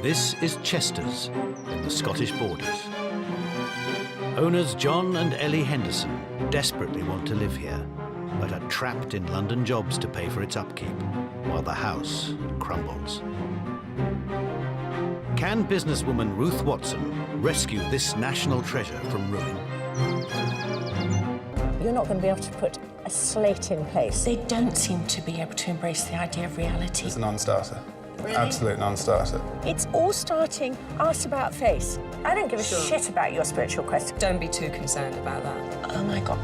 This is Chester's in the Scottish Borders. Owners John and Ellie Henderson desperately want to live here, but are trapped in London jobs to pay for its upkeep, while the house crumbles. Can businesswoman Ruth Watson rescue this national treasure from ruin? You're not going to be able to put a slate in place. They don't seem to be able to embrace the idea of reality. It's a non-starter. Really? Absolute non-starter. It's all starting arse about face. I don't give a shit about your spiritual quest. Don't be too concerned about that. Oh my God.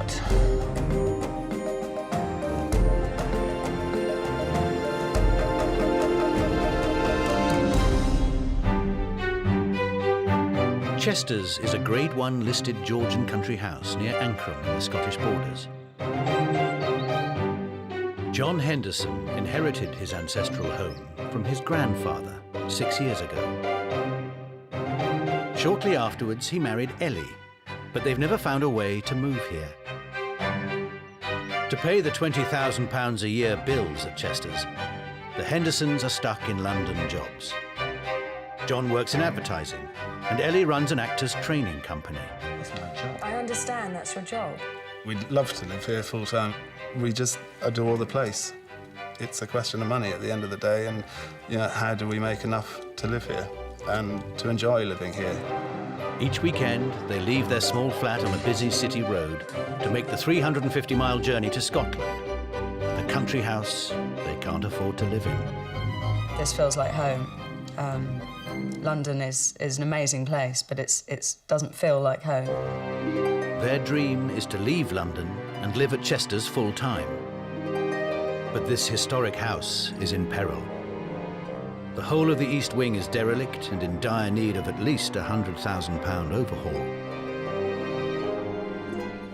Chester's is a Grade 1 listed Georgian country house near Ancram in the Scottish Borders. John Henderson inherited his ancestral home from his grandfather 6 years ago. Shortly afterwards, he married Ellie, but they've never found a way to move here. To pay the £20,000 a year bills at Chester's, the Hendersons are stuck in London jobs. John works in advertising, and Ellie runs an actors' training company. That's my job. I understand that's your job. We'd love to live here full time. We just adore the place. It's a question of money at the end of the day, and how do we make enough to live here and to enjoy living here? Each weekend, they leave their small flat on a busy city road to make the 350-mile journey to Scotland, the country house they can't afford to live in. This feels like home. London is an amazing place, but it doesn't feel like home. Their dream is to leave London and live at Chester's full-time. But this historic house is in peril. The whole of the East Wing is derelict and in dire need of at least £100,000 overhaul.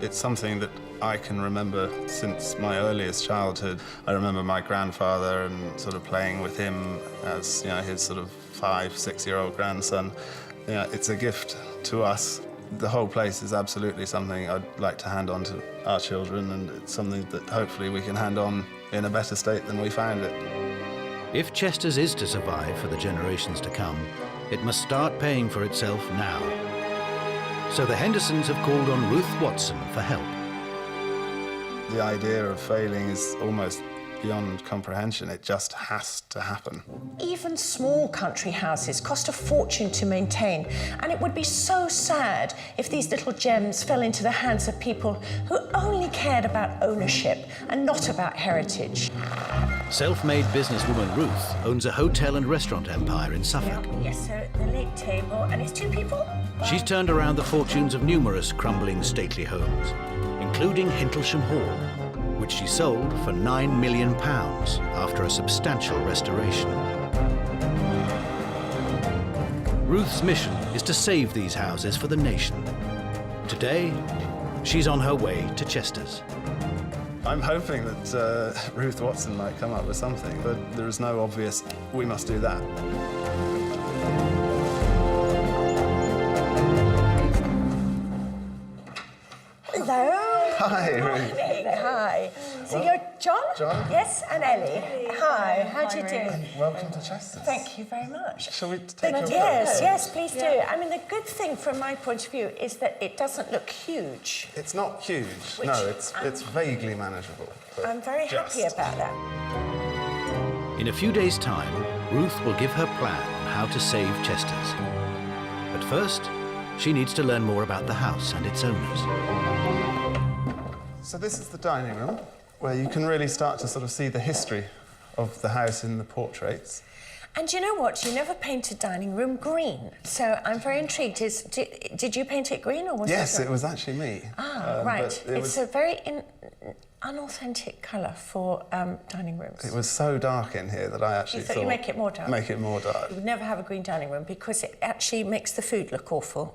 It's something that I can remember since my earliest childhood. I remember my grandfather and sort of playing with him as his sort of 5, 6-year-old grandson. It's a gift to us. The whole place is absolutely something I'd like to hand on to our children, and it's something that hopefully we can hand on in a better state than we found it. If Chester's is to survive for the generations to come, it must start paying for itself now. So the Hendersons have called on Ruth Watson for help. The idea of failing is almost beyond comprehension. It just has to happen. Even small country houses cost a fortune to maintain, and it would be so sad if these little gems fell into the hands of people who only cared about ownership and not about heritage. Self-made businesswoman Ruth owns a hotel and restaurant empire in Suffolk. Yes, so the late table, and it's 2 people? She's turned around the fortunes of numerous crumbling stately homes, including Hintlesham Hall, which she sold for £9 million after a substantial restoration. Ruth's mission is to save these houses for the nation. Today, she's on her way to Chester's. I'm hoping that Ruth Watson might come up with something, but there is no obvious, we must do that. Hello. Hi, Ruth. Hi. So you're John? John. Yes, and Ellie. Hi, how do you do? Welcome to Chester's. Thank you very much. Shall we take a look? Yes, please do. I mean, the good thing from my point of view is that it doesn't look huge. It's not huge. Which no, it's vaguely manageable. I'm very happy about that. In a few days' time, Ruth will give her plan on how to save Chester's. But first, she needs to learn more about the house and its owners. So this is the dining room, where you can really start to sort of see the history of the house in the portraits. And you know what? You never painted dining room green, so I'm very intrigued. Did you paint it green, or was Yes, it was actually me. Ah, right. It's a very unauthentic colour for dining rooms. It was so dark in here that I actually thought you'd make it more dark? Make it more dark. You would never have a green dining room because it actually makes the food look awful.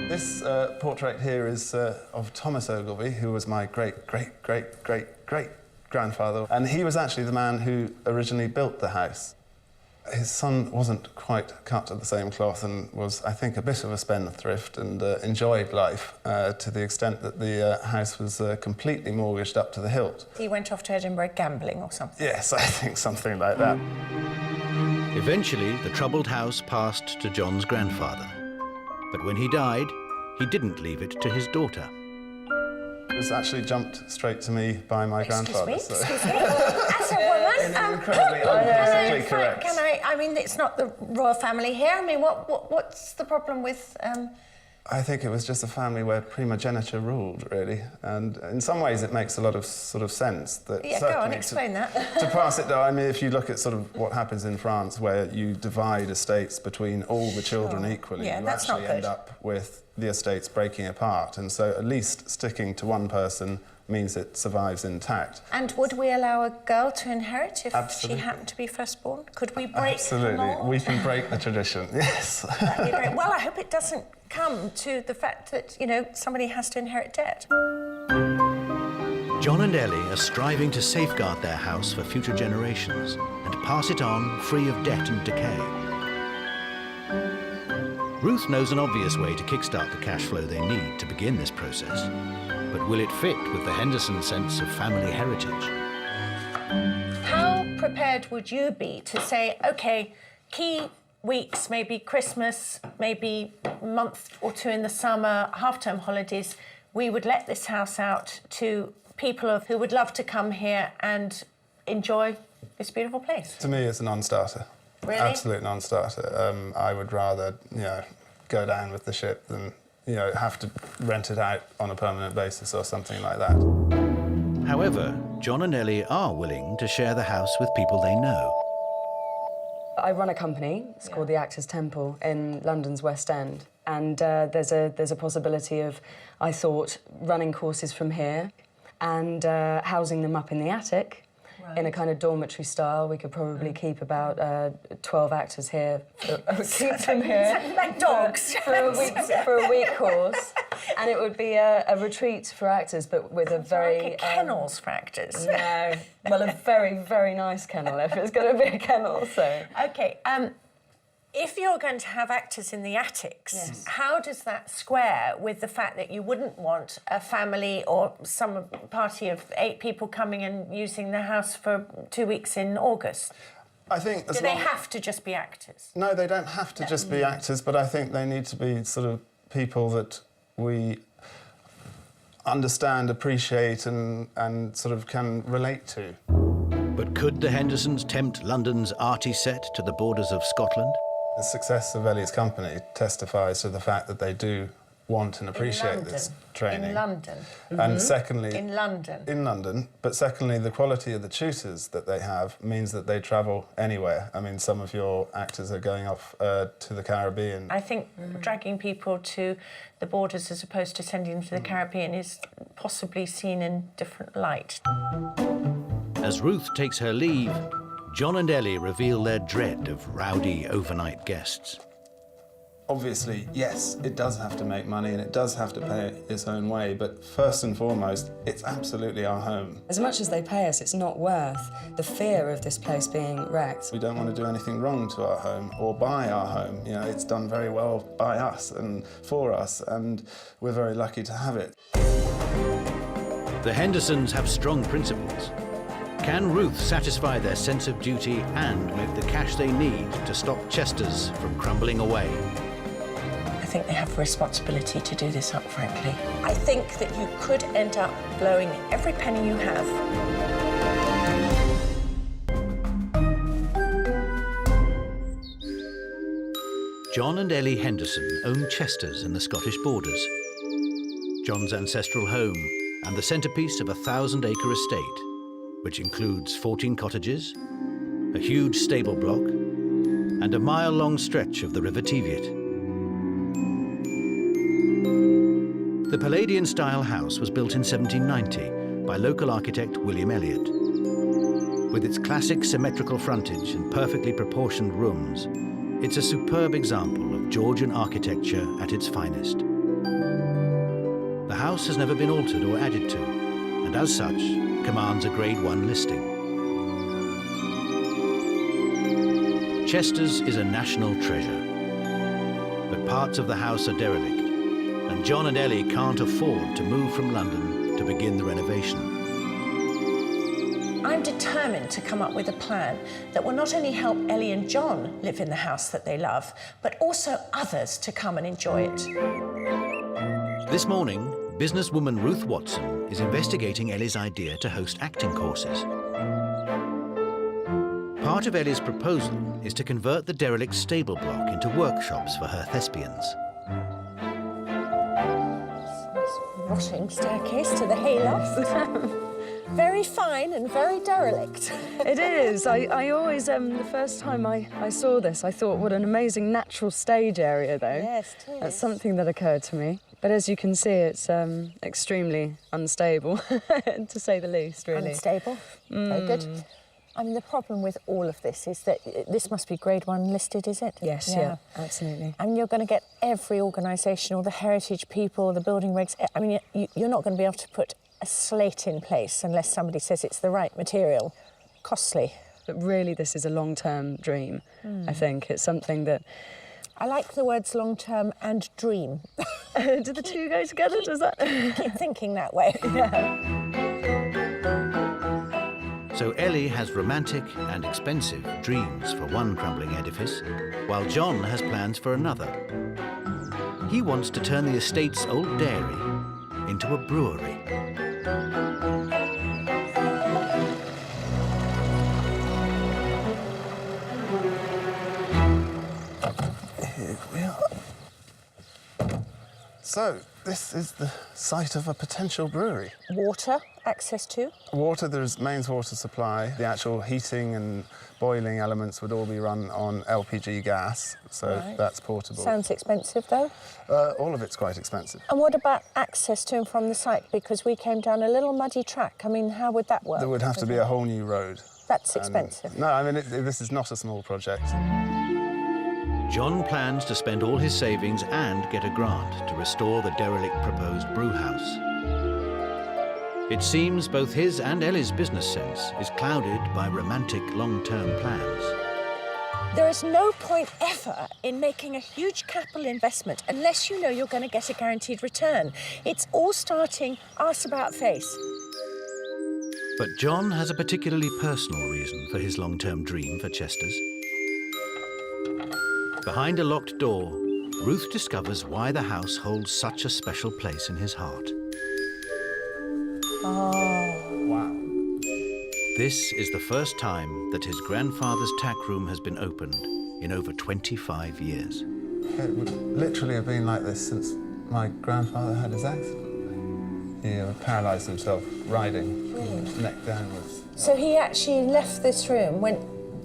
This portrait here is of Thomas Ogilvy, who was my great-great-great-great-grandfather. And he was actually the man who originally built the house. his son wasn't quite cut to the same cloth and was, I think, a bit of a spendthrift and enjoyed life to the extent that the house was completely mortgaged up to the hilt. He went off to Edinburgh gambling or something? Yes, I think something like that. Eventually, the troubled house passed to John's grandfather. But when he died, he didn't leave it to his daughter. It was actually jumped straight to me by my grandfather. Excuse me? As a woman, Incredibly unpolitically correct. I mean, it's not the royal family here. I mean, what's the problem with... I think it was just a family where primogeniture ruled, really. And in some ways it makes a lot of sort of sense that... Yeah, go on, explain that. To pass it down, I mean, if you look at sort of what happens in France, where you divide estates between all the children equally, Yeah, you that's actually not good. end up with the estates breaking apart. And so at least sticking to one person means it survives intact. And would we allow a girl to inherit if Absolutely. she happened to be firstborn? Could we break Absolutely. the law? We can break the tradition, yes. That'd be great. Well, I hope it doesn't come to the fact that, you know, somebody has to inherit debt. John and Ellie are striving to safeguard their house for future generations and pass it on free of debt and decay. Ruth knows an obvious way to kickstart the cash flow they need to begin this process. But will it fit with the Henderson sense of family heritage? How prepared would you be to say, OK, key weeks, maybe Christmas, maybe a month or two in the summer, half-term holidays, we would let this house out to people who would love to come here and enjoy this beautiful place? To me, it's a non-starter. Really? Absolute non-starter. I would rather, go down with the ship than, have to rent it out on a permanent basis or something like that. However, John and Ellie are willing to share the house with people they know. I run a company. It's called the Actors Temple in London's West End, and there's a possibility of, I thought, running courses from here and housing them up in the attic. Right. In a kind of dormitory style. We could probably keep about 12 actors here. Keep them here like dogs for a week course, and it would be a retreat for actors, but with a very like kennels for actors. No, well, a very, very nice kennel if it's going to be a kennel. So OK. If you're going to have actors in the attics, yes. How does that square with the fact that you wouldn't want a family or some party of 8 people coming and using the house for 2 weeks in August? I think... Do they have to just be actors? No, they don't have to just be actors, but I think they need to be sort of people that we understand, appreciate and sort of can relate to. But could the Hendersons tempt London's arty set to the borders of Scotland? The success of Ellie's company testifies to the fact that they do want and appreciate this training. In London. And secondly... In London. In London. But secondly, the quality of the tutors that they have means that they travel anywhere. I mean, some of your actors are going off to the Caribbean. I think dragging people to the borders as opposed to sending them to the Caribbean is possibly seen in different light. As Ruth takes her leave, John and Ellie reveal their dread of rowdy overnight guests. Obviously, yes, it does have to make money and it does have to pay its own way, but first and foremost, it's absolutely our home. as much as they pay us, it's not worth the fear of this place being wrecked. We don't want to do anything wrong to our home or by our home. It's done very well by us and for us, and we're very lucky to have it. The Hendersons have strong principles. Can Ruth satisfy their sense of duty and make the cash they need to stop Chester's from crumbling away? I think they have a responsibility to do this up, frankly. I think that you could end up blowing every penny you have. John and Ellie Henderson own Chester's in the Scottish borders. John's ancestral home and the centrepiece of a 1,000-acre estate, which includes 14 cottages, a huge stable block, and a mile-long stretch of the River Teviot. The Palladian-style house was built in 1790 by local architect William Elliott. With its classic symmetrical frontage and perfectly proportioned rooms, it's a superb example of Georgian architecture at its finest. The house has never been altered or added to, and as such, commands a Grade 1 listing. Chester's is a national treasure, but parts of the house are derelict, and John and Ellie can't afford to move from London to begin the renovation. I'm determined to come up with a plan that will not only help Ellie and John live in the house that they love, but also others to come and enjoy it. This morning, businesswoman Ruth Watson is investigating Ellie's idea to host acting courses. Part of Ellie's proposal is to convert the derelict stable block into workshops for her thespians. Rotting staircase to the hayloft. Very fine and very derelict. It is. I always, the first time I saw this, I thought, what an amazing natural stage area, though. Yes, it is. That's something that occurred to me. But as you can see, it's extremely unstable, to say the least, really. Unstable. Very good. I mean, the problem with all of this is that this must be grade 1 listed, is it? Yes, yeah, absolutely. And you're going to get every organisation, all the heritage people, the building regs. I mean, you're not going to be able to put a slate in place unless somebody says it's the right material. Costly. But really, this is a long-term dream, I think. It's something that... I like the words long-term and dream. Do the two go together, does that? Keep thinking that way. Yeah. So Ellie has romantic and expensive dreams for one crumbling edifice, while John has plans for another. He wants to turn the estate's old dairy into a brewery. Here we are. So, this is the site of a potential brewery. Water, access to? Water, there's mains water supply. The actual heating and boiling elements would all be run on LPG gas, so Right. that's portable. Sounds expensive, though. All of it's quite expensive. And what about access to and from the site? Because we came down a little muddy track. I mean, how would that work? There would have to be a whole new road. That's expensive. No, I mean, this is not a small project. John plans to spend all his savings and get a grant to restore the derelict proposed brew house. It seems both his and Ellie's business sense is clouded by romantic long-term plans. There is no point ever in making a huge capital investment unless you know you're going to get a guaranteed return. It's all starting arse about face. But John has a particularly personal reason for his long-term dream for Chester's. Behind a locked door, Ruth discovers why the house holds such a special place in his heart. Wow. This is the first time that his grandfather's tack room has been opened in over 25 years. It would literally have been like this since my grandfather had his accident. He paralysed himself riding, neck downwards. So he actually left this room,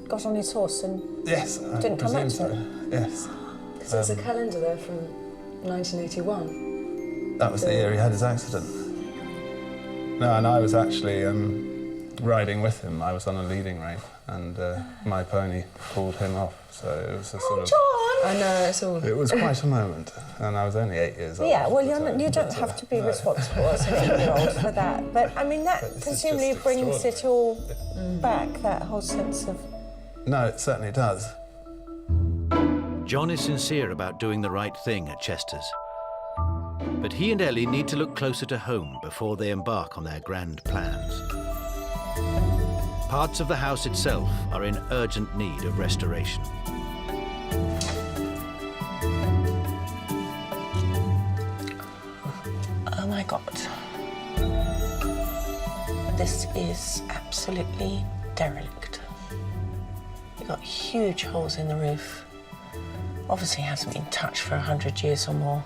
got on his horse and Yes, didn't come back presume to it? so. Yes. Because there's a calendar there from 1981. That was the year he had his accident. No, and I was actually riding with him. I was on a leading rein, and my pony pulled him off. So it was a sort of... I know, it's all... It was quite a moment, and I was only 8 years old. Yeah, well, you don't but, have to be no. responsible as an 8-year-old for that. But, I mean, that But this is presumably just brings it all extraordinary. back, that whole sense of... No, it certainly does. John is sincere about doing the right thing at Chester's. But he and Ellie need to look closer to home before they embark on their grand plans. Parts of the house itself are in urgent need of restoration. Oh, my God. This is absolutely derelict. You've got huge holes in the roof. Obviously hasn't been touched for 100 years or more.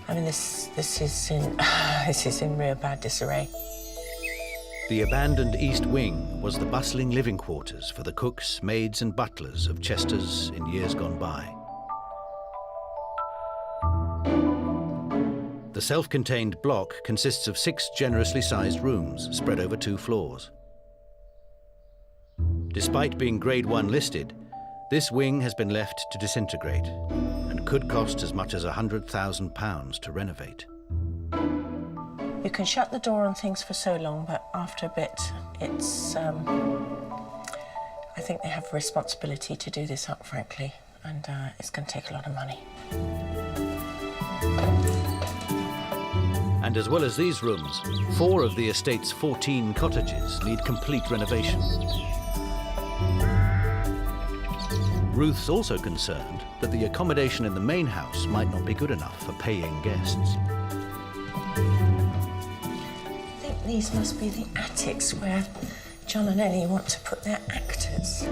I mean, this is in real bad disarray. The abandoned East Wing was the bustling living quarters for the cooks, maids and butlers of Chester's in years gone by. The self-contained block consists of 6 generously sized rooms spread over 2 floors. Despite being Grade 1 listed, this wing has been left to disintegrate and could cost as much as £100,000 to renovate. You can shut the door on things for so long, but after a bit, it's... I think they have a responsibility to do this up, frankly, and it's going to take a lot of money. And as well as these rooms, 4 of the estate's 14 cottages need complete renovation. Ruth's also concerned that the accommodation in the main house might not be good enough for paying guests. I think these must be the attics where John and Ellie want to put their actors.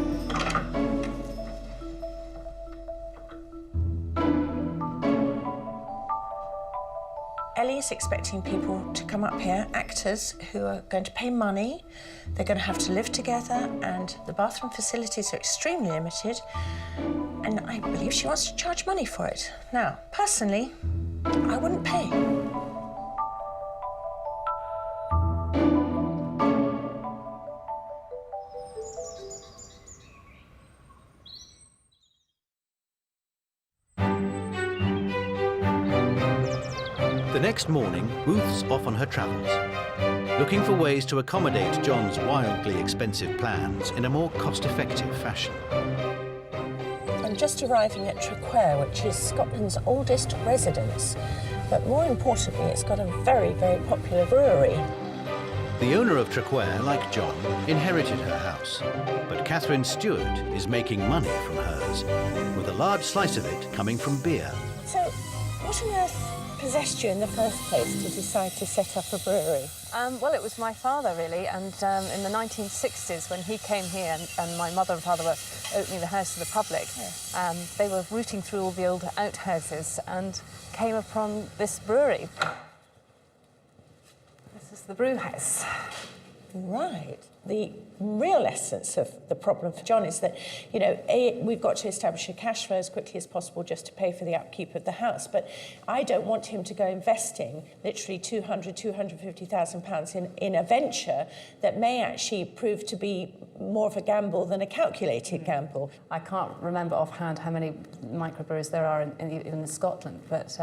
Ellie is expecting people to come up here, actors who are going to pay money, they're going to have to live together, and the bathroom facilities are extremely limited, and I believe she wants to charge money for it. Now, personally, I wouldn't pay. The next morning, Ruth's off on her travels, looking for ways to accommodate John's wildly expensive plans in a more cost-effective fashion. I'm just arriving at Trecquare, which is Scotland's oldest residence, but more importantly, it's got a very, very popular brewery. The owner of Trecquare, like John, inherited her house, but Catherine Stewart is making money from hers, with a large slice of it coming from beer. So, what on earth possessed you in the first place to decide to set up a brewery? Well, it was my father, really, and in the 1960s, when he came here and my mother and father were opening the house to the public, they were rooting through all the old outhouses and came upon this brewery. This is the brew house. Right. The real essence of the problem for John is that, you know, we've got to establish a cash flow as quickly as possible just to pay for the upkeep of the house. But I don't want him to go investing literally £250,000 in a venture that may actually prove to be more of a gamble than a calculated gamble. I can't remember offhand how many microbreweries there are in Scotland, but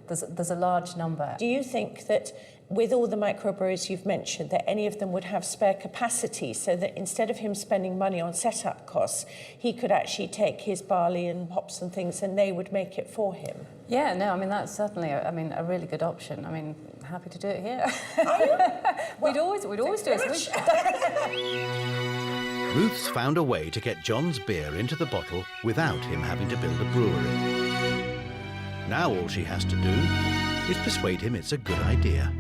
there's a large number. Do you think that with all the microbreweries you've mentioned, that any of them would have spare capacity so that instead of him spending money on setup costs, he could actually take his barley and hops and things and they would make it for him? Yeah, no, I mean, that's certainly, a really good option. I mean, happy to do it here. We'd always do it. Ruth's found a way to get John's beer into the bottle without him having to build a brewery. Now all she has to do is persuade him it's a good idea.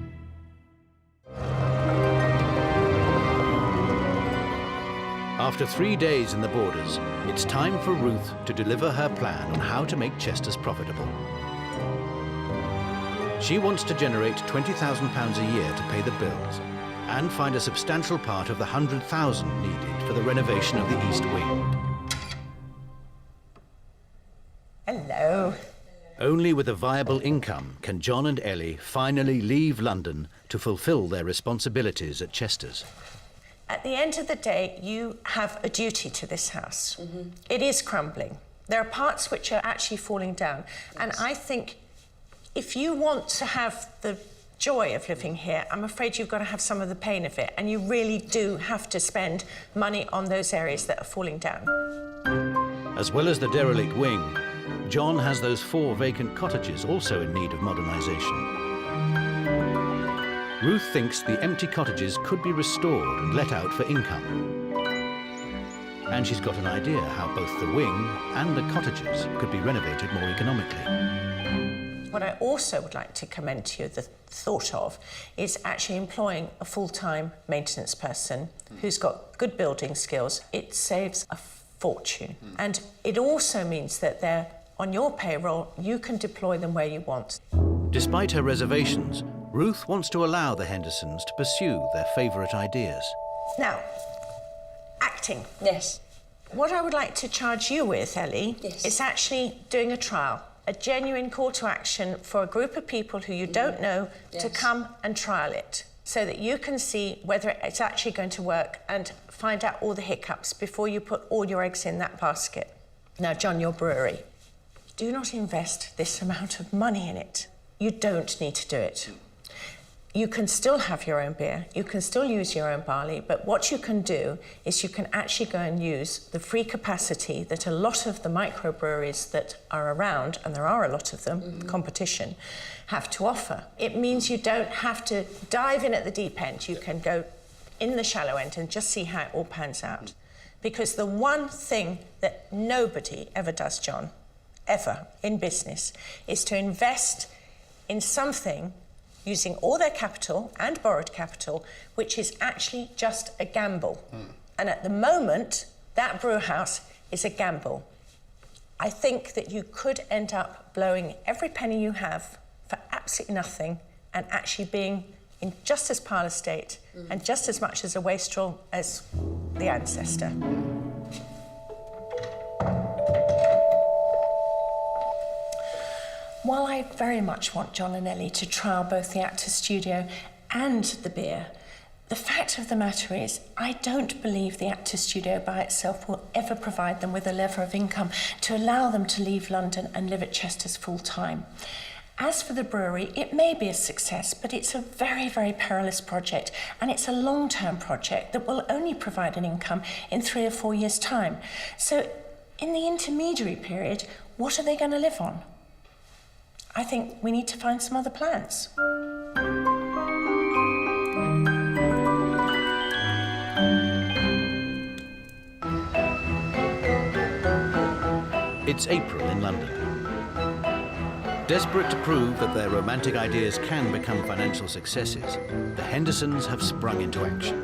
After 3 days in the Borders, it's time for Ruth to deliver her plan on how to make Chester's profitable. She wants to generate £20,000 a year to pay the bills and find a substantial part of the £100,000 needed for the renovation of the East Wing. Hello. Only with a viable income can John and Ellie finally leave London to fulfil their responsibilities at Chester's. At the end of the day, you have a duty to this house. It is crumbling. There are parts which are actually falling down. And I think if you want to have the joy of living here, I'm afraid you've got to have some of the pain of it. And you really do have to spend money on those areas that are falling down. As well as the derelict wing, John has those 4 vacant cottages also in need of modernisation. Ruth thinks the empty cottages could be restored and let out for income. And she's got an idea how both the wing and the cottages could be renovated more economically. What I also would like to commend to you the thought of is actually employing a full-time maintenance person who's got good building skills. It saves a fortune. And it also means that they're on your payroll, you can deploy them where you want. Despite her reservations, Ruth wants to allow the Hendersons to pursue their favourite ideas. Now, acting. Yes. What I would like to charge you with, Ellie, is actually doing a trial, a genuine call to action for a group of people who you don't know to come and trial it, so that you can see whether it's actually going to work and find out all the hiccups before you put all your eggs in that basket. Now, John, your brewery. Do not invest this amount of money in it. You don't need to do it. You can still have your own beer, you can still use your own barley, but what you can do is you can actually go and use the free capacity that a lot of the microbreweries that are around, and there are a lot of them, competition, have to offer. It means you don't have to dive in at the deep end. You can go in the shallow end and just see how it all pans out. Because the one thing that nobody ever does, John, ever in business, is to invest in something using all their capital and borrowed capital, which is actually just a gamble. And at the moment, that brew house is a gamble. I think that you could end up blowing every penny you have for absolutely nothing and actually being in just as pile estate and just as much as a wastrel as the ancestor. While I very much want John and Ellie to trial both the Actors Studio and the beer, the fact of the matter is I don't believe the Actors Studio by itself will ever provide them with a level of income to allow them to leave London and live at Chester's full time. As for the brewery, it may be a success, but it's a very, very perilous project, and it's a long-term project that will only provide an income in 3 or 4 years' time. So in the intermediary period, what are they going to live on? I think we need to find some other plans. It's April in London. Desperate to prove that their romantic ideas can become financial successes, the Hendersons have sprung into action.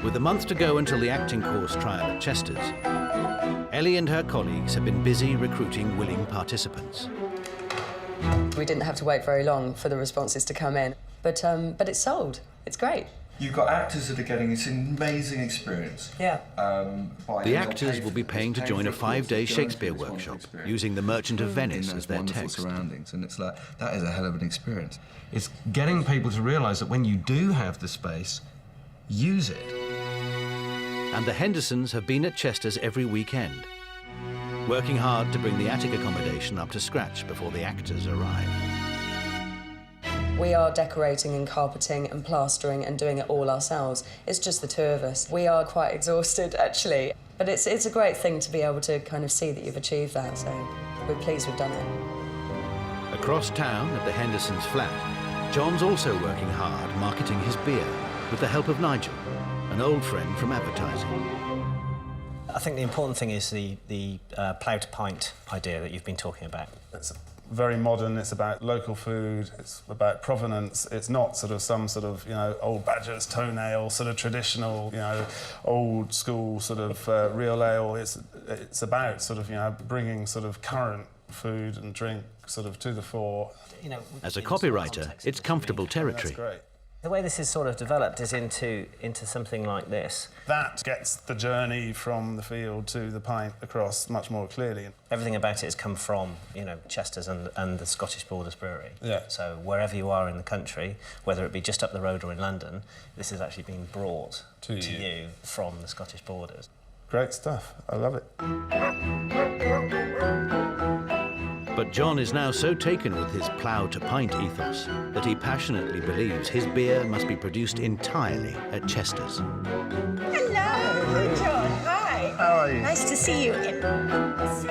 With a month to go until the acting course trial at Chester's, Ellie and her colleagues have been busy recruiting willing participants. We didn't have to wait very long for the responses to come in, but it's sold. It's great. You've got actors that are getting this amazing experience. Yeah. The actors will be paying to join a 5-day Shakespeare workshop using The Merchant of Venice as their text. Surroundings, and it's like, that is a hell of an experience. It's getting people to realise that when you do have the space, use it. And the Hendersons have been at Chester's every weekend, working hard to bring the attic accommodation up to scratch before the actors arrive. We are decorating and carpeting and plastering and doing it all ourselves. It's just the two of us. We are quite exhausted, actually. But it's a great thing to be able to kind of see that you've achieved that, so we're pleased we've done it. Across town at the Hendersons' flat, John's also working hard marketing his beer with the help of Nigel, an old friend from advertising. I think the important thing is the plough to pint idea that you've been talking about. It's very modern, it's about local food, it's about provenance, it's not sort of some sort of, old Badger's toenail, sort of traditional, old school sort of real ale. It's about sort of, bringing sort of current food and drink sort of to the fore. As a copywriter, it's comfortable territory. That's great. The way this is sort of developed is into something like this. That gets the journey from the field to the pint across much more clearly. Everything about it has come from, Chester's and the Scottish Borders Brewery. Yeah. So wherever you are in the country, whether it be just up the road or in London, this is actually being brought to you from the Scottish Borders. Great stuff. I love it. But John is now so taken with his plough to pint ethos that he passionately believes his beer must be produced entirely at Chester's. Hello, John. Hi. How are you? Nice to see you.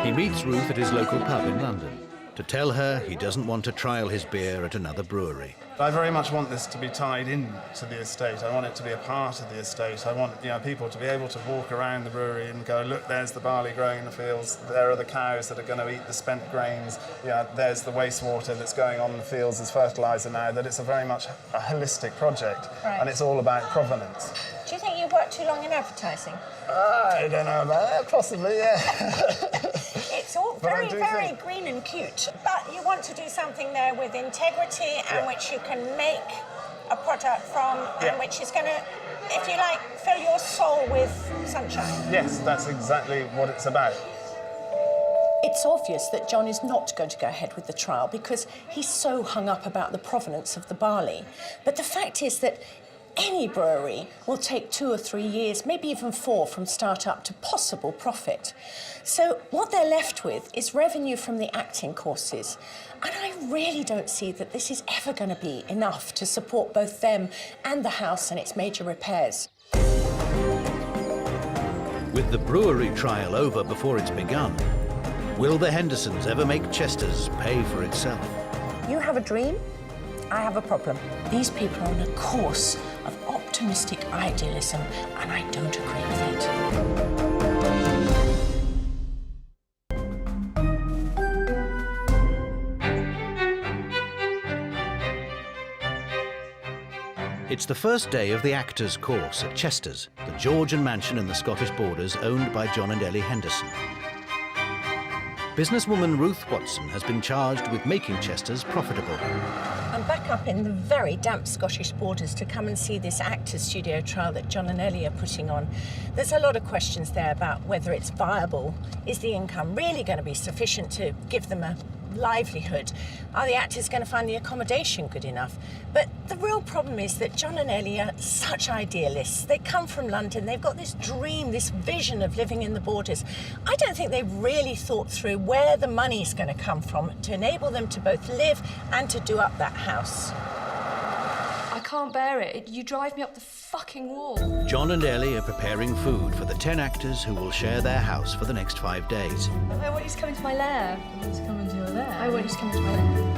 He meets Ruth at his local pub in London to tell her he doesn't want to trial his beer at another brewery. I very much want this to be tied into the estate. I want it to be a part of the estate. I want people to be able to walk around the brewery and go, look, there's the barley growing in the fields. There are the cows that are going to eat the spent grains. There's the wastewater that's going on in the fields as fertiliser now. That it's a very much a holistic project, and it's all about provenance. Do you think you've worked too long in advertising? I don't know about that. Possibly, yeah. It's all very, very green and cute. But you want to do something there with integrity and which you can make a product from and which is going to, if you like, fill your soul with sunshine. Yes, that's exactly what it's about. It's obvious that John is not going to go ahead with the trial because he's so hung up about the provenance of the barley. But the fact is that Any brewery will take 2 or 3 years, maybe even 4, from start-up to possible profit. So what they're left with is revenue from the acting courses. And I really don't see that this is ever going to be enough to support both them and the house and its major repairs. With the brewery trial over before it's begun, will the Hendersons ever make Chester's pay for itself? You have a dream, I have a problem. These people are on a course of optimistic idealism, and I don't agree with it. It's the first day of the Actors' Course at Chester's, the Georgian mansion in the Scottish Borders owned by John and Ellie Henderson. Businesswoman Ruth Watson has been charged with making Chester's profitable. I'm back up in the very damp Scottish Borders to come and see this actors' studio trial that John and Ellie are putting on. There's a lot of questions there about whether it's viable. Is the income really going to be sufficient to give them a livelihood? Are the actors going to find the accommodation good enough? But the real problem is that John and Ellie are such idealists. They come from London, they've got this dream, this vision of living in the Borders. I don't think they've really thought through where the money's going to come from to enable them to both live and to do up that house. I can't bear it. You drive me up the fucking wall. John and Ellie are preparing food for the 10 actors who will share their house for the next 5 days. I want you to come into my lair. I want you to come into your lair. I want you to come into my lair.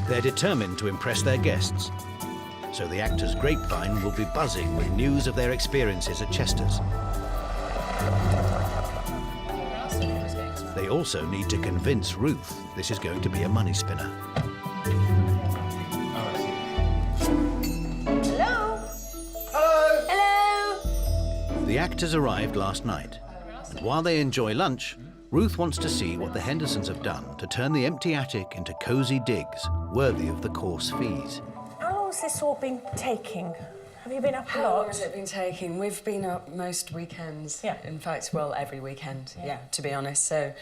They're determined to impress their guests, so the actors' grapevine will be buzzing with news of their experiences at Chester's. They also need to convince Ruth this is going to be a money spinner. The actors arrived last night, and while they enjoy lunch, Ruth wants to see what the Hendersons have done to turn the empty attic into cosy digs worthy of the course fees. How long has this all been taking? Have you been up a How lot? long has it been taking? We've been up most weekends. Yeah. In fact, well, every weekend, yeah, to be honest. So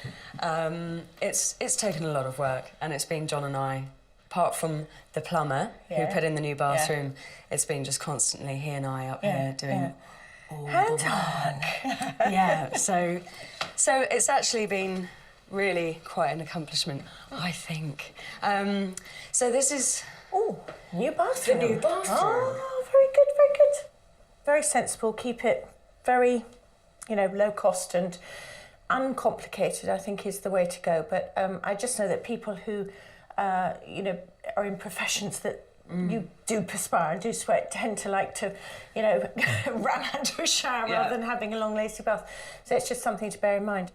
it's taken a lot of work, and it's been John and I. Apart from the plumber who put in the new bathroom, it's been just constantly he and I up here doing all Hands the on. yeah, so it's actually been really quite an accomplishment, I think. So this is... Oh, new bathroom. The new bathroom. Oh, very good, very good. Very sensible, keep it very, low cost and uncomplicated, I think is the way to go. But I just know that people who, are in professions that you do perspire and do sweat tend to like to, run under a shower rather than having a long lazy bath. So it's just something to bear in mind.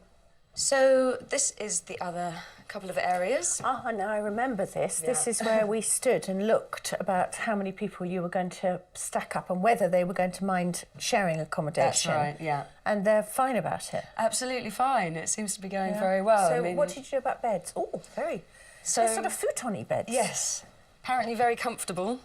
So this is the other couple of areas. Oh, no, I remember this. Yeah. This is where we stood and looked about how many people you were going to stack up and whether they were going to mind sharing accommodation. That's right, yeah. And they're fine about it. Absolutely fine. It seems to be going very well. So I mean, what did you do about beds? Oh, very... So, they're sort of futon-y beds. Yes. Apparently very comfortable.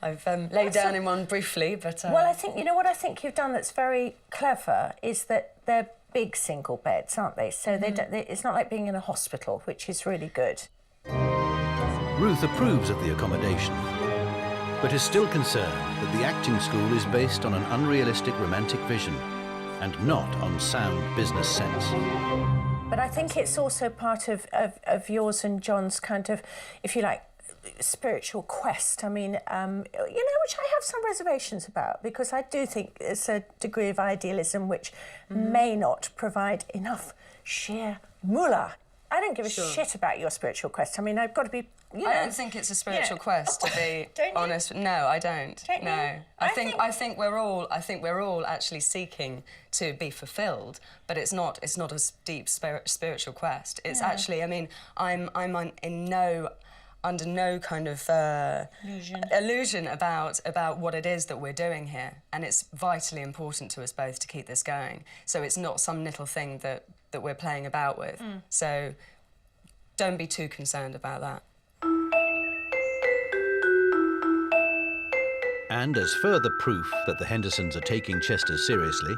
I've laid down in one briefly, but... Well, I think, what I think you've done that's very clever is that they're big single beds, aren't they? So it's not like being in a hospital, which is really good. Ruth approves of the accommodation, but is still concerned that the acting school is based on an unrealistic romantic vision and not on sound business sense. But I think it's also part of yours and John's kind of, if you like, spiritual quest. I mean, which I have some reservations about, because I do think it's a degree of idealism which may not provide enough sheer moolah. I don't give a shit about your spiritual quest. I mean, I've got to be, I don't think it's a spiritual quest, to be honest. No, I don't. Don't no. you? I think we're all actually seeking to be fulfilled, but it's not a deep spiritual quest. It's actually, I mean, I'm under no kind of illusion about what it is that we're doing here, and it's vitally important to us both to keep this going. So it's not some little thing that we're playing about with. So don't be too concerned about that. And as further proof that the Hendersons are taking Chester's seriously,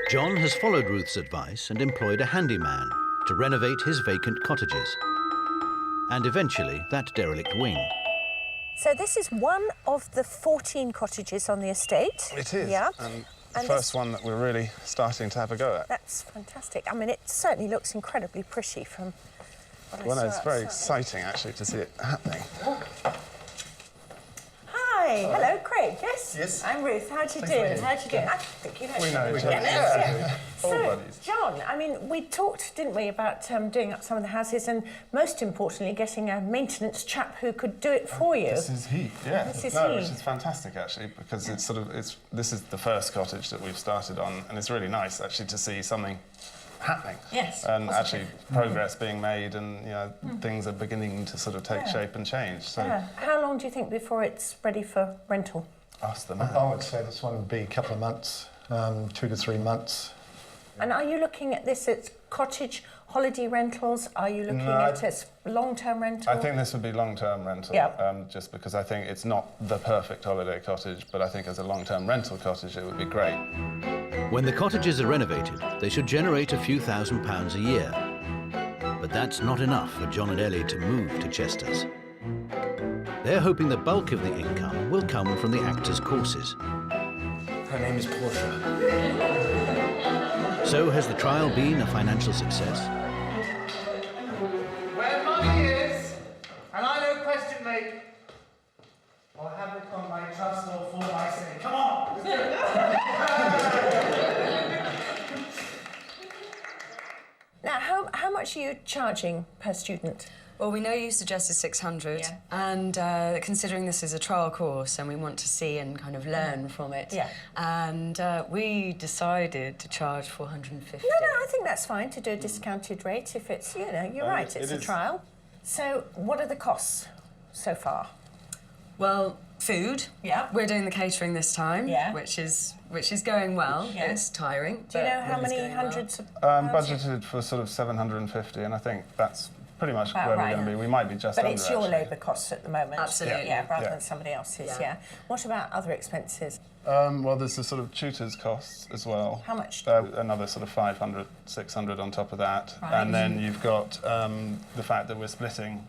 John has followed Ruth's advice and employed a handyman to renovate his vacant cottages, and eventually that derelict wing. So this is one of the 14 cottages on the estate. It is. Yeah. And And the first one that we're really starting to have a go at. That's fantastic. I mean, it certainly looks incredibly pretty from what I Well, saw no, it's very outside. exciting, actually, to see it happening. Hi. Hello, Craig. Yes? Yes. I'm Ruth. How do you do? How do you do? I think you know. We know each other. Yeah. All So, buddies. John, I mean, we talked, didn't we, about doing up some of the houses and, most importantly, getting a maintenance chap who could do it for you. This is he, yeah. This is no, he. which is fantastic, actually, because it's sort of, this is the first cottage that we've started on, and it's really nice, actually, to see something happening. Yes, And positive. actually progress being made, and, you know, things are beginning to sort of take shape and change. So, Yeah. How long do you think before it's ready for rental? ask the man. I would say this one would be a couple of months, 2 to 3 months. And are you looking at this as cottage holiday rentals? Are you looking No, at it as long-term rental? I think this would be long-term rental, Yeah. just because I think it's not the perfect holiday cottage, but I think as a long-term rental cottage, it would be great. When the cottages are renovated, they should generate a few £1,000s a year. But that's not enough for John and Ellie to move to Chester's. They're hoping the bulk of the income will come from the actors' courses. Her name is Portia. So has the trial been a financial success? Where money is, and I no question make, I'll have it on my trust or for my sake. Come on! Now, how much are you charging per student? Well, we know you suggested 600, Yeah. and considering this is a trial course and we want to see and kind of learn from it, Yeah. and we decided to charge 450. No, I think that's fine to do a discounted rate if it's, you know, you're right, it's it a is. trial. So, what are the costs so far? Well, food. Yeah. We're doing the catering this time, Yeah. which is going well. Yeah. It's tiring. Do you know how but it's many going well. hundreds of pounds? Budgeted for sort of 750, and I think that's pretty much About where right. we're going to be. We might be just But under, it's your actually. labour costs at the moment. Absolutely. Yeah, rather Yeah. than somebody else's, Yeah. yeah. What about other expenses? Well, there's the sort of tutors' costs as well. How much? Another sort of 500, 600 on top of that. Right. And then you've got the fact that we're splitting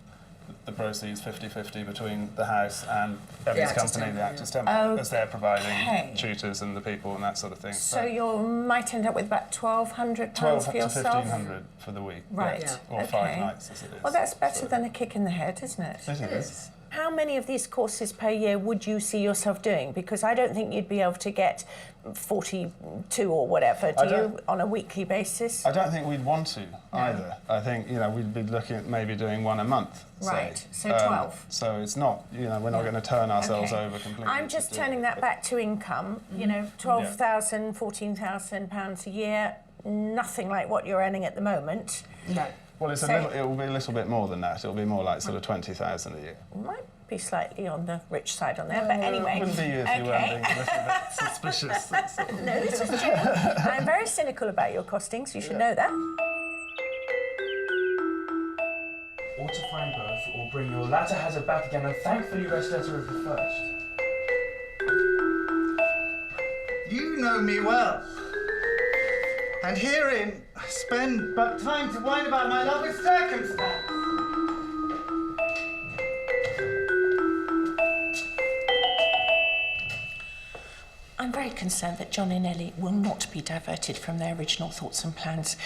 the proceeds 50-50 between the house and Ellie's Actors company, the Temple, Actors Temple, as they're providing Okay. tutors and the people and that sort of thing. So you might end up with about £1,200 12 for to yourself? 1,500 for the week. Right, Yeah. Or okay. 5 nights, as it is. Well, that's better So- than a kick in the head, isn't it? It is. How many of these courses per year would you see yourself doing? Because I don't think you'd be able to get 42 or whatever, do you, on a weekly basis? I don't think we'd want to either. I think, you know, we'd be looking at maybe doing one a month. say. Right, so 12. So it's not, you know, we're not going to turn ourselves Okay. over completely. I'm just to do turning it. that back to income. You know, 12,000, 14,000 pounds a year, nothing like what you're earning at the moment. No. Well, it's So- it will be a little bit more than that. It'll be more like sort of 20,000 a year. Might be slightly on the rich side on there, but anyway. Wouldn't be you if you weren't being a little bit suspicious. No, this is genuine. I'm very cynical about your costings, you should know that. Or to find both, or bring your latter hazard back again and thankfully rest better of the first. You know me well. And herein I spend but time to whine about my love with circumstance. I'm very concerned that John and Ellie will not be diverted from their original thoughts and plans.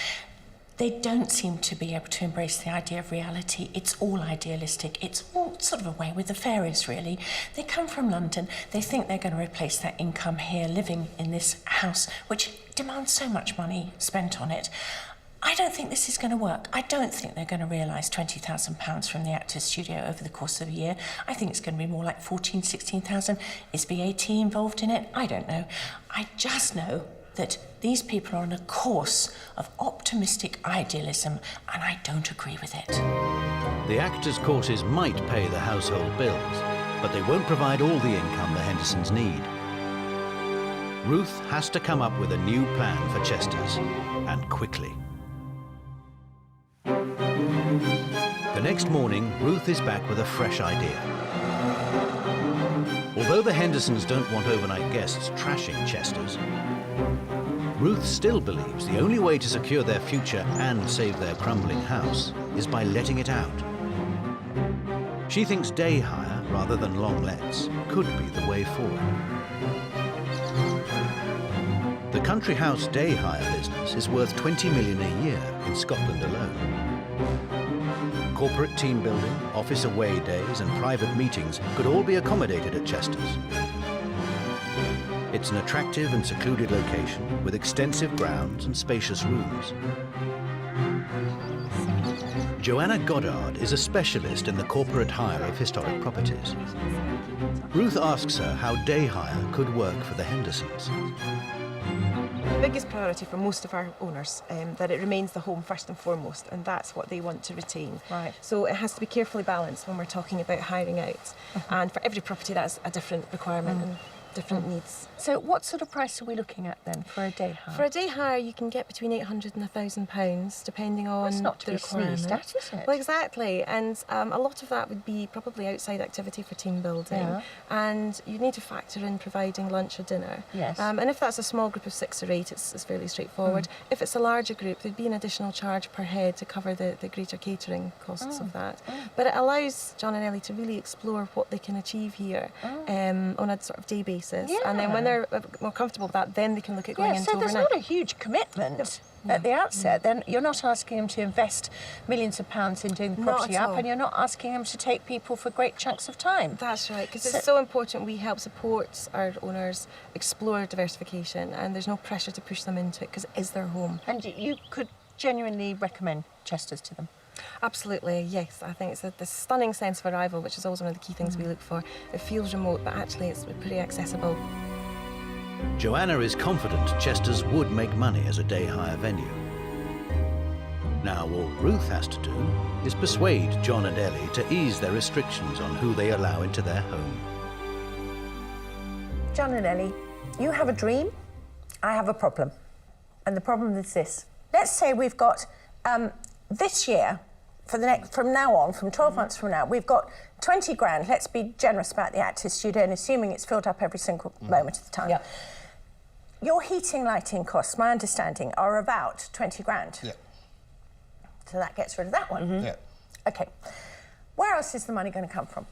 They don't seem to be able to embrace the idea of reality. It's all idealistic. It's all sort of away with the fairies, really. They come from London. They think they're going to replace their income here, living in this house, which demands so much money spent on it. I don't think this is going to work. I don't think they're going to realise £20,000 from the Actors Studio over the course of a year. I think it's going to be more like 14,000, 16,000. Is VAT involved in it? I don't know. I just know that these people are on a course of optimistic idealism, and I don't agree with it. The actors' courses might pay the household bills, but they won't provide all the income the Hendersons need. Ruth has to come up with a new plan for Chester's, and quickly. The next morning, Ruth is back with a fresh idea. Although the Hendersons don't want overnight guests trashing Chester's, Ruth still believes the only way to secure their future and save their crumbling house is by letting it out. She thinks day hire rather than long lets could be the way forward. The country house day hire business is worth 20 million a year in Scotland alone. Corporate team building, office away days and private meetings could all be accommodated at Chester's. It's an attractive and secluded location with extensive grounds and spacious rooms. Joanna Goddard is a specialist in the corporate hire of historic properties. Ruth asks her how day hire could work for the Hendersons. The biggest priority for most of our owners, that it remains the home first and foremost, and that's what they want to retain. Right. So it has to be carefully balanced when we're talking about hiring out. And for every property, that's a different requirement and different needs. So what sort of price are we looking at then for a day hire? For a day hire, you can get between £800 and £1,000, depending on That's not to the be requirement. sneezed at, is it? Well, exactly, and a lot of that would be probably outside activity for team building, Yeah. and you need to factor in providing lunch or dinner. Yes. And if that's a small group of 6 or 8, it's fairly straightforward. If it's a larger group, there'd be an additional charge per head to cover the greater catering costs of that. But it allows John and Ellie to really explore what they can achieve here on a sort of day basis, and then when they're more comfortable with that, then they can look at going into so there's overnight. not a huge commitment at the outset. Then you're not asking them to invest millions of pounds in doing the Not property at up, all. and you're not asking them to take people for great chunks of time. That's right, because So- it's so important we help support our owners explore diversification, and there's no pressure to push them into it because it is their home. And you could genuinely recommend Chester's to them. Absolutely, yes. I think it's the stunning sense of arrival, which is always one of the key things we look for. It feels remote, but actually it's pretty accessible. Joanna is confident Chester's would make money as a day hire venue. Now all Ruth has to do is persuade John and Ellie to ease their restrictions on who they allow into their home. John and Ellie, you have a dream, I have a problem. And the problem is this. Let's say we've got, this year, from now on, from 12 months from now, we've got 20 grand. Let's be generous about the Actors Studio and assuming it's filled up every single moment of the time. Yeah. Your heating, lighting costs, my understanding, are about 20 grand. Yeah. So that gets rid of that one. Yeah. OK. Where else is the money going to come from?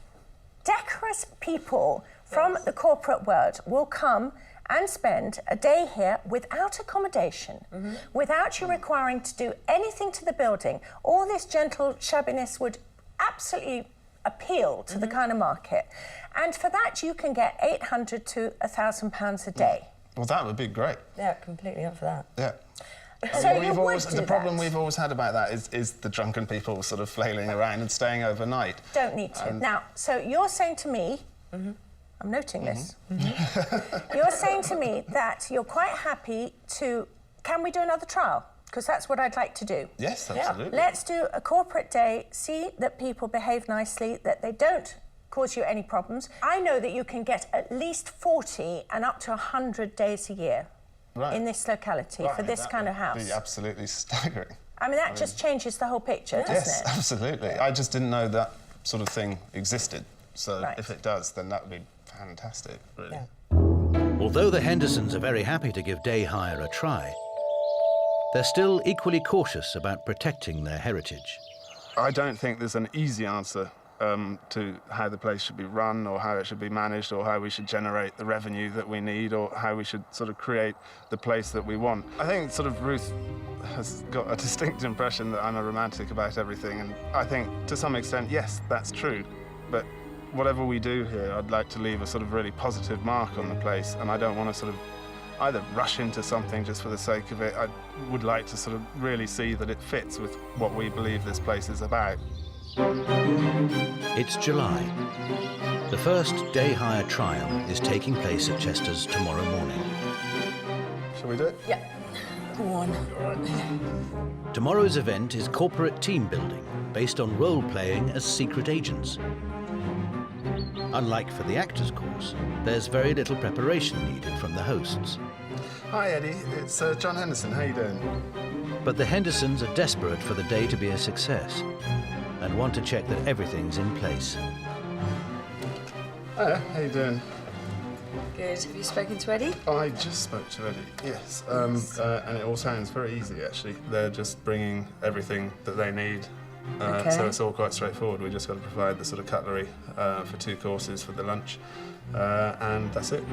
Decorous people from the corporate world will come and spend a day here without accommodation, without you requiring to do anything to the building. All this gentle shabbiness would absolutely appeal to the kind of market. And for that, you can get £800 to £1,000 a day. Well, that would be great. Yeah, completely up for that. Yeah. So you would do the problem that? we've always had about that is the drunken people sort of flailing around and staying overnight. Don't need to. Now, so you're saying to me, I'm noting this, you're saying to me that you're quite happy to, can we do another trial? Because that's what I'd like to do. Yes, absolutely. Let's do a corporate day, see that people behave nicely, that they don't cause you any problems. I know that you can get at least 40 and up to 100 days a year in this locality for this kind of house. That would be absolutely staggering. I mean, that just changes the whole picture, doesn't Yes, it? absolutely. I just didn't know that sort of thing existed. So if it does, then that would be fantastic, really. Although the Hendersons are very happy to give day hire a try, they're still equally cautious about protecting their heritage. I don't think there's an easy answer to how the place should be run or how it should be managed or how we should generate the revenue that we need or how we should sort of create the place that we want. I think sort of Ruth has got a distinct impression that I'm a romantic about everything, and I think to some extent, yes, that's true. But whatever we do here, I'd like to leave a sort of really positive mark on the place, and I don't want to sort of either rush into something just for the sake of it. I would like to sort of really see that it fits with what we believe this place is about. It's July. The first day hire trial is taking place at Chester's tomorrow morning. Shall we do it? Yeah. Go on. Tomorrow's event is corporate team building, based on role-playing as secret agents. Unlike for the actors course, there's very little preparation needed from the hosts. Hi, Eddie. It's John Henderson. How you doing? But the Hendersons are desperate for the day to be a success and want to check that everything's in place. Hiya, how you doing? Good. Have you spoken to Eddie? I just spoke to Eddie, yes. And it all sounds very easy, actually. They're just bringing everything that they need So it's all quite straightforward. We just got to provide the sort of cutlery for 2 courses for the lunch, and that's it.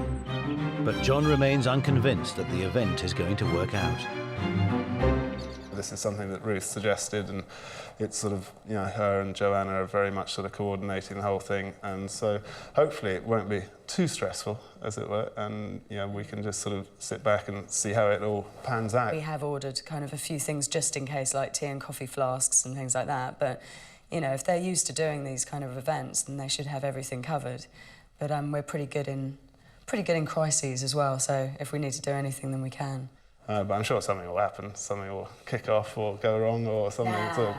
But John remains unconvinced that the event is going to work out. This is something that Ruth suggested, and it's sort of, you know, her and Joanna are very much sort of coordinating the whole thing, and so hopefully it won't be too stressful, as it were, and, you know, we can just sort of sit back and see how it all pans out. We have ordered kind of a few things just in case, like tea and coffee flasks and things like that, but, you know, if they're used to doing these kind of events, then they should have everything covered. But we're pretty good in crises as well, so if we need to do anything, then we can. But I'm sure something will happen, something will kick off or go wrong or something.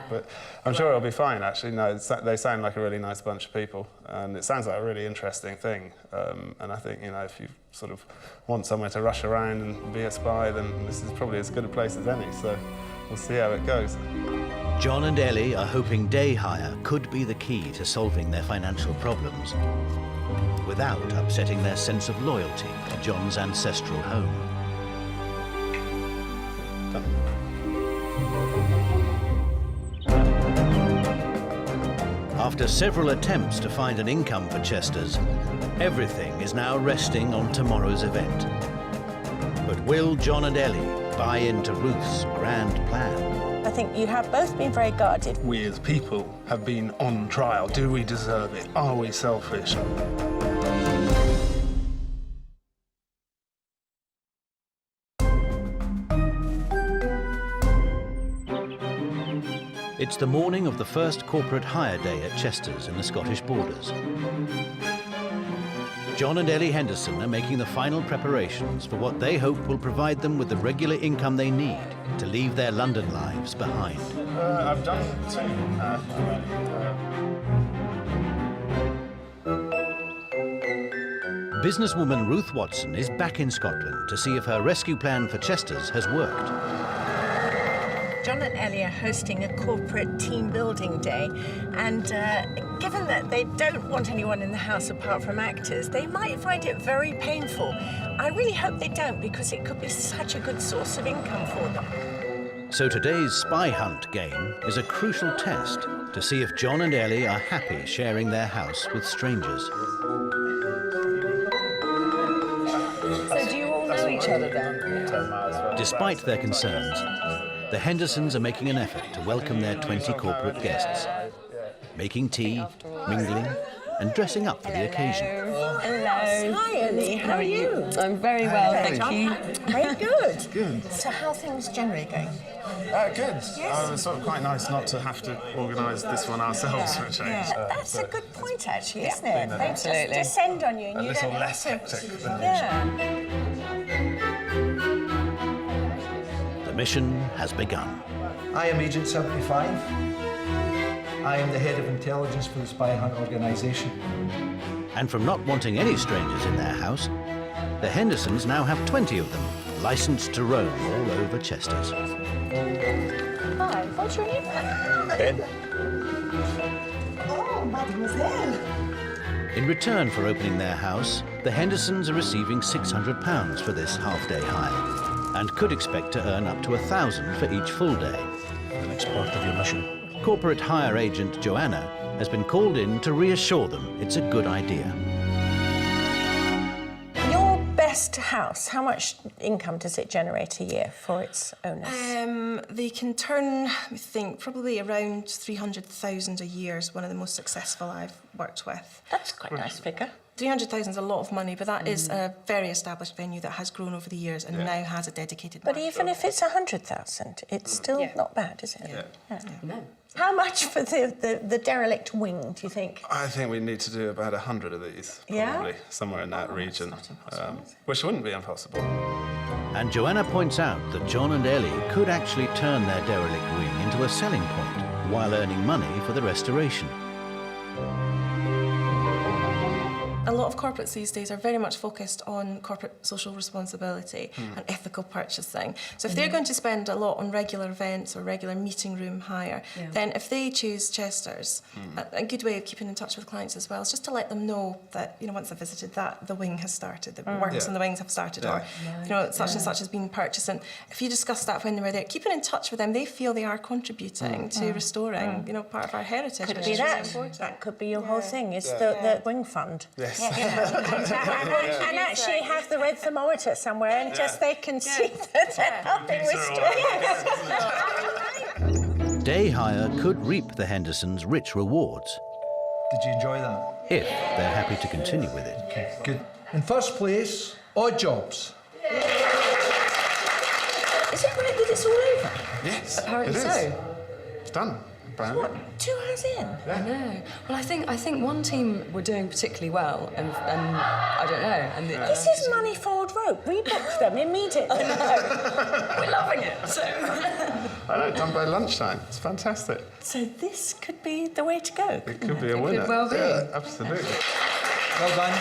But I'm sure it'll be fine, actually. No, they sound like a really nice bunch of people, and it sounds like a really interesting thing. And I think, you know, if you sort of want somewhere to rush around and be a spy, then this is probably as good a place as any, so we'll see how it goes. John and Ellie are hoping day hire could be the key to solving their financial problems, without upsetting their sense of loyalty to John's ancestral home. After several attempts to find an income for Chester's, everything is now resting on tomorrow's event. But will John and Ellie buy into Ruth's grand plan? I think you have both been very guarded. We as people have been on trial. Do we deserve it? Are we selfish? It's the morning of the first corporate hire day at Chester's in the Scottish borders. John and Ellie Henderson are making the final preparations for what they hope will provide them with the regular income they need to leave their London lives behind. I've done 2. Businesswoman Ruth Watson is back in Scotland to see if her rescue plan for Chester's has worked. John and Ellie are hosting a corporate team building day, and given that they don't want anyone in the house apart from actors, they might find it very painful. I really hope they don't, because it could be such a good source of income for them. So today's spy hunt game is a crucial test to see if John and Ellie are happy sharing their house with strangers. So do you all know each other then? Despite their concerns, the Hendersons are making an effort to welcome their 20 corporate guests, making tea, mingling, and dressing up for the occasion. Hello. Hi, Ellie. How are you? I'm very well, thank you. Very good. Good. So how are things generally going? Good. It was sort of quite nice not to have to organise this one ourselves for a change. That's a good point, actually, isn't it? Been They just descend on you and you don't have to... hectic than The mission has begun. I am Agent 75. I am the head of intelligence for the Spy Hunt organisation. And from not wanting any strangers in their house, the Hendersons now have 20 of them, licensed to roam all over Chester's. Hi, what's your name? Ben. Oh, mademoiselle. In return for opening their house, the Hendersons are receiving £600 for this half-day hire, and could expect to earn up to £1,000 for each full day. The next part of your mission. Corporate hire agent Joanna has been called in to reassure them it's a good idea. Your best house, how much income does it generate a year for its owners? They can turn, I think, probably around 300,000 a year is one of the most successful I've worked with. That's quite a nice figure. 300,000 is a lot of money, but that is a very established venue that has grown over the years and now has a dedicated But market. even if it's 100,000, it's still not bad, is it? Yeah. No. How much for the derelict wing, do you think? I think we need to do about 100 of these, probably, somewhere in that region, which wouldn't be impossible. And Joanna points out that John and Ellie could actually turn their derelict wing into a selling point while earning money for the restoration. A lot of corporates these days are very much focused on corporate social responsibility and ethical purchasing. So if they're going to spend a lot on regular events or regular meeting room hire, then if they choose Chester's, a good way of keeping in touch with clients as well is just to let them know that, you know, once they've visited that, the wing has started, the works on the wings have started, or, you know, such and such has been purchased. And if you discuss that when they were there, keeping in touch with them, they feel they are contributing to restoring, you know, part of our heritage. Could be that. That could be your whole thing, is the wing fund. Yes. And actually have the red thermometer somewhere and just they can see that they're helping restore. Day hire could reap the Hendersons' rich rewards. Did you enjoy that? If they're happy to continue with it. Okay, good. In first place, odd jobs. Is it right that it's all over? Yes, Apparently it is. so. It's done. What, 2 hours in? I know. Well, I think one team were doing particularly well, and I don't know. And This is money forward rope. We book them immediately. we're loving it. So. I know, done by lunchtime. It's fantastic. So this could be the way to go. It could be a winner. Could well be. Yeah, absolutely. Well done.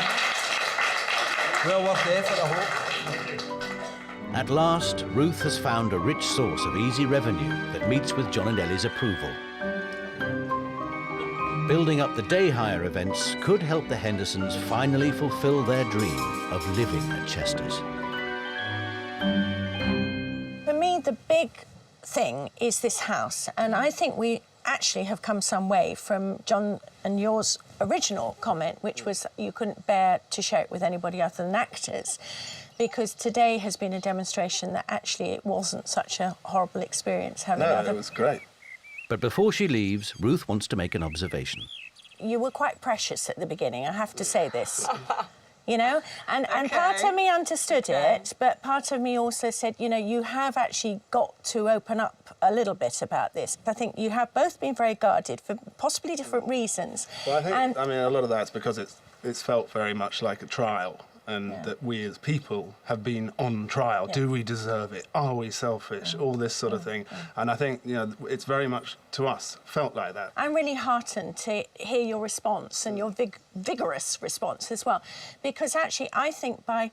Well worth the effort, I hope. At last, Ruth has found a rich source of easy revenue that meets with John and Ellie's approval. Building up the day hire events could help the Hendersons finally fulfill their dream of living at Chester's. For me, the big thing is this house, and I think we actually have come some way from John and yours original comment, which was you couldn't bear to share it with anybody other than actors, because today has been a demonstration that actually it wasn't such a horrible experience having it was great. But before she leaves, Ruth wants to make an observation. You were quite precious at the beginning, I have to say this. You know, and part of me understood it, but part of me also said, you know, you have actually got to open up a little bit about this. I think you have both been very guarded for possibly different reasons. Well, I think, I mean, a lot of that's because it's felt very much like a trial, and that we as people have been on trial. Do we deserve it? Are we selfish? All this sort of thing. And I think, you know, it's very much, to us, felt like that. I'm really heartened to hear your response and your vigorous response as well, because actually I think by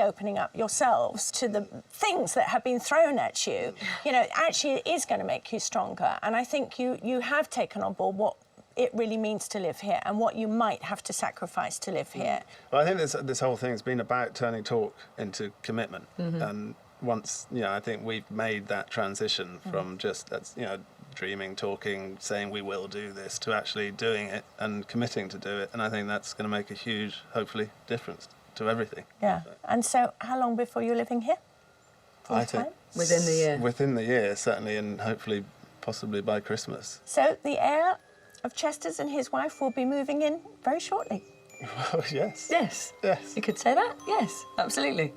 opening up yourselves to the things that have been thrown at you, you know, actually it is going to make you stronger. And I think you have taken on board what it really means to live here and what you might have to sacrifice to live here. Well, I think this whole thing has been about turning talk into commitment. And once, you know, I think we've made that transition from just, you know, dreaming, talking, saying we will do this, to actually doing it and committing to do it. And I think that's going to make a huge, hopefully, difference to everything. Yeah. And so how long before you're living here? I think within the year. Within the year, certainly, and hopefully, possibly by Christmas. So the heir of Chester's and his wife will be moving in very shortly. Well, yes. Yes. Yes. You could say that? Yes, absolutely.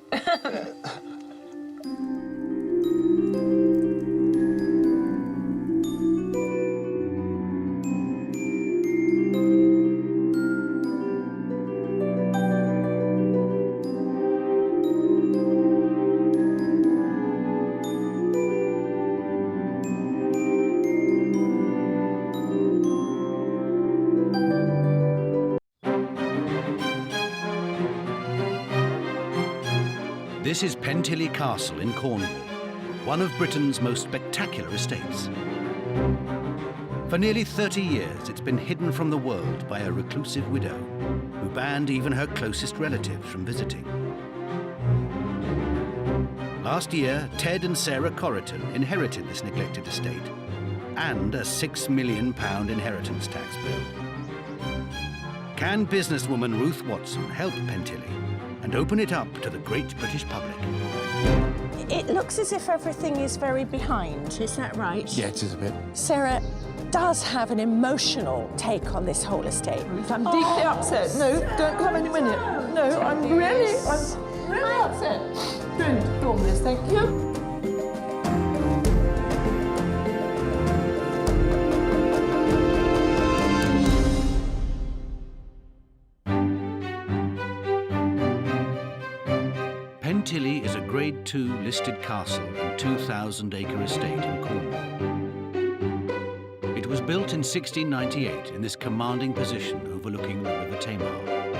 This is Pantily Castle in Cornwall, one of Britain's most spectacular estates. For nearly 30 years, it's been hidden from the world by a reclusive widow who banned even her closest relatives from visiting. Last year, Ted and Sarah Corriton inherited this neglected estate and a £6 million inheritance tax bill. Can businesswoman Ruth Watson help Pantily and open it up to the great British public? It looks as if everything is very behind, is that right? Yeah, it is a bit. Sarah does have an emotional take on this whole estate. I'm deeply upset. No, don't come any minute. No, I'm really upset. Don't storm this, thank you. Pantily is a Grade 2 listed castle and 2,000-acre estate in Cornwall. It was built in 1698 in this commanding position overlooking the River Tamar.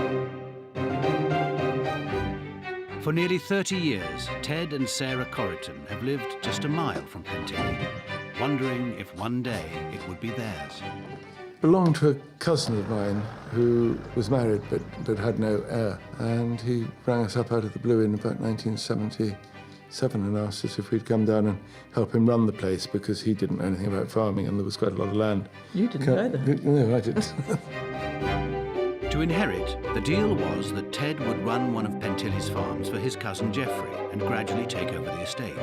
For nearly 30 years, Ted and Sarah Corriton have lived just a mile from Pantily, wondering if one day it would be theirs. Belonged to a cousin of mine who was married but had no heir, and he rang us up out of the blue in about 1977 and asked us if we'd come down and help him run the place because he didn't know anything about farming and there was quite a lot of land. You didn't know that? No, I didn't. To inherit, the deal was that Ted would run one of Pantily's farms for his cousin Geoffrey and gradually take over the estate.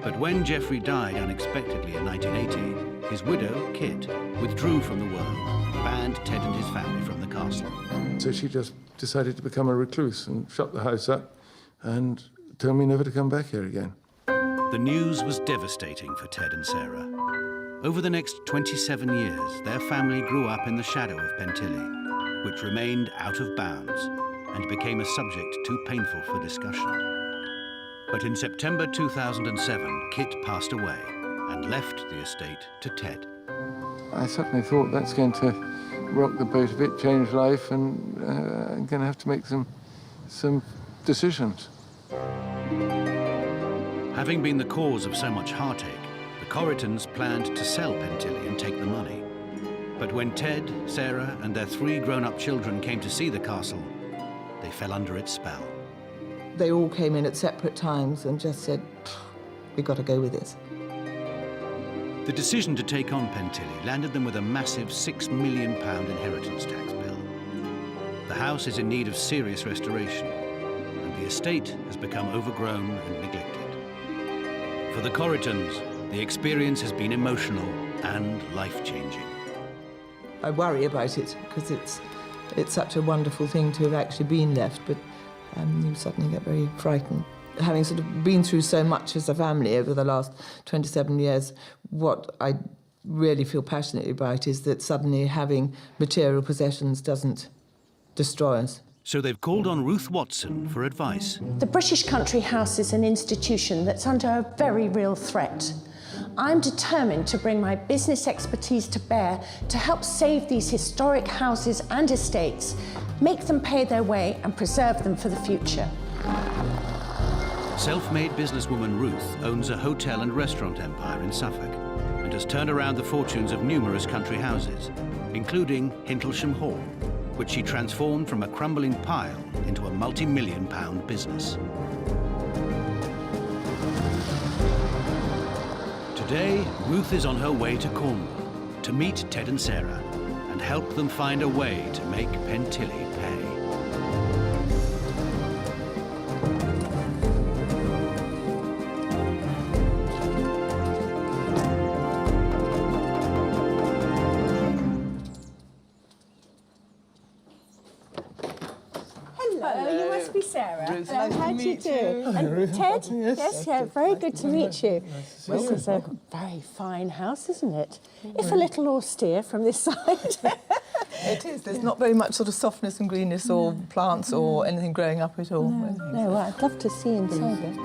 But when Geoffrey died unexpectedly in 1980, his widow, Kit, withdrew from the world and banned Ted and his family from the castle. So she just decided to become a recluse and shut the house up and told me never to come back here again. The news was devastating for Ted and Sarah. Over the next 27 years, their family grew up in the shadow of Pantily, which remained out of bounds and became a subject too painful for discussion. But in September 2007, Kit passed away and left the estate to Ted. I suddenly thought that's going to rock the boat a bit, change life, and I'm going to have to make some decisions. Having been the cause of so much heartache, the Corritons planned to sell Pantily and take the money. But when Ted, Sarah, and their 3 grown-up children came to see the castle, they fell under its spell. They all came in at separate times and just said, we've got to go with this. The decision to take on Pantily landed them with a massive £6 million inheritance tax bill. The house is in need of serious restoration, and the estate has become overgrown and neglected. For the Corritons, the experience has been emotional and life-changing. I worry about it because it's such a wonderful thing to have actually been left, but you suddenly get very frightened. Having sort of been through so much as a family over the last 27 years, what I really feel passionately about is that suddenly having material possessions doesn't destroy us. So they've called on Ruth Watson for advice. The British country house is an institution that's under a very real threat. I'm determined to bring my business expertise to bear to help save these historic houses and estates, make them pay their way and preserve them for the future. Self-made businesswoman Ruth owns a hotel and restaurant empire in Suffolk and has turned around the fortunes of numerous country houses, including Hintlesham Hall, which she transformed from a crumbling pile into a multi-million-pound business. Today, Ruth is on her way to Cornwall to meet Ted and Sarah and help them find a way to make Pantily pay. Hello, you must be Sarah. Ruth, nice how to do you meet do? you. And Ted? Yes. Yeah, very good to meet you. see This you. is a very fine house, isn't it? If a little austere from this side. It is. There's not very much sort of softness and greenness or plants or anything growing up at all. No, well, I'd love to see inside it.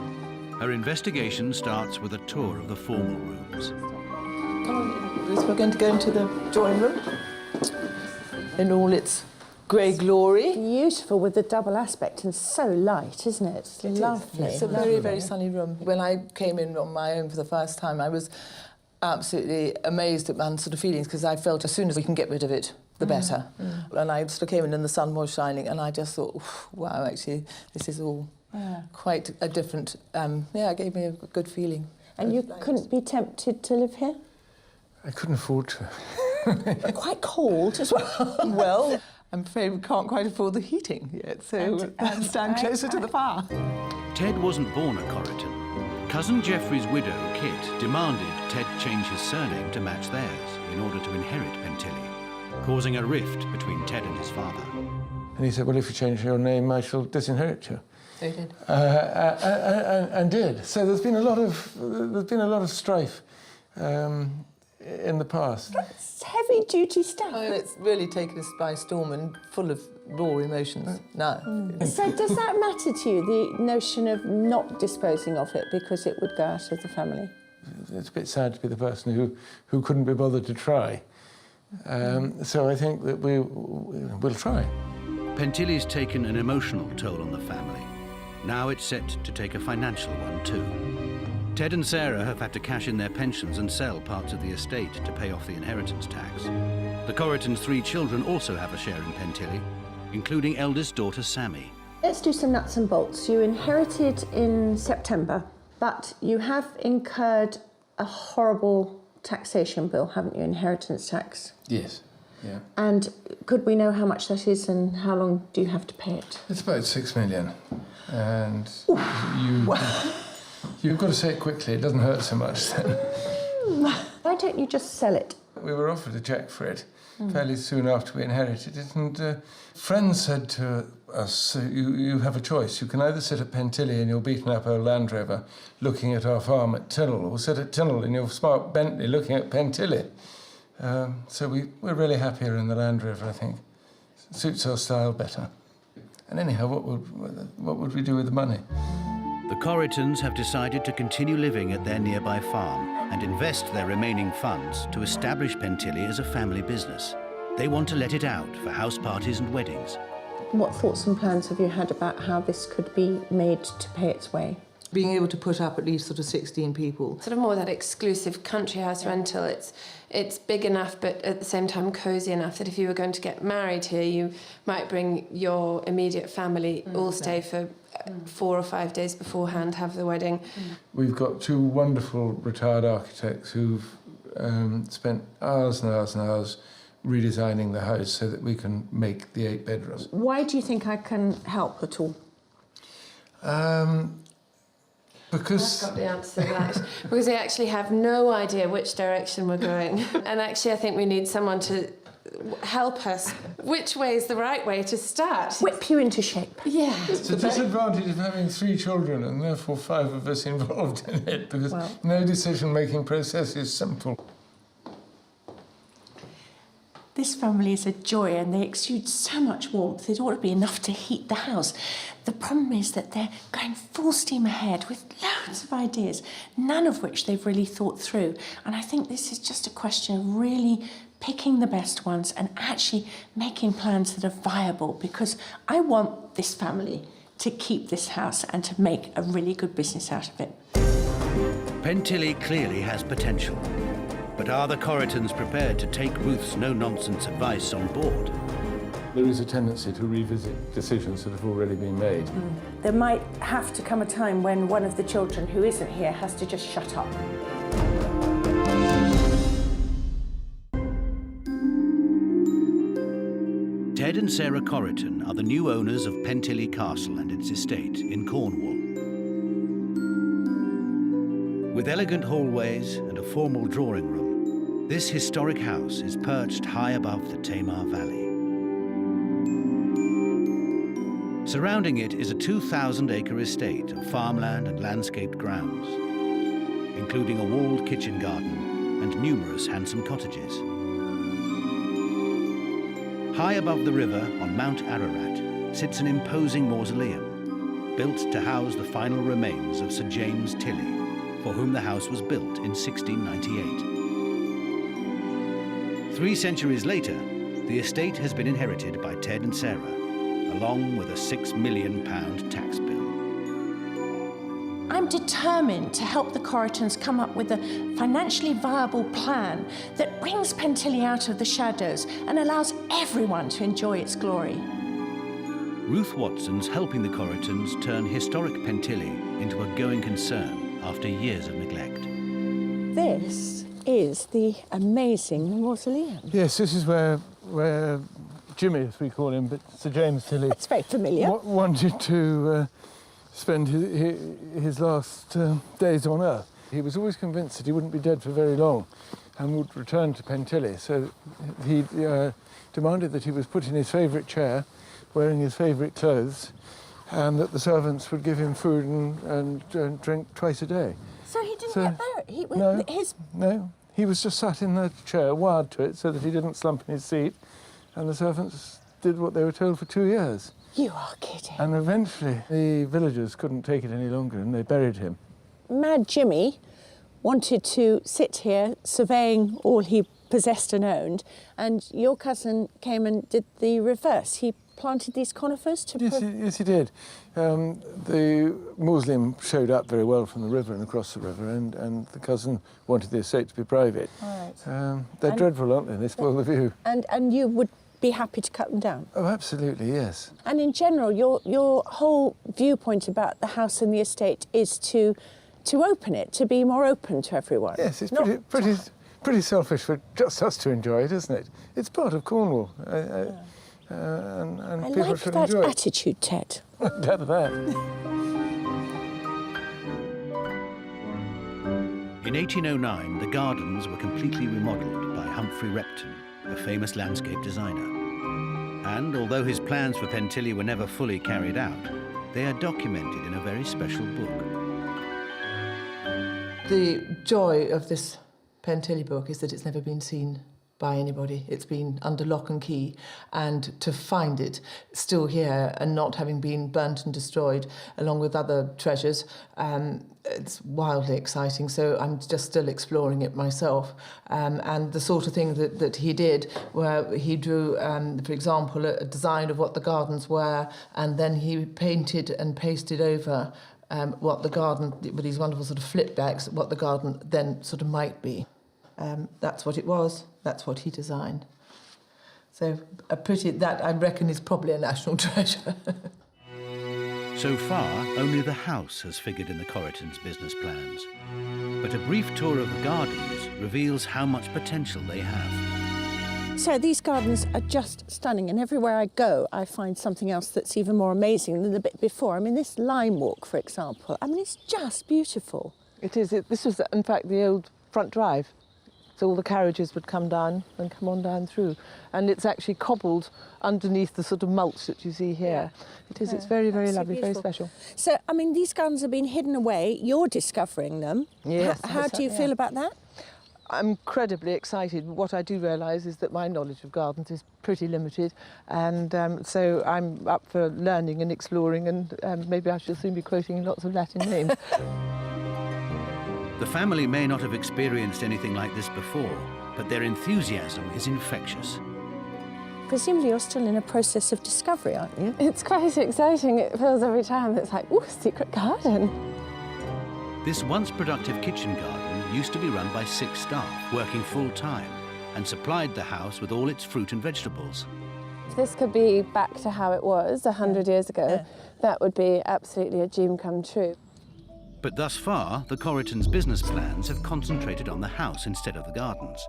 Her investigation starts with a tour of the formal rooms. Come on, Ruth, we're going to go into the drawing room in all its grey glory. Beautiful with the double aspect and so light, isn't it? It's lovely. It's a very, very sunny room. When I came in on my own for the first time, I was absolutely amazed at my sort of feelings because I felt as soon as we can get rid of it, the better. And I sort of came in and the sun was shining and I just thought, wow, actually, this is all quite a different, it gave me a good feeling. And you couldn't be tempted to live here? I couldn't afford to. Quite cold as well. Well, I'm afraid we can't quite afford the heating yet, so we'll stand closer to the fire. Ted wasn't born a Corriton. Cousin Geoffrey's widow, Kit, demanded Ted change his surname to match theirs in order to inherit Pantily, causing a rift between Ted and his father. And he said, well, if you change your name, I shall disinherit you. They did. And did. So there's been a lot of strife in the past. That's heavy-duty stuff. Oh, it's really taken us by storm and full of raw emotions now. So does that matter to you, the notion of not disposing of it because it would go out of the family? It's a bit sad to be the person who couldn't be bothered to try. So I think that we'll try. Pantilly's taken an emotional toll on the family. Now it's set to take a financial one too. Ted and Sarah have had to cash in their pensions and sell parts of the estate to pay off the inheritance tax. The Corritons' 3 children also have a share in Pantily, including eldest daughter Sammy. Let's do some nuts and bolts. You inherited in September, but you have incurred a horrible taxation bill, haven't you? Inheritance tax. Yes. Yeah. And could we know how much that is and how long do you have to pay it? It's about 6 million. And you've got to say it quickly, it doesn't hurt so much then. Why don't you just sell it? We were offered a cheque for it fairly soon after we inherited it, and friends said to us, you have a choice. You can either sit at Pantily in your beaten-up old Land Rover looking at our farm at Tinnell, or sit at Tinnell in your smart Bentley looking at Pantily. So we're really happier in the Land Rover, I think. It suits our style better. And anyhow, what would we do with the money? The Corritons have decided to continue living at their nearby farm and invest their remaining funds to establish Pantily as a family business. They want to let it out for house parties and weddings. What thoughts and plans have you had about how this could be made to pay its way? Being able to put up at least sort of 16 people. Sort of more that exclusive country house rental. It's big enough, but at the same time cosy enough that if you were going to get married here, you might bring your immediate family, all stay for 4 or 5 days beforehand, have the wedding. We've got 2 wonderful retired architects who've spent hours and hours and hours redesigning the house so that we can make the 8 bedrooms. Why do you think I can help at all? Because... I've got the answer to that. Because they actually have no idea which direction we're going. And actually, I think we need someone to help us. Which way is the right way to start? Whip you into shape. Yeah. It's a disadvantage of having 3 children and therefore 5 of us involved in it, because no decision-making process is simple. This family is a joy and they exude so much warmth. It ought to be enough to heat the house. The problem is that they're going full steam ahead with loads of ideas, none of which they've really thought through. And I think this is just a question of really picking the best ones and actually making plans that are viable, because I want this family to keep this house and to make a really good business out of it. Pantily clearly has potential. But are the Corritons prepared to take Ruth's no-nonsense advice on board? There is a tendency to revisit decisions that have already been made. There might have to come a time when one of the children who isn't here has to just shut up. Ted and Sarah Corriton are the new owners of Pantily Castle and its estate in Cornwall. With elegant hallways and a formal drawing room, this historic house is perched high above the Tamar Valley. Surrounding it is a 2,000-acre estate of farmland and landscaped grounds, including a walled kitchen garden and numerous handsome cottages. High above the river on Mount Ararat sits an imposing mausoleum, built to house the final remains of Sir James Tilley, for whom the house was built in 1698. 3 centuries later, the estate has been inherited by Ted and Sarah, along with a £6 million tax bill. I'm determined to help the Corritons come up with a financially viable plan that brings Pantily out of the shadows and allows everyone to enjoy its glory. Ruth Watson's helping the Corritons turn historic Pantily into a going concern after years of neglect. This is the amazing mausoleum. Yes, this is where Jimmy, as we call him, but Sir James Tilley... That's very familiar. ...wanted to spend his last days on Earth. He was always convinced that he wouldn't be dead for very long and would return to Pantily. So he demanded that he was put in his favourite chair, wearing his favourite clothes, and that the servants would give him food and drink twice a day. So he didn't get buried? No, he was just sat in the chair, wired to it, so that he didn't slump in his seat, and the servants did what they were told for 2 years. You are kidding. And eventually the villagers couldn't take it any longer and they buried him. Mad Jimmy wanted to sit here surveying all he possessed and owned, and your cousin came and did the reverse. He planted these conifers to... Yes, he did. The mausoleum showed up very well from the river and across the river, and the cousin wanted the estate to be private. Right. They're dreadful, aren't they? They spoil the view. And you would be happy to cut them down? Oh, absolutely, yes. And in general, your whole viewpoint about the house and the estate is to open it, to be more open to everyone. Yes, it's pretty selfish for just us to enjoy it, isn't it? It's part of Cornwall, and I people like should that enjoy it. attitude, Ted. Glad of that. In 1809, the gardens were completely remodelled by Humphrey Repton, a famous landscape designer. And although his plans for Pantily were never fully carried out, they are documented in a very special book. The joy of this Pantily book is that it's never been seen by anybody. It's been under lock and key, and to find it still here and not having been burnt and destroyed along with other treasures, it's wildly exciting. So I'm just still exploring it myself. And the sort of thing that he did, where he drew, for example, a design of what the gardens were, and then he painted and pasted over what the garden, with these wonderful sort of flip backs, what the garden then sort of might be. That's what it was. That's what he designed. So that, I reckon, is probably a national treasure. So far, only the house has figured in the Corritons' business plans. But a brief tour of the gardens reveals how much potential they have. So these gardens are just stunning, and everywhere I go, I find something else that's even more amazing than the bit before. I mean, this lime walk, for example, I mean, it's just beautiful. It is. This was, in fact, the old front drive. So all the carriages would come down and come on down through. And it's actually cobbled underneath the sort of mulch that you see here. It is, it's very, very lovely, very special. So, I mean, these gardens have been hidden away. You're discovering them. Yes. How do you feel about that? I'm incredibly excited. What I do realise is that my knowledge of gardens is pretty limited, and so I'm up for learning and exploring, and maybe I shall soon be quoting lots of Latin names. The family may not have experienced anything like this before, but their enthusiasm is infectious. Presumably you're still in a process of discovery, aren't you? It's quite exciting. It feels every time. It's like, ooh, secret garden. This once productive kitchen garden used to be run by 6 staff working full-time and supplied the house with all its fruit and vegetables. If this could be back to how it was 100 years ago, that would be absolutely a dream come true. But thus far, the Corritons' business plans have concentrated on the house instead of the gardens.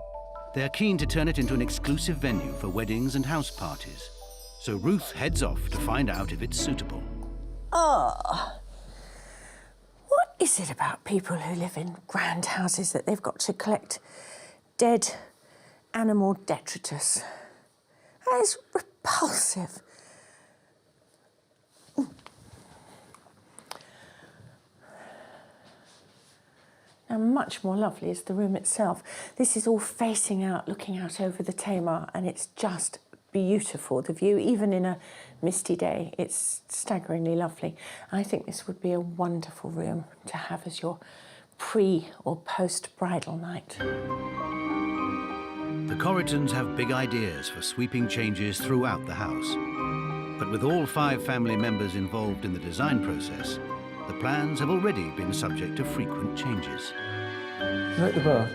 They're keen to turn it into an exclusive venue for weddings and house parties. So Ruth heads off to find out if it's suitable. Oh, what is it about people who live in grand houses that they've got to collect dead animal detritus? That is repulsive. And much more lovely is the room itself. This is all facing out, looking out over the Tamar, and it's just beautiful. The view, even in a misty day, it's staggeringly lovely. I think this would be a wonderful room to have as your pre- or post-bridal night. The Corritons have big ideas for sweeping changes throughout the house. But with all 5 family members involved in the design process, the plans have already been subject to frequent changes. You like the bath?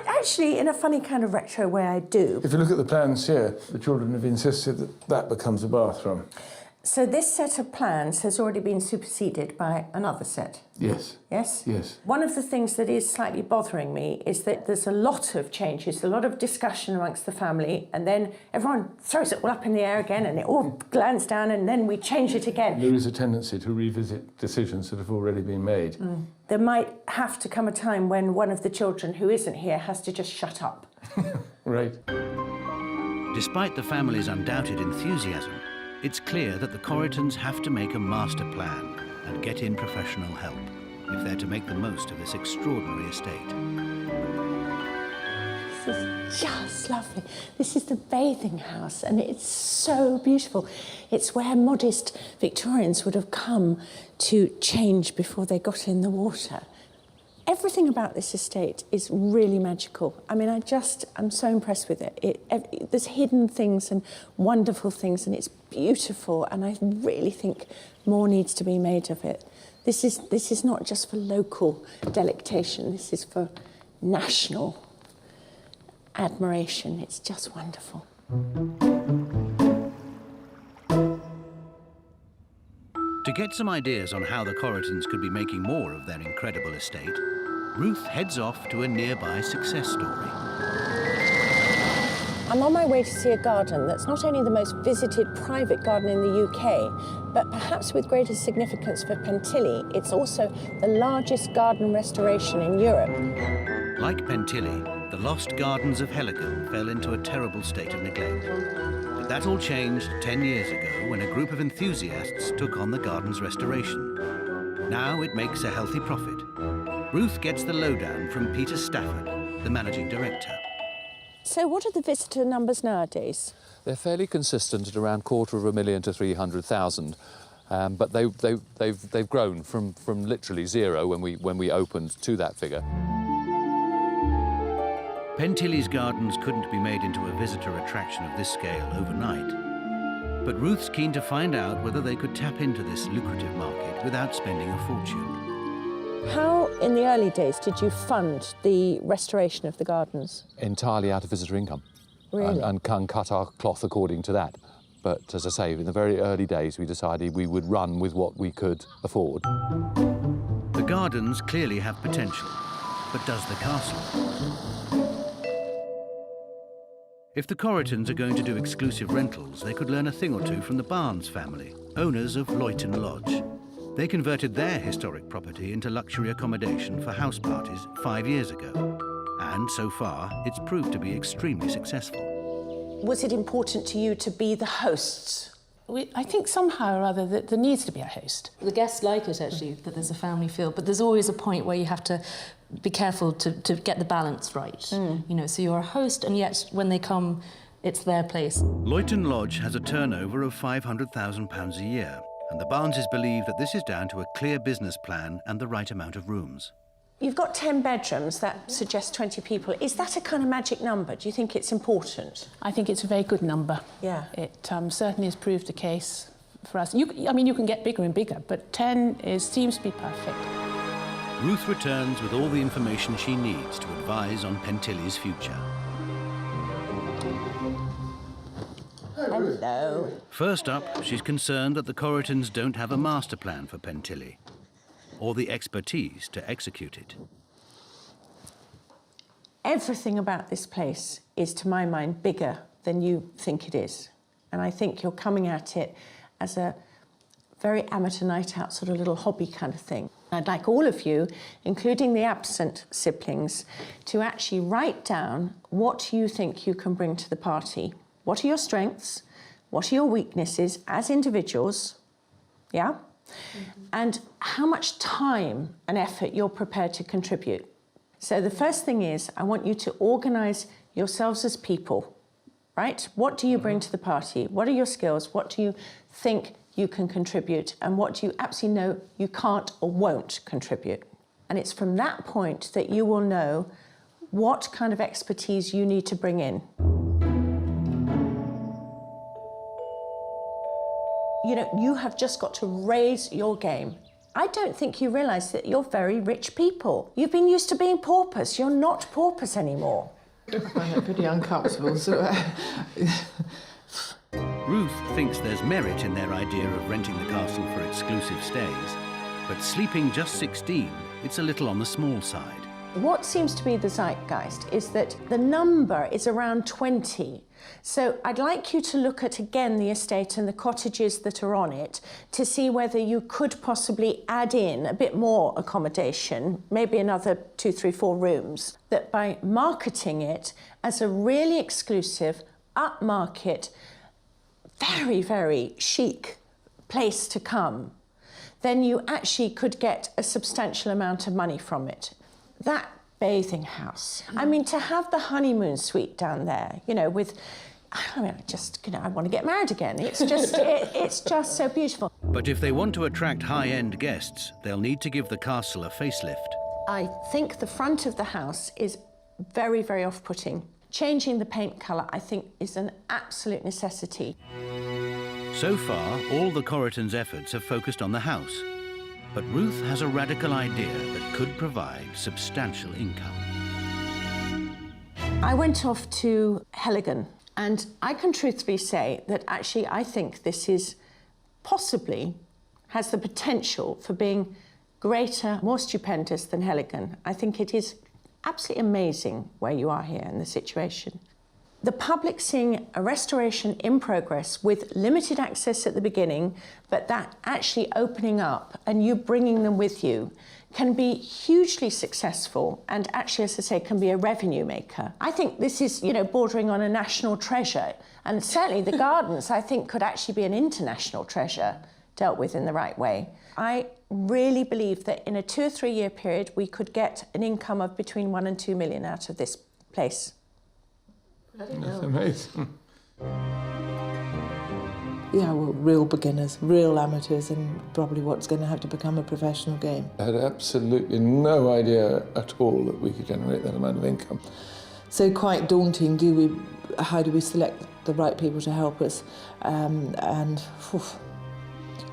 Actually, in a funny kind of retro way, I do. If you look at the plans here, the children have insisted that that becomes a bathroom. So this set of plans has already been superseded by another set? Yes. Yes? Yes. One of the things that is slightly bothering me is that there's a lot of changes, a lot of discussion amongst the family, and then everyone throws it all up in the air again, and it all glands down, and then we change it again. There is a tendency to revisit decisions that have already been made. There might have to come a time when one of the children who isn't here has to just shut up. Right. Despite the family's undoubted enthusiasm, it's clear that the Corritons have to make a master plan and get in professional help if they're to make the most of this extraordinary estate. This is just lovely. This is the bathing house, and it's so beautiful. It's where modest Victorians would have come to change before they got in the water. Everything about this estate is really magical. I mean, I'm so impressed with it. There's hidden things and wonderful things, and it's beautiful, and I really think more needs to be made of it. This is not just for local delectation, this is for national admiration. It's just wonderful. To get some ideas on how the Corritons could be making more of their incredible estate, Ruth heads off to a nearby success story. I'm on my way to see a garden that's not only the most visited private garden in the UK, but perhaps with greater significance for Pantily, it's also the largest garden restoration in Europe. Like Pantily, the lost gardens of Helicon fell into a terrible state of neglect. But that all changed 10 years ago when a group of enthusiasts took on the garden's restoration. Now it makes a healthy profit. Ruth gets the lowdown from Peter Stafford, the managing director. So what are the visitor numbers nowadays? They're fairly consistent at around 250,000 to 300,000, but they've grown from literally zero when we opened to that figure. Pantily's gardens couldn't be made into a visitor attraction of this scale overnight. But Ruth's keen to find out whether they could tap into this lucrative market without spending a fortune. How, in the early days, did you fund the restoration of the gardens? Entirely out of visitor income. Really? And cut our cloth according to that. But as I say, in the very early days, we decided we would run with what we could afford. The gardens clearly have potential, but does the castle? If the Corritons are going to do exclusive rentals, they could learn a thing or two from the Barnes family, owners of Luyton Lodge. They converted their historic property into luxury accommodation for house parties 5 years ago. And so far, it's proved to be extremely successful. Was it important to you to be the hosts? I think somehow or other that there needs to be a host. The guests like it, actually, that there's a family feel, but there's always a point where you have to be careful to get the balance right. You know, so you're a host, and yet when they come, it's their place. Luyton Lodge has a turnover of £500,000 a year, and the Barneses believe that this is down to a clear business plan and the right amount of rooms. You've got 10 bedrooms, that suggests 20 people. Is that a kind of magic number? Do you think it's important? I think it's a very good number. Yeah. It certainly has proved the case for us. I mean, you can get bigger and bigger, but 10 seems to be perfect. Ruth returns with all the information she needs to advise on Pantily's future. Hello. First up, she's concerned that the Corritons don't have a master plan for Pantily, or the expertise to execute it. Everything about this place is, to my mind, bigger than you think it is. And I think you're coming at it as a very amateur night out, sort of little hobby kind of thing. I'd like all of you, including the absent siblings, to actually write down what you think you can bring to the party. What are your strengths? What are your weaknesses as individuals? Yeah? And how much time and effort you're prepared to contribute. So the first thing is, I want you to organise yourselves as people, right? What do you bring to the party? What are your skills? What do you think you can contribute? And what do you absolutely know you can't or won't contribute? And it's from that point that you will know what kind of expertise you need to bring in. You know, you have just got to raise your game. I don't think you realise that you're very rich people. You've been used to being paupers. You're not paupers anymore. I find that pretty uncomfortable, so... Ruth thinks there's merit in their idea of renting the castle for exclusive stays, but sleeping just 16, it's a little on the small side. What seems to be the zeitgeist is that the number is around 20. So I'd like you to look at, again, the estate and the cottages that are on it to see whether you could possibly add in a bit more accommodation, maybe another 2, 3, 4 rooms, that by marketing it as a really exclusive, upmarket, very, very chic place to come, then you actually could get a substantial amount of money from it. That bathing house. I mean, to have the honeymoon suite down there, you know, with, I mean, I want to get married again. It's just, it's just so beautiful. But if they want to attract high-end guests, they'll need to give the castle a facelift. I think the front of the house is very, very off-putting. Changing the paint colour, I think, is an absolute necessity. So far, all the Corritons' efforts have focused on the house. But Ruth has a radical idea that could provide substantial income. I went off to Heligan, and I can truthfully say that actually I think this is possibly has the potential for being greater, more stupendous than Heligan. I think it is absolutely amazing where you are here in the situation. The public seeing a restoration in progress with limited access at the beginning, but that actually opening up and you bringing them with you can be hugely successful and actually, as I say, can be a revenue maker. I think this is, you know, bordering on a national treasure, and certainly the gardens, I think, could actually be an international treasure dealt with in the right way. I really believe that in a 2 or 3 year period, we could get an income of between 1 and 2 million out of this place. That's amazing. Yeah, well, real beginners, real amateurs, and probably what's going to have to become a professional game. I had absolutely no idea at all that we could generate that amount of income. So quite daunting. How do we select the right people to help us? And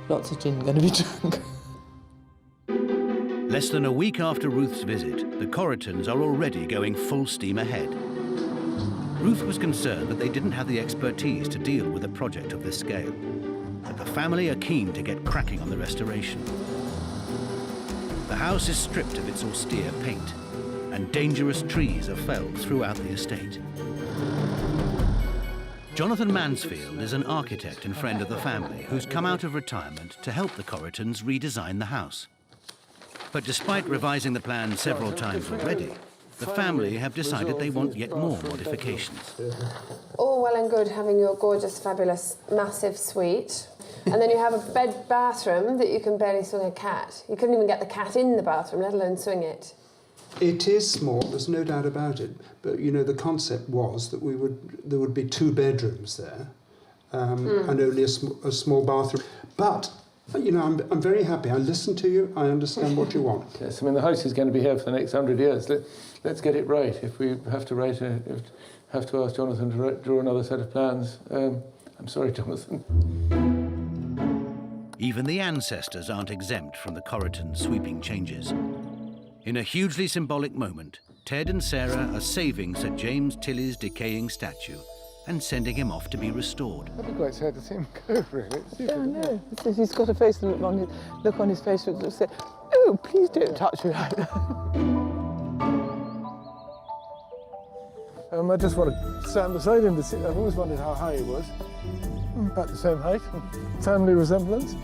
lots of gin going to be drunk. Less than a week after Ruth's visit, the Corritons are already going full steam ahead. Ruth was concerned that they didn't have the expertise to deal with a project of this scale, but the family are keen to get cracking on the restoration. The house is stripped of its austere paint, and dangerous trees are felled throughout the estate. Jonathan Mansfield is an architect and friend of the family who's come out of retirement to help the Corritons redesign the house. But despite revising the plan several times already, the family have decided they want yet more modifications. All well and good having your gorgeous, fabulous, massive suite, and then you have a bathroom that you can barely swing a cat. You couldn't even get the cat in the bathroom, let alone swing it. It is small, there's no doubt about it, but you know, the concept was that there would be 2 bedrooms there, and only a small bathroom. But you know, I'm very happy. I listen to you. I understand what you want. Yes, I mean, the house is going to be here for the next 100 years. Let's get it right. If we have to ask Jonathan to draw another set of plans, I'm sorry, Jonathan. Even the ancestors aren't exempt from the Corriton sweeping changes. In a hugely symbolic moment, Ted and Sarah are saving Sir James Tilley's decaying statue and sending him off to be restored. I'd be quite sad to see him go, really. Yeah, I know. He's got a face look on his face that says, "Oh, please don't touch me like that." I just want to stand beside him to see. I've always wondered how high he was. About the same height. Family resemblance.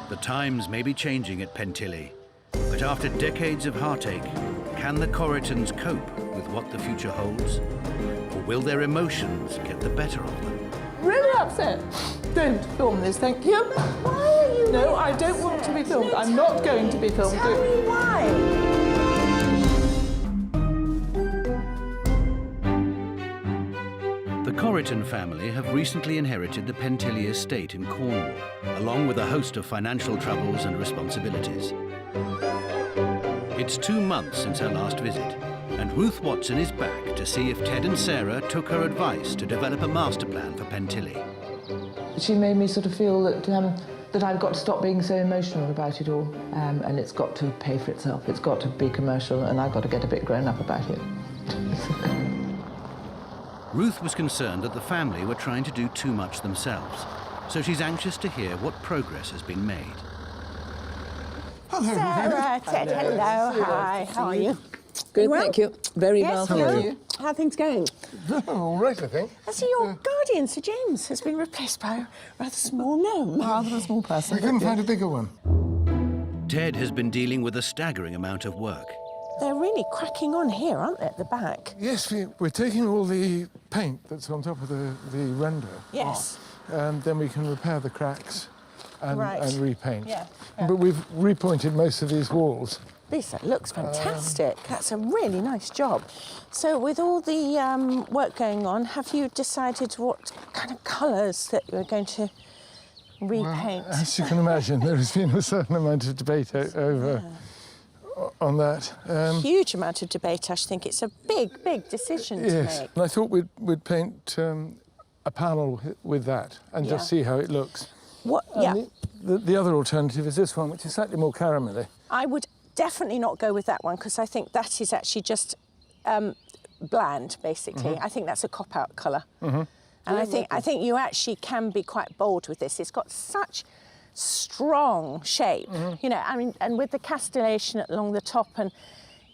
The times may be changing at Pantily, but after decades of heartache, can the Corritons cope with what the future holds? Or will their emotions get the better of them? Really upset. Don't film this, thank you. Why are you? No, I don't want to be filmed. I'm not going to be filmed. Tell me why. The Corriton family have recently inherited the Pantily estate in Cornwall, along with a host of financial troubles and responsibilities. It's 2 months since her last visit, and Ruth Watson is back to see if Ted and Sarah took her advice to develop a master plan for Pantily. She made me sort of feel that I've got to stop being so emotional about it all, and it's got to pay for itself. It's got to be commercial, and I've got to get a bit grown up about it. Ruth was concerned that the family were trying to do too much themselves, so she's anxious to hear what progress has been made. Hello, Sarah, Ted, hello, hi, how are you? Good, thank you. Very well, thank you. How are things going? All right, I think. I see your guardian, Sir James, has been replaced by a rather small gnome. Rather a small person. We couldn't find a bigger one. Ted has been dealing with a staggering amount of work. They're really cracking on here, aren't they, at the back? Yes, we're taking all the paint that's on top of the render Yes. off, and then we can repair the cracks and repaint. Yeah. But we've repointed most of these walls. Lisa, looks fantastic. That's a really nice job. So with all the work going on, have you decided what kind of colours that you're going to repaint. Well, as you can imagine, there has been a certain amount of debate over on that. Huge amount of debate. I think it's a big, big decision to make. And I thought we'd paint a panel with that and just see how it looks. What? And the other alternative is this one, which is slightly more caramelly. I would definitely not go with that one because I think that is actually just bland, basically. I think that's a cop-out colour. And I think you actually can be quite bold with this. It's got such strong shape, you know. I mean, and with the castellation along the top, and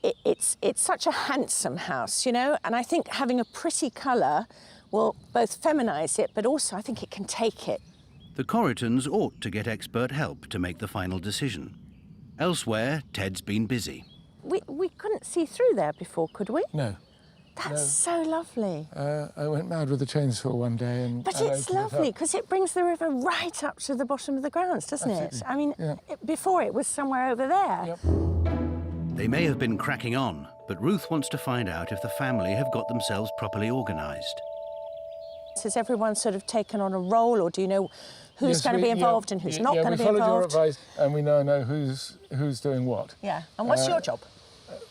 it's such a handsome house, you know. And I think having a pretty colour will both feminise it, but also I think it can take it. The Corritons ought to get expert help to make the final decision. Elsewhere, Ted's been busy. We couldn't see through there before, could we? No. That's so lovely. I went mad with the chainsaw one day and... But it's lovely, because it brings the river right up to the bottom of the grounds, doesn't it? I mean, before it was somewhere over there. They may have been cracking on, but Ruth wants to find out if the family have got themselves properly organised. Has everyone sort of taken on a role, or do you know who's going to be involved and who's not going to be involved? We followed your advice, and we now know who's doing what. Yeah, and what's your job?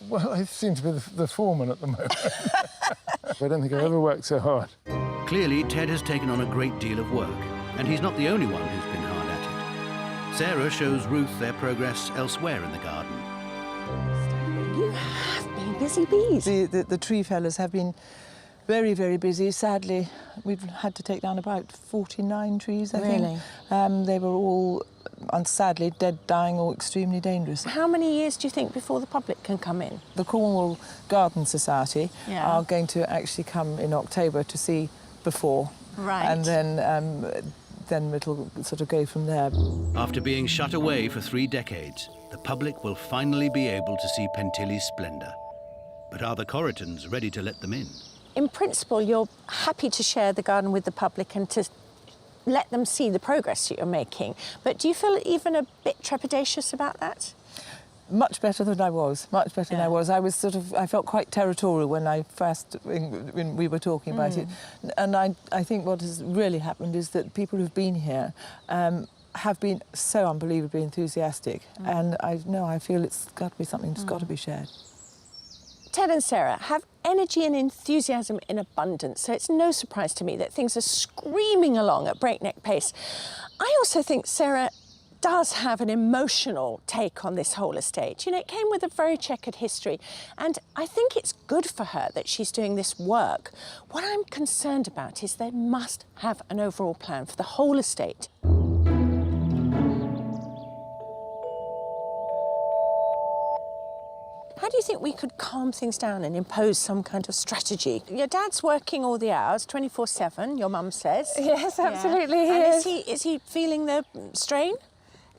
Well, I seem to be the foreman at the moment. I don't think I've ever worked so hard. Clearly, Ted has taken on a great deal of work, and he's not the only one who's been hard at it. Sarah shows Ruth their progress elsewhere in the garden. You have been busy bees. The tree fellas have been very, very busy. Sadly, we've had to take down about 49 trees, I think. They were all, sadly, dead, dying, or extremely dangerous. How many years do you think before the public can come in? The Cornwall Garden Society are going to actually come in October to see before. Right. And then it'll sort of go from there. After being shut away for 3 decades, the public will finally be able to see Pantilly's splendour. But are the Corritons ready to let them in? In principle, you're happy to share the garden with the public and to let them see the progress that you're making. But do you feel even a bit trepidatious about that? Much better than I was, much better than I was. I felt quite territorial when we were talking about it. And I think what has really happened is that people who've been here have been so unbelievably enthusiastic. And I feel it's got to be something that's got to be shared. Ted and Sarah have energy and enthusiasm in abundance, so it's no surprise to me that things are screaming along at breakneck pace. I also think Sarah does have an emotional take on this whole estate. You know, it came with a very checkered history, and I think it's good for her that she's doing this work. What I'm concerned about is they must have an overall plan for the whole estate. How do you think we could calm things down and impose some kind of strategy? Your dad's working all the hours, 24/7, your mum says. Yes, absolutely, he is he feeling the strain?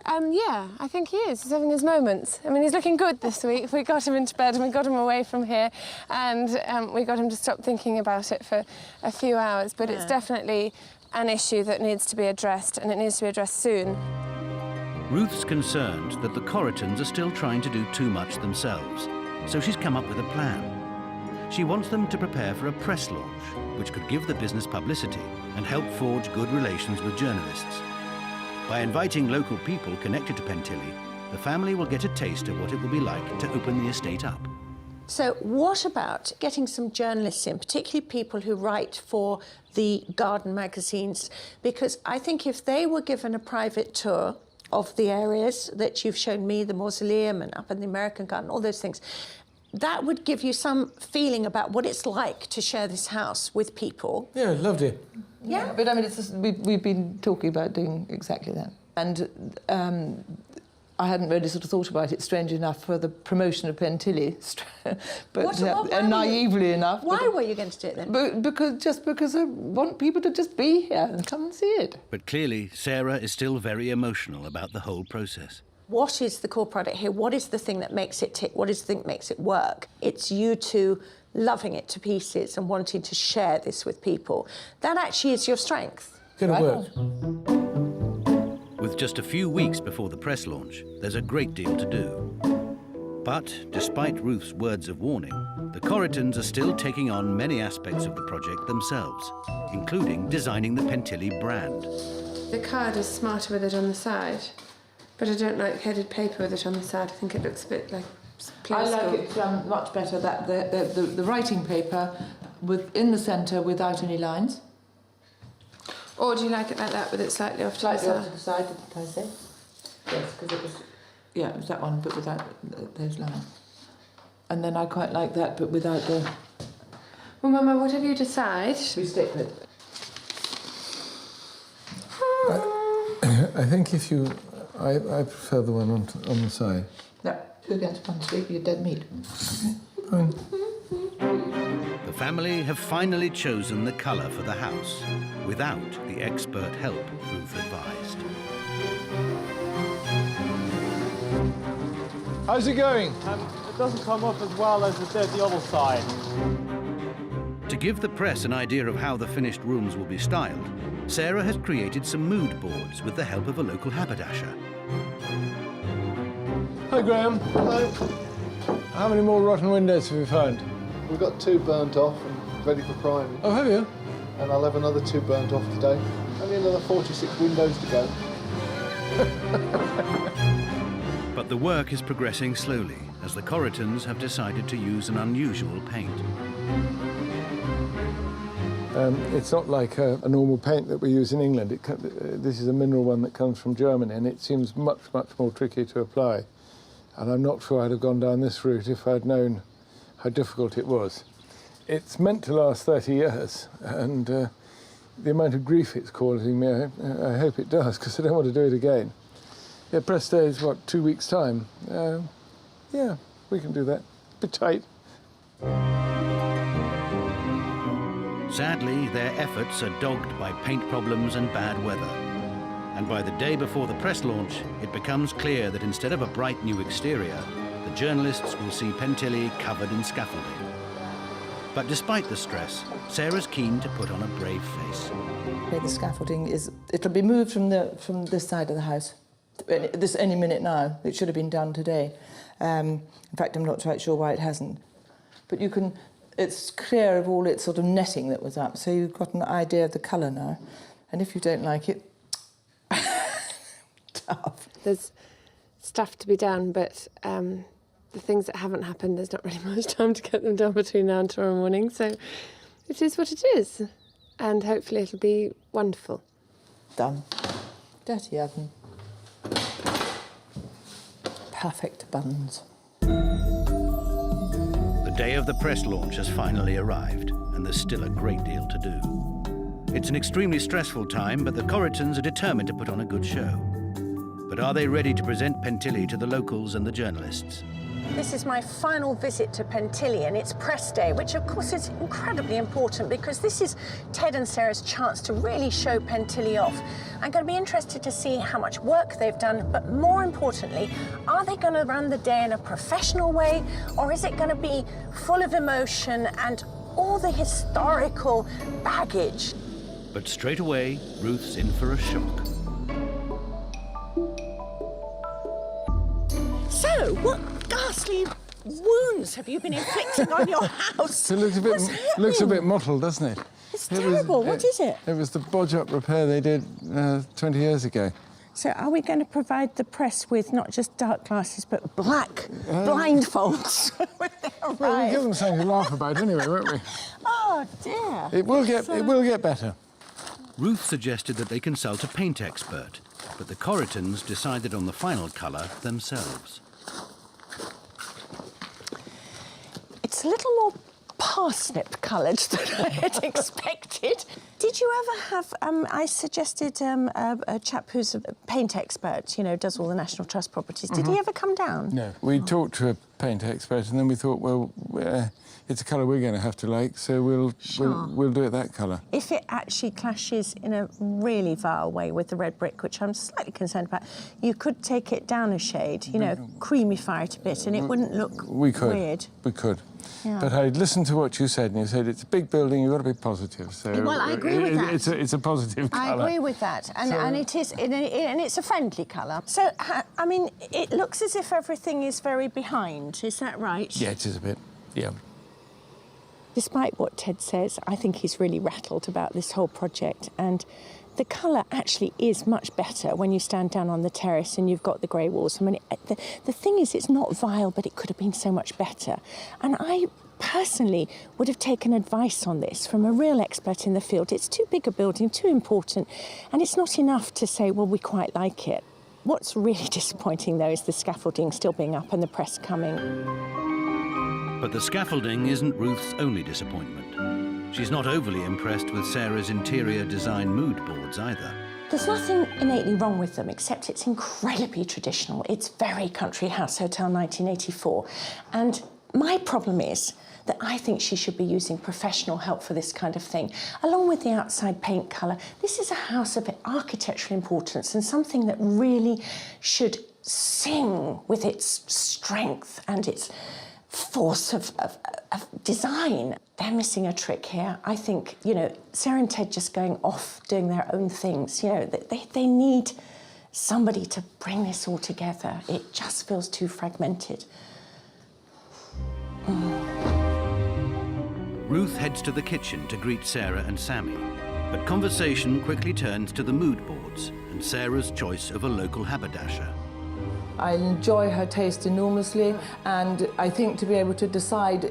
Yeah, I think he is. He's having his moments. I mean, he's looking good this week. We got him into bed and we got him away from here, and we got him to stop thinking about it for a few hours. But it's definitely an issue that needs to be addressed, and it needs to be addressed soon. Ruth's concerned that the Corritons are still trying to do too much themselves, so she's come up with a plan. She wants them to prepare for a press launch, which could give the business publicity and help forge good relations with journalists. By inviting local people connected to Pantily, the family will get a taste of what it will be like to open the estate up. So what about getting some journalists in, particularly people who write for the garden magazines? Because I think if they were given a private tour of the areas that you've shown me, the mausoleum and up in the American garden, all those things, that would give you some feeling about what it's like to share this house with people. Yeah, loved it. Yeah. But I mean, we've been talking about doing exactly that. And I hadn't really sort of thought about it, strange enough, for the promotion of Pantily, but naively enough. Why were you against it then? Because I want people to just be here and come and see it. But clearly, Sarah is still very emotional about the whole process. What is the core product here? What is the thing that makes it tick? What is the thing that makes it work? It's you two loving it to pieces and wanting to share this with people. That actually is your strength. Gonna work. With just a few weeks before the press launch, there's a great deal to do. But despite Ruth's words of warning, the Corritons are still taking on many aspects of the project themselves, including designing the Pantily brand. the card is smarter with it on the side, but I don't like headed paper with it on the side. I think it looks a bit like I like it much better, that the writing paper in the centre without any lines. Or do you like it like that with it slightly off to the side? Slightly off to the side, did I say? Yes, because it was... Yeah, it was that one, but without those lines. And then I quite like that, but without the... Well, Mama, whatever you decide... We stick with. I think if you... I prefer the one on the side. No, 2 against 1 sleep, you're dead meat. Fine. The family have finally chosen the colour for the house, without the expert help Ruth advised. How's it going? It doesn't come up as well as it did the other side. To give the press an idea of how the finished rooms will be styled, Sarah has created some mood boards with the help of a local haberdasher. Hi, Graham. Hello. How many more rotten windows have you found? We've got 2 burnt off and ready for priming. Oh, have you? And I'll have another 2 burnt off today. Only another 46 windows to go. But the work is progressing slowly, as the Corritons have decided to use an unusual paint. It's not like a normal paint that we use in England. This is a mineral one that comes from Germany, and it seems much, much more tricky to apply. And I'm not sure I'd have gone down this route if I'd known how difficult it was. It's meant to last 30 years, and the amount of grief it's causing me, I hope it does, because I don't want to do it again. Yeah, press day is, what, 2 weeks' time? Yeah, we can do that. A bit tight. Sadly, their efforts are dogged by paint problems and bad weather. And by the day before the press launch, it becomes clear that instead of a bright new exterior, the journalists will see Pantily covered in scaffolding. But despite the stress, Sarah's keen to put on a brave face. The scaffolding it'll be moved from this side of the house. This any minute now. It should have been done today. In fact, I'm not quite sure why it hasn't. But it's clear of all its sort of netting that was up, so you've got an idea of the colour now. And if you don't like it, tough. There's stuff to be done, but the things that haven't happened, there's not really much time to get them done between now and tomorrow morning, so it is what it is. And hopefully it'll be wonderful. Done. Dirty oven. Perfect buns. The day of the press launch has finally arrived, and there's still a great deal to do. It's an extremely stressful time, but the Corritons are determined to put on a good show. But are they ready to present Pantily to the locals and the journalists? This is my final visit to Pantily, and it's press day, which of course is incredibly important because this is Ted and Sarah's chance to really show Pantily off. I'm going to be interested to see how much work they've done, but more importantly, are they going to run the day in a professional way, or is it going to be full of emotion and all the historical baggage? But straight away, Ruth's in for a shock. So, what ghastly wounds have you been inflicting on your house? It looks a bit mottled, doesn't it? It's terrible. What is it? It was the bodge-up repair they did 20 years ago. So are we going to provide the press with not just dark glasses, but black blindfolds when they arrive? Well, we'll give them something to laugh about anyway, won't we? Oh, dear. It will get better. Ruth suggested that they consult a paint expert, but the Corritons decided on the final colour themselves. It's a little more parsnip-coloured than I had expected. Did you ever have, I suggested a chap who's a paint expert, you know, does all the National Trust properties. Did he ever come down? No. We talked to a paint expert and then we thought, well, it's a colour we're going to have to like, so we'll do it that colour. If it actually clashes in a really vile way with the red brick, which I'm slightly concerned about, you could take it down a shade, you know, creamify it a bit, and it wouldn't look weird. We could. Yeah. But I listened to what you said, and you said it's a big building, you've got to be positive. So well, I agree with that. It's a positive colour. I agree with that, and it is, and it's a friendly colour. So, I mean, it looks as if everything is very behind. Is that right? Yeah, it is a bit. Yeah. Despite what Ted says, I think he's really rattled about this whole project, and The colour actually is much better when you stand down on the terrace and you've got the grey walls. I mean, the thing is, it's not vile, but it could have been so much better. And I personally would have taken advice on this from a real expert in the field. It's too big a building, too important, and it's not enough to say, well, we quite like it. What's really disappointing, though, is the scaffolding still being up and the press coming. But the scaffolding isn't Ruth's only disappointment. She's not overly impressed with Sarah's interior design mood boards either. There's nothing innately wrong with them, except it's incredibly traditional. It's very Country House Hotel 1984. And my problem is that I think she should be using professional help for this kind of thing, along with the outside paint colour. This is a house of architectural importance and something that really should sing with its strength and its force of design. They're missing a trick here. I think, you know, Sarah and Ted just going off doing their own things. You know, they need somebody to bring this all together. It just feels too fragmented. Ruth heads to the kitchen to greet Sarah and Sammy, but conversation quickly turns to the mood boards and Sarah's choice of a local haberdasher. I enjoy her taste enormously, and I think to be able to decide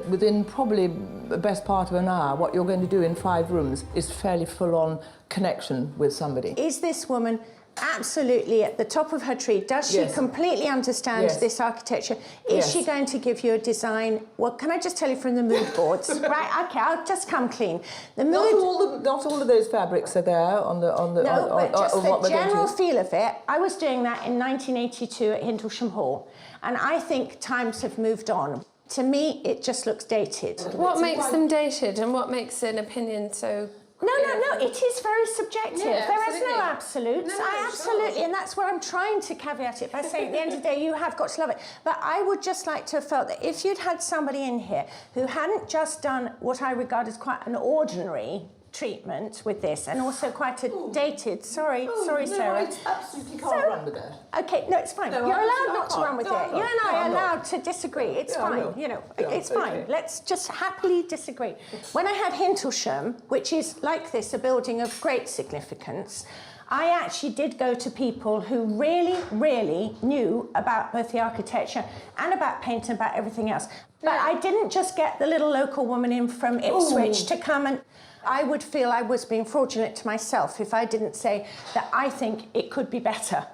within probably the best part of an hour what you're going to do in 5 rooms is fairly full-on connection with somebody. Is this woman absolutely at the top of her tree? Does she completely understand this architecture? Is she going to give you a design? Well, can I just tell you from the mood boards? Right, okay, I'll just come clean. The mood... Not all of those fabrics are there on the No, but just the general feel of it. I was doing that in 1982 at Hindlesham Hall, and I think times have moved on. To me, it just looks dated. What makes them dated, and what makes an opinion so... No, it is very subjective. Yeah, there is no absolutes. Absolutely, sure. and that's where I'm trying to caveat it by saying at the end of the day, you have got to love it. But I would just like to have felt that if you'd had somebody in here who hadn't just done what I regard as quite an ordinary treatment with this, and also quite a dated... Sorry, Sarah. I absolutely can't run with that. OK, no, it's fine. No, You're I allowed not to can't. run with No, it. I'm not. You and I No, are I'm not. allowed to disagree. It's Yeah, I fine, will. you know. Yeah, it's fine. okay. Let's just happily disagree. When I had Hindlesham, which is, like this, a building of great significance, I actually did go to people who really, really knew about both the architecture and about paint and about everything else. But I didn't just get the little local woman in from Ipswich to come and... I would feel I was being fraudulent to myself if I didn't say that I think it could be better.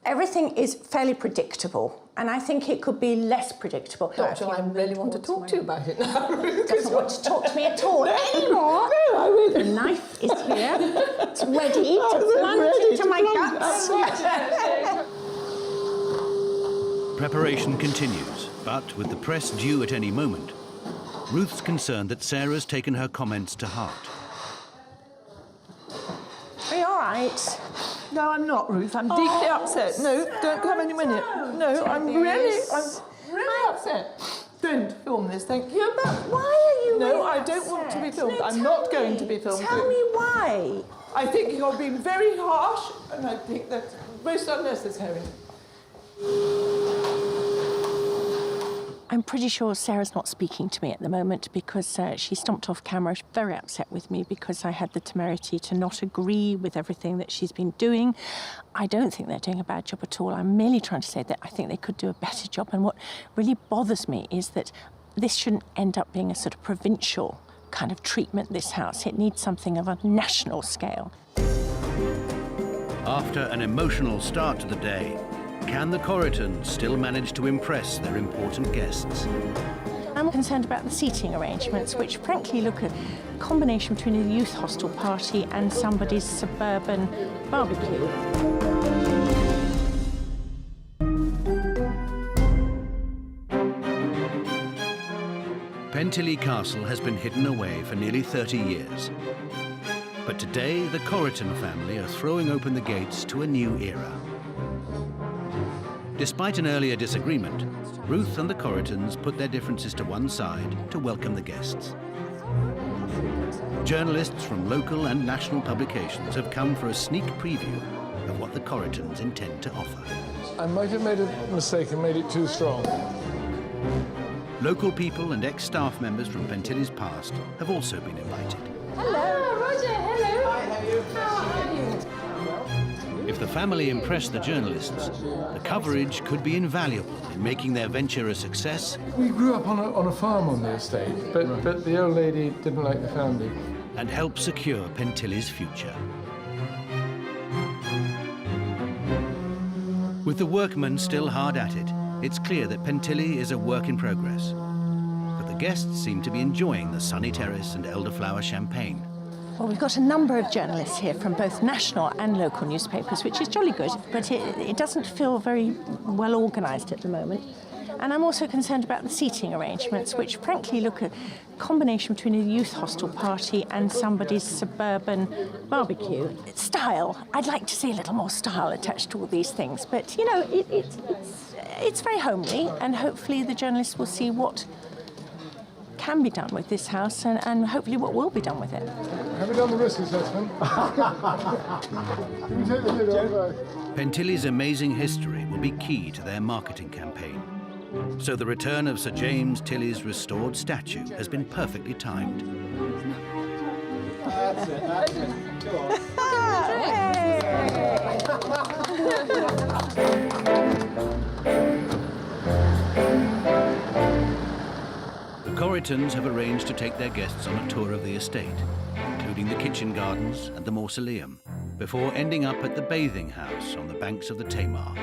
Everything is fairly predictable, and I think it could be less predictable. Doctor, I really want to talk to you about it now. Doesn't want to talk to me at all anymore. No, I will. The knife is here. It's ready to plunge into my guts. Preparation continues, but with the press due at any moment, Ruth's concerned that Sarah's taken her comments to heart. Are you all right? No, I'm not, Ruth. I'm deeply upset. No, don't come any minute. No, I'm really upset. Don't film this, thank you. But why are you No, I don't want to be filmed. I'm not going to be filmed. Tell me why. I think you're being very harsh, and I think that's most unnecessary. I'm pretty sure Sarah's not speaking to me at the moment because she stomped off camera, very upset with me because I had the temerity to not agree with everything that she's been doing. I don't think they're doing a bad job at all. I'm merely trying to say that I think they could do a better job. And what really bothers me is that this shouldn't end up being a sort of provincial kind of treatment, this house. It needs something of a national scale. After an emotional start to the day, can the Corritons still manage to impress their important guests? I'm concerned about the seating arrangements, which frankly look a combination between a youth hostel party and somebody's suburban barbecue. Pantily Castle has been hidden away for nearly 30 years. But today, the Corriton family are throwing open the gates to a new era. Despite an earlier disagreement, Ruth and the Corritons put their differences to one side to welcome the guests. Journalists from local and national publications have come for a sneak preview of what the Corritons intend to offer. I might have made a mistake and made it too strong. Local people and ex-staff members from Pantilly's past have also been invited. Hello, Roger. Hello. Hi, how are you? How are you? If the family impressed the journalists, the coverage could be invaluable in making their venture a success. We grew up on a farm on the estate, but the old lady didn't like the family. And help secure Pantilly's future. With the workmen still hard at it, it's clear that Pantily is a work in progress. But the guests seem to be enjoying the sunny terrace and elderflower champagne. Well, we've got a number of journalists here from both national and local newspapers, which is jolly good, but it doesn't feel very well organised at the moment. And I'm also concerned about the seating arrangements, which frankly look a combination between a youth hostel party and somebody's suburban barbecue. Style. I'd like to see a little more style attached to all these things, but, you know, it's very homely, and hopefully the journalists will see what can be done with this house and hopefully what will be done with it. Have we done the risk assessment? Can we take the lid off? Pantilly's amazing history will be key to their marketing campaign. So the return of Sir James Tilley's restored statue has been perfectly timed. That's it, that's it. Go on. The Corritons have arranged to take their guests on a tour of the estate, including the kitchen gardens and the mausoleum, before ending up at the bathing house on the banks of the Tamar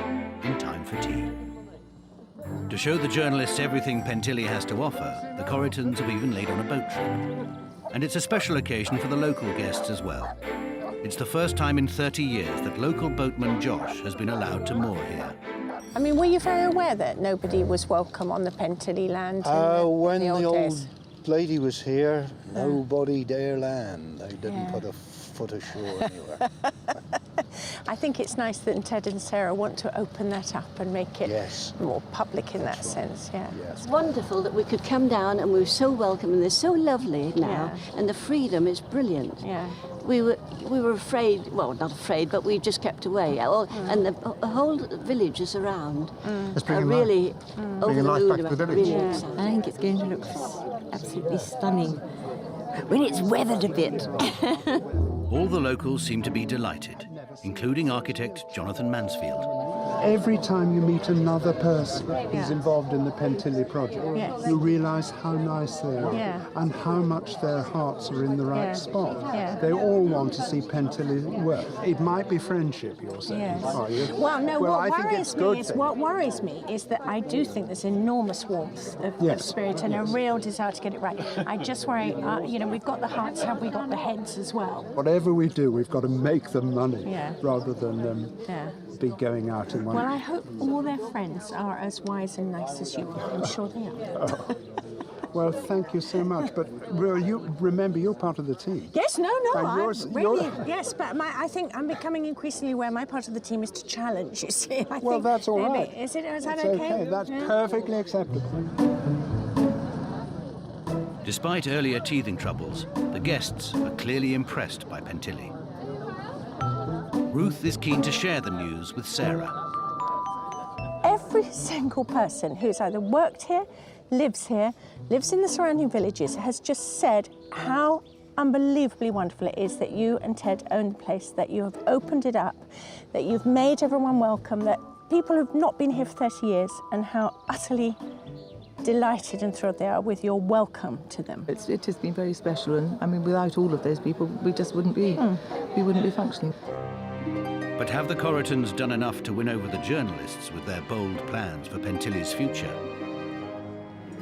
in time for tea. To show the journalists everything Pantily has to offer, the Corritons have even laid on a boat trip. And it's a special occasion for the local guests as well. It's the first time in 30 years that local boatman Josh has been allowed to moor here. I mean, were you very aware that nobody was welcome on the Pantily land When in the old days? lady was here, nobody dare land. They didn't put a foot ashore anywhere. I think it's nice that Ted and Sarah want to open that up and make it more public in that sense, It's wonderful that we could come down and we're so welcome and they're so lovely now and the freedom is brilliant. We were afraid, well, not afraid, but we just kept away. And the whole village is around. Are really over the moon about it. Really exciting. I think it's going to look absolutely stunning when it's weathered a bit. All the locals seem to be delighted, including architect Jonathan Mansfield. Every time you meet another person who's involved in the Pantily project, you realise how nice they are and how much their hearts are in the right spot. They all want to see Pantily work. It might be friendship, you're saying, are you? Well, no, I what think worries it's me good is thing. what worries me is that I do think there's enormous warmth of spirit and a real desire to get it right. I just worry, you know, we've got the hearts, have we got the heads as well? Whatever we do, we've got to make them money rather than be going out in one. Well, I hope all their friends are as wise and nice as you. I'm sure they are. Well, thank you so much. But you remember, you're part of the team. Yes, no, And yes, but I think I'm becoming increasingly aware my part of the team is to challenge, you see. I Well, think that's all maybe, right. Is that It's okay? That's perfectly acceptable. Despite earlier teething troubles, the guests are clearly impressed by Pantily. Ruth is keen to share the news with Sarah. Every single person who's either worked here, lives in the surrounding villages, has just said how unbelievably wonderful it is that you and Ted own the place, that you have opened it up, that you've made everyone welcome, that people have not been here for 30 years, and how utterly delighted and thrilled they are with your welcome to them. It has been very special, and I mean, without all of those people, we just wouldn't be, we wouldn't be functioning. But have the Corritons done enough to win over the journalists with their bold plans for Pantilly's future?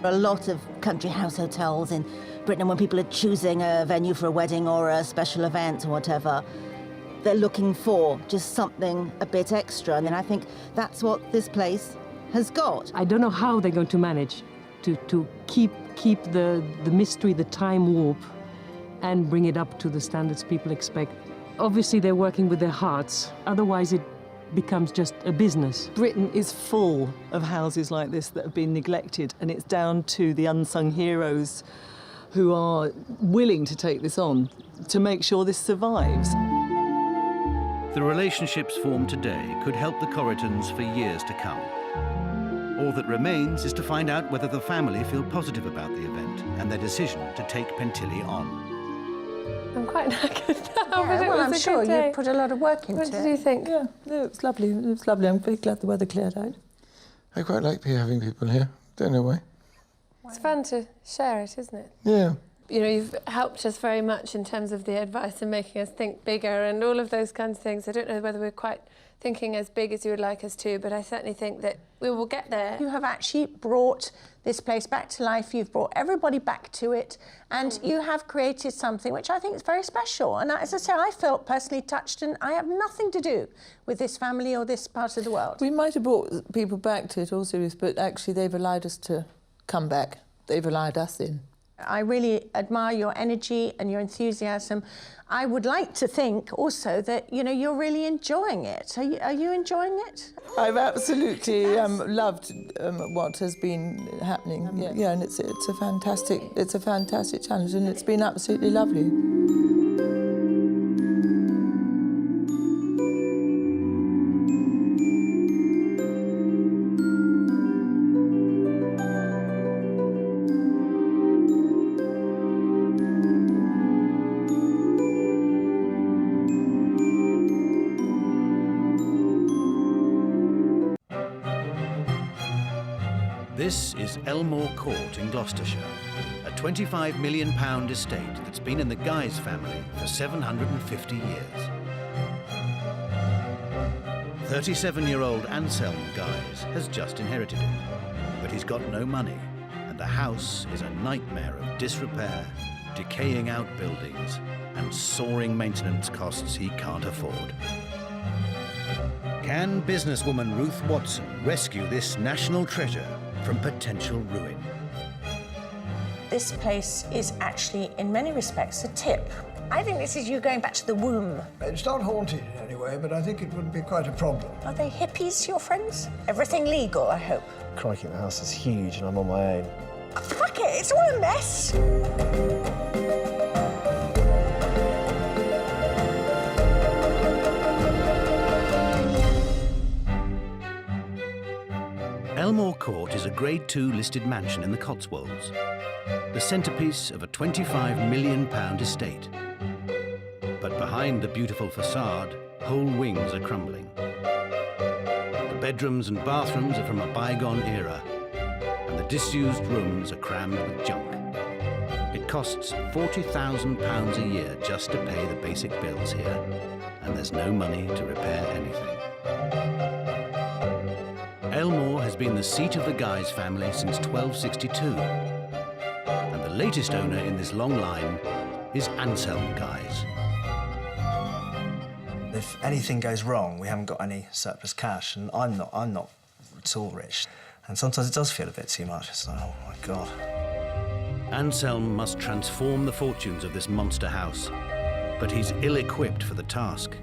A lot of country house hotels in Britain, when people are choosing a venue for a wedding or a special event or whatever, they're looking for just something a bit extra. And then I think that's what this place has got. I don't know how they're going to manage to keep the mystery, the time warp, and bring it up to the standards people expect. Obviously, they're working with their hearts. Otherwise, it becomes just a business. Britain is full of houses like this that have been neglected, and it's down to the unsung heroes who are willing to take this on to make sure this survives. The relationships formed today could help the Corritons for years to come. All that remains is to find out whether the family feel positive about the event and their decision to take Pantily on. I'm quite knackered now, Yeah, but it well, was I'm a sure good day. you put a lot of work into it. What did you think? Yeah, no, it was lovely. It was lovely. I'm very glad the weather cleared out. I quite like having people here. Don't know why. It's fun to share it, isn't it? Yeah. You know, you've helped us very much in terms of the advice and making us think bigger and all of those kinds of things. I don't know whether we're quite thinking as big as you would like us to, but I certainly think that we will get there. You have actually brought this place back to life. You've brought everybody back to it, and you have created something which I think is very special. And as I say, I felt personally touched, and I have nothing to do with this family or this part of the world. We might have brought people back to it also, Ruth, but actually they've allowed us to come back. They've allowed us in. I really admire your energy and your enthusiasm. I would like to think also that, you know, you're really enjoying it. Are you enjoying it? I've absolutely loved what has been happening. Yeah, and it's a fantastic challenge, and it's been absolutely lovely. This is Elmore Court in Gloucestershire, a £25 million estate that's been in the Guise family for 750 years. 37-year-old Anselm Guise has just inherited it, but he's got no money, and the house is a nightmare of disrepair, decaying outbuildings, and soaring maintenance costs he can't afford. Can businesswoman Ruth Watson rescue this national treasure from potential ruin? This place is actually, in many respects, a tip. I think this is you going back to the womb. It's not haunted in any way, but I think it would be quite a problem. Are they hippies, your friends? Everything legal, I hope. Crikey, the house is huge and I'm on my own. Fuck it, it's all a mess. Elmore Court is a Grade 2 listed mansion in the Cotswolds, the centrepiece of a £25 million estate. But behind the beautiful facade, whole wings are crumbling. The bedrooms and bathrooms are from a bygone era, and the disused rooms are crammed with junk. It costs £40,000 a year just to pay the basic bills here, and there's no money to repair anything. Elmore has been the seat of the Guise family since 1262, and the latest owner in this long line is Anselm Guise. If anything goes wrong, we haven't got any surplus cash, and I'm not at all rich. And sometimes it does feel a bit too much. It's like, oh my God. Anselm must transform the fortunes of this monster house, but he's ill-equipped for the task.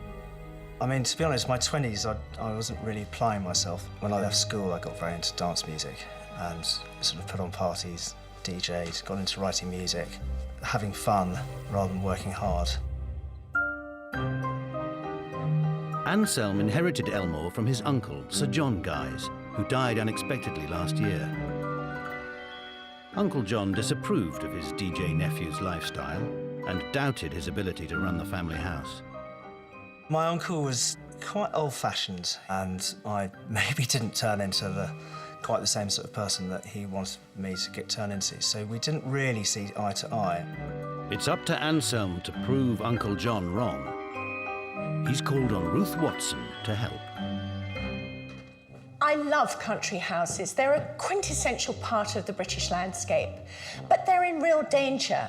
I mean, to be honest, my 20s, I wasn't really applying myself. When I left school, I got very into dance music and sort of put on parties, DJ'd, got into writing music, having fun rather than working hard. Anselm inherited Elmore from his uncle, Sir John Guise, who died unexpectedly last year. Uncle John disapproved of his DJ nephew's lifestyle and doubted his ability to run the family house. My uncle was quite old-fashioned, and I maybe didn't turn into quite the same sort of person that he wanted me to turn into, so we didn't really see eye to eye. It's up to Anselm to prove Uncle John wrong. He's called on Ruth Watson to help. I love country houses. They're a quintessential part of the British landscape, but they're in real danger.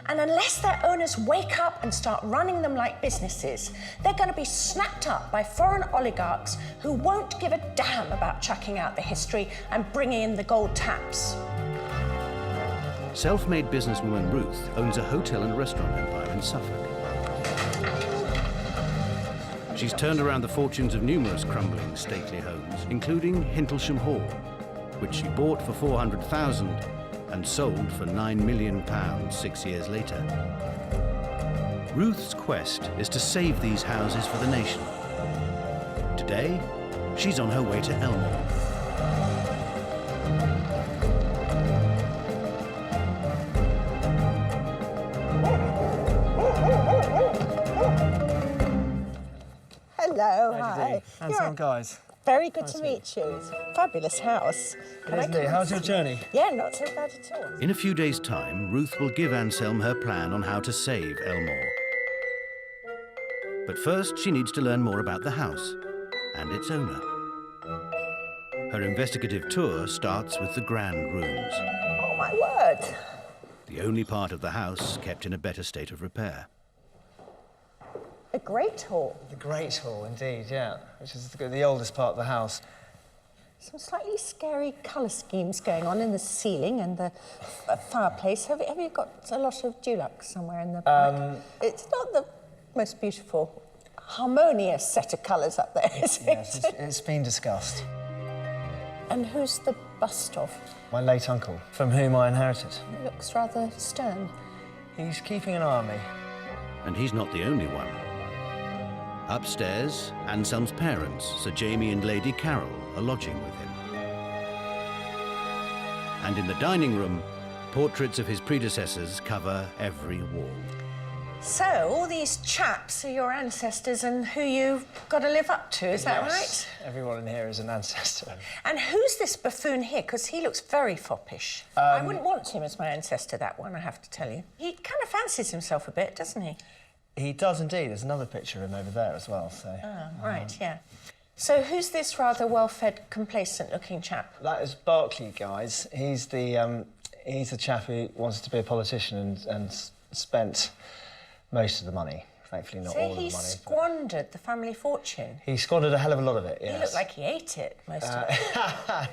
And unless their owners wake up and start running them like businesses, they're going to be snapped up by foreign oligarchs who won't give a damn about chucking out the history and bringing in the gold taps. Self-made businesswoman Ruth owns a hotel and restaurant empire in Suffolk. She's turned around the fortunes of numerous crumbling stately homes, including Hintlesham Hall, which she bought for £400,000 and sold for £9 million 6 years later. Ruth's quest is to save these houses for the nation. Today, she's on her way to Elmore. Anselm, guys. Very good to meet you. It's a fabulous house. Isn't it? How's your journey? Yeah, not so bad at all. In a few days' time, Ruth will give Anselm her plan on how to save Elmore. But first, she needs to learn more about the house and its owner. Her investigative tour starts with the grand rooms. Oh, my word. The only part of the house kept in a better state of repair. A great hall. The Great Hall, indeed, yeah, which is the oldest part of the house. Some slightly scary colour schemes going on in the ceiling and the fireplace. Have you got a lot of dulux somewhere in the back? It's not the most beautiful, harmonious set of colours up there, is it? Yes, it's been discussed. And who's the bust of? My late uncle, from whom I inherited. He looks rather stern. He's keeping an eye on me. And he's not the only one. Upstairs, Anselm's parents, Sir Jamie and Lady Carol, are lodging with him. And in the dining room, portraits of his predecessors cover every wall. So, all these chaps are your ancestors and who you've got to live up to, is that right? Everyone in here is an ancestor. And who's this buffoon here? Because he looks very foppish. I wouldn't want him as my ancestor, that one, I have to tell you. He kind of fancies himself a bit, doesn't he? He does indeed. There's another picture of him over there as well, so... Ah, right, yeah. So who's this rather well-fed, complacent-looking chap? That is Berkeley, guys. He's the chap who wanted to be a politician and spent most of the money. Thankfully, not all of the money. So he squandered the family fortune? He squandered a hell of a lot of it, yes. He looked like he ate it, most of it.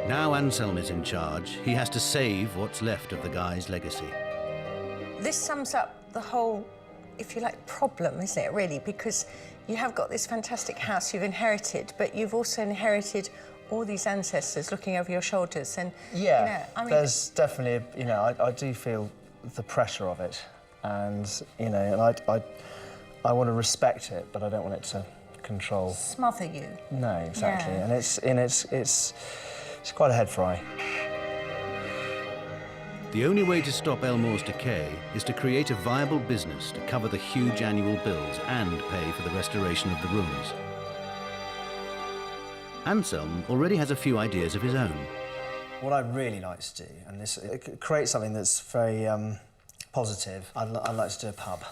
Now Anselm is in charge, he has to save what's left of the guy's legacy. This sums up the whole, if you like, problem, isn't it, really? Because you have got this fantastic house you've inherited, but you've also inherited all these ancestors looking over your shoulders. And, yeah, you know, I mean, there's definitely, you know, I do feel the pressure of it. And, you know, and I want to respect it, but I don't want it to control... Smother you. No, exactly. Yeah. And it's quite a head fry. The only way to stop Elmore's decay is to create a viable business to cover the huge annual bills and pay for the restoration of the rooms. Anselm already has a few ideas of his own. What I'd really like to do, and this create something that's very positive, I'd like to do a pub.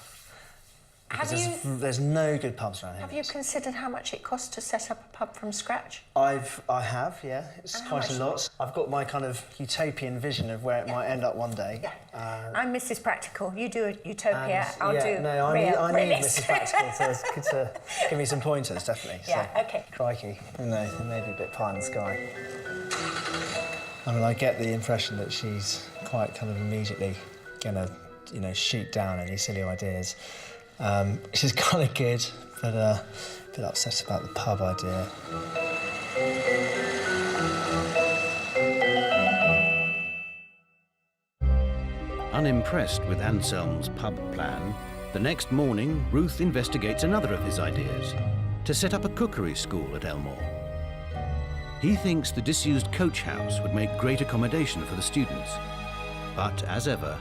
There's no good pubs around here. Have you considered how much it costs to set up a pub from scratch? I have, yeah. It's quite a lot. I've got my kind of utopian vision of where it might end up one day. Yeah. I'm Mrs. Practical. You do a utopia, I'll do No, I need Mrs. Practical to give me some pointers, definitely. Yeah, so, OK. Crikey, you know, maybe a bit pie in the sky. I mean, I get the impression that she's quite kind of immediately gonna, you know, shoot down any silly ideas. She's kind of good, but a bit upset about the pub idea. Unimpressed with Anselm's pub plan, the next morning, Ruth investigates another of his ideas, to set up a cookery school at Elmore. He thinks the disused coach house would make great accommodation for the students. But, as ever,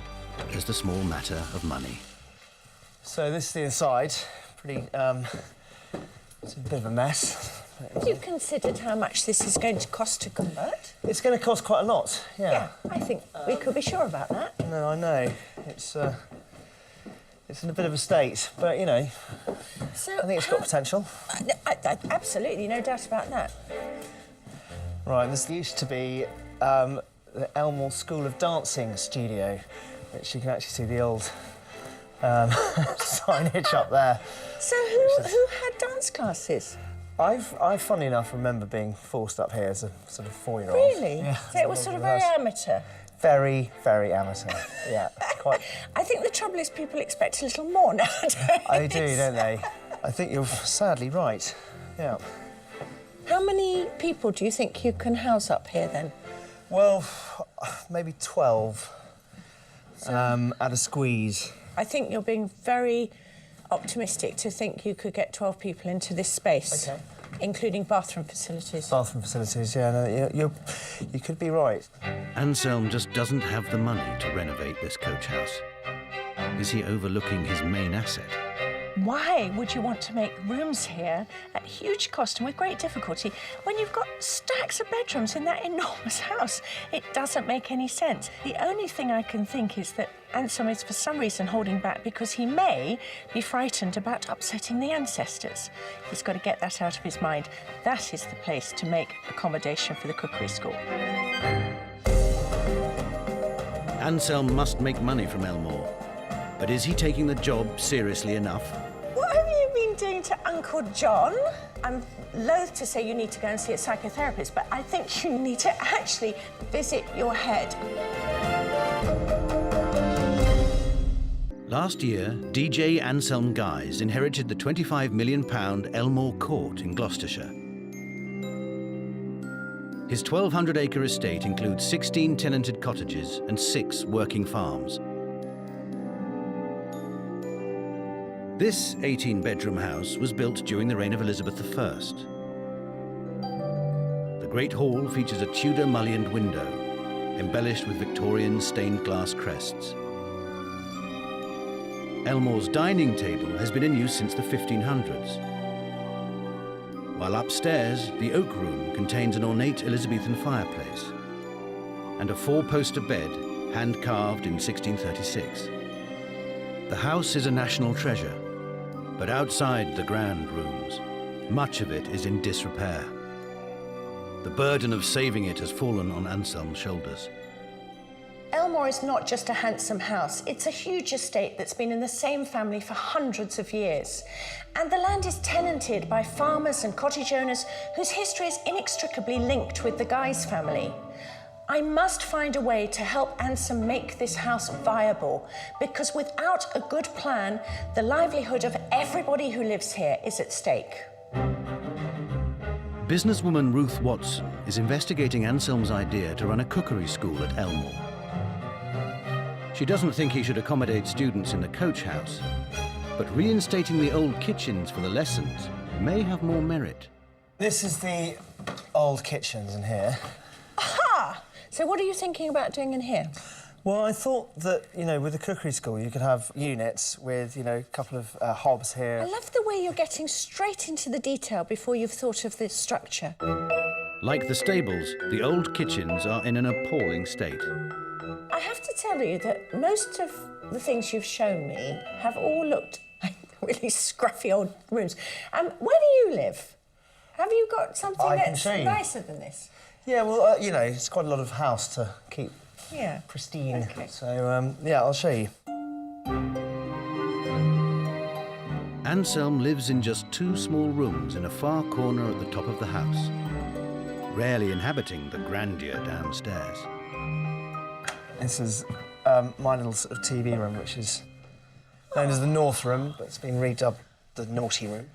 there's the small matter of money. So this is the inside. Pretty, it's a bit of a mess. Have you considered how much this is going to cost to convert? It's going to cost quite a lot, yeah. Yeah, I think we could be sure about that. No, I know. It's in a bit of a state, but, you know, so I think it's got potential. Absolutely, no doubt about that. Right, this used to be the Elmore School of Dancing studio, which you can actually see the old signage up there. So who had dance classes? I, funnily enough, remember being forced up here as a sort of 4-year-old. Really? Yeah. So it was sort of very amateur? Very, very amateur, yeah. Quite. I think the trouble is people expect a little more nowadays. They do, don't they? I think you're sadly right, yeah. How many people do you think you can house up here, then? Well, maybe 12 at a squeeze. I think you're being very optimistic to think you could get 12 people into this space, OK. Including bathroom facilities. Bathroom facilities, yeah, no, you could be right. Anselm just doesn't have the money to renovate this coach house. Is he overlooking his main asset? Why would you want to make rooms here at huge cost and with great difficulty when you've got stacks of bedrooms in that enormous house? It doesn't make any sense. The only thing I can think is that Anselm is for some reason holding back because he may be frightened about upsetting the ancestors. He's got to get that out of his mind. That is the place to make accommodation for the cookery school. Anselm must make money from Elmore, but is he taking the job seriously enough? What have you been doing to Uncle John? I'm loath to say you need to go and see a psychotherapist, but I think you need to actually visit your head. Last year, DJ Anselm Guise inherited the £25 million Elmore Court in Gloucestershire. His 1,200-acre estate includes 16 tenanted cottages and 6 working farms. This 18-bedroom house was built during the reign of Elizabeth I. The Great Hall features a Tudor mullioned window, embellished with Victorian stained glass crests. Elmore's dining table has been in use since the 1500s. While upstairs, the oak room contains an ornate Elizabethan fireplace and a 4-poster bed, hand-carved in 1636. The house is a national treasure, but outside the grand rooms, much of it is in disrepair. The burden of saving it has fallen on Anselm's shoulders. Elmore is not just a handsome house, it's a huge estate that's been in the same family for hundreds of years. And the land is tenanted by farmers and cottage owners whose history is inextricably linked with the Guise family. I must find a way to help Anselm make this house viable, because without a good plan, the livelihood of everybody who lives here is at stake. Businesswoman Ruth Watson is investigating Anselm's idea to run a cookery school at Elmore. She doesn't think he should accommodate students in the coach house, but reinstating the old kitchens for the lessons may have more merit. This is the old kitchens in here. Aha! So what are you thinking about doing in here? Well, I thought that, you know, with the cookery school, you could have units with, you know, a couple of hobs here. I love the way you're getting straight into the detail before you've thought of this structure. Like the stables, the old kitchens are in an appalling state. I have to tell you that most of the things you've shown me have all looked like really scruffy old rooms. Where do you live? Have you got something that's nicer than this? Yeah, well, you know, it's quite a lot of house to keep pristine. Okay. So, yeah, I'll show you. Anselm lives in just 2 small rooms in a far corner at the top of the house, rarely inhabiting the grandeur downstairs. This is my little sort of TV room, which is known as the North Room, but it's been redubbed the Naughty Room.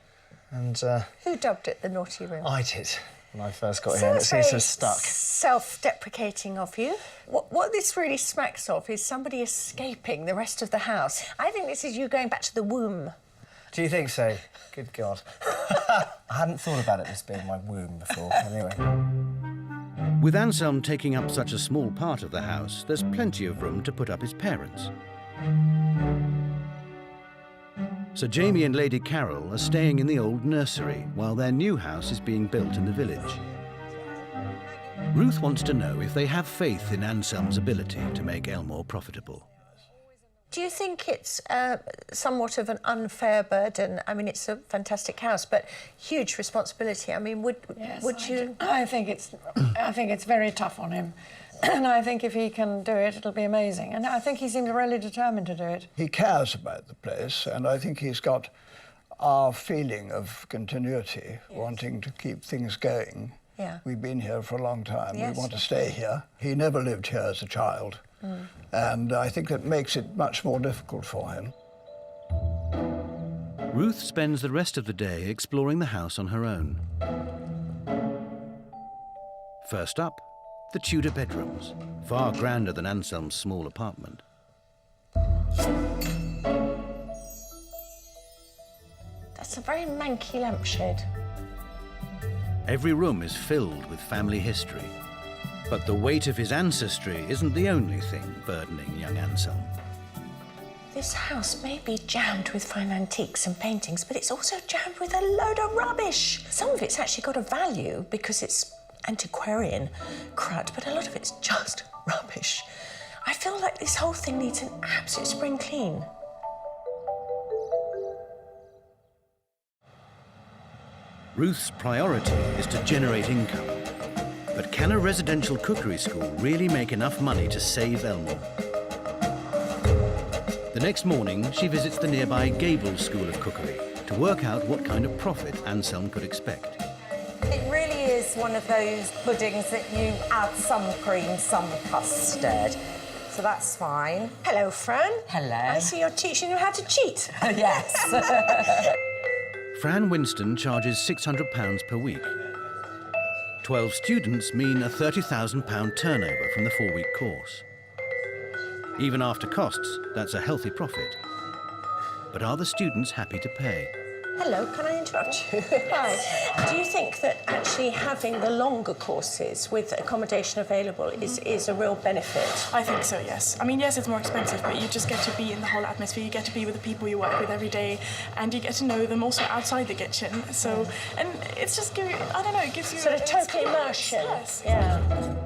And who dubbed it the Naughty Room? I did when I first got here, and it seems to have stuck. Self-deprecating of you. What this really smacks of is somebody escaping the rest of the house. I think this is you going back to the womb. Do you think so? Good God. I hadn't thought about it as being my womb before. Anyway. With Anselm taking up such a small part of the house, there's plenty of room to put up his parents. Sir Jamie and Lady Carol are staying in the old nursery while their new house is being built in the village. Ruth wants to know if they have faith in Anselm's ability to make Elmore profitable. Do you think it's somewhat of an unfair burden? I mean, it's a fantastic house, but huge responsibility. I mean, would you? I think it's very tough on him, and I think if he can do it, it'll be amazing. And I think he seems really determined to do it. He cares about the place, and I think he's got our feeling of continuity, wanting to keep things going. Yeah. We've been here for a long time. Yes. We want to stay here. He never lived here as a child. And I think that makes it much more difficult for him. Ruth spends the rest of the day exploring the house on her own. First up, the Tudor bedrooms, far grander than Anselm's small apartment. That's a very manky lampshade. Every room is filled with family history. But the weight of his ancestry isn't the only thing burdening young Anselm. This house may be jammed with fine antiques and paintings, but it's also jammed with a load of rubbish. Some of it's actually got a value because it's antiquarian crud, but a lot of it's just rubbish. I feel like this whole thing needs an absolute spring clean. Ruth's priority is to generate income. But can a residential cookery school really make enough money to save Elmore? The next morning, she visits the nearby Gables School of Cookery to work out what kind of profit Anselm could expect. It really is one of those puddings that you add some cream, some custard. So that's fine. Hello, Fran. Hello. I see you're teaching them how to cheat. Yes. Fran Winston charges £600 per week. 12 students mean a £30,000 turnover from the 4-week course. Even after costs, that's a healthy profit. But are the students happy to pay? Hello, can I interrupt you? Hi. Do you think that actually having the longer courses with accommodation available is a real benefit? I think so, yes. I mean, yes, it's more expensive, but you just get to be in the whole atmosphere. You get to be with the people you work with every day, and you get to know them also outside the kitchen. So, and it's just, I don't know, it gives you... Sort of total immersion. Yes. Yeah.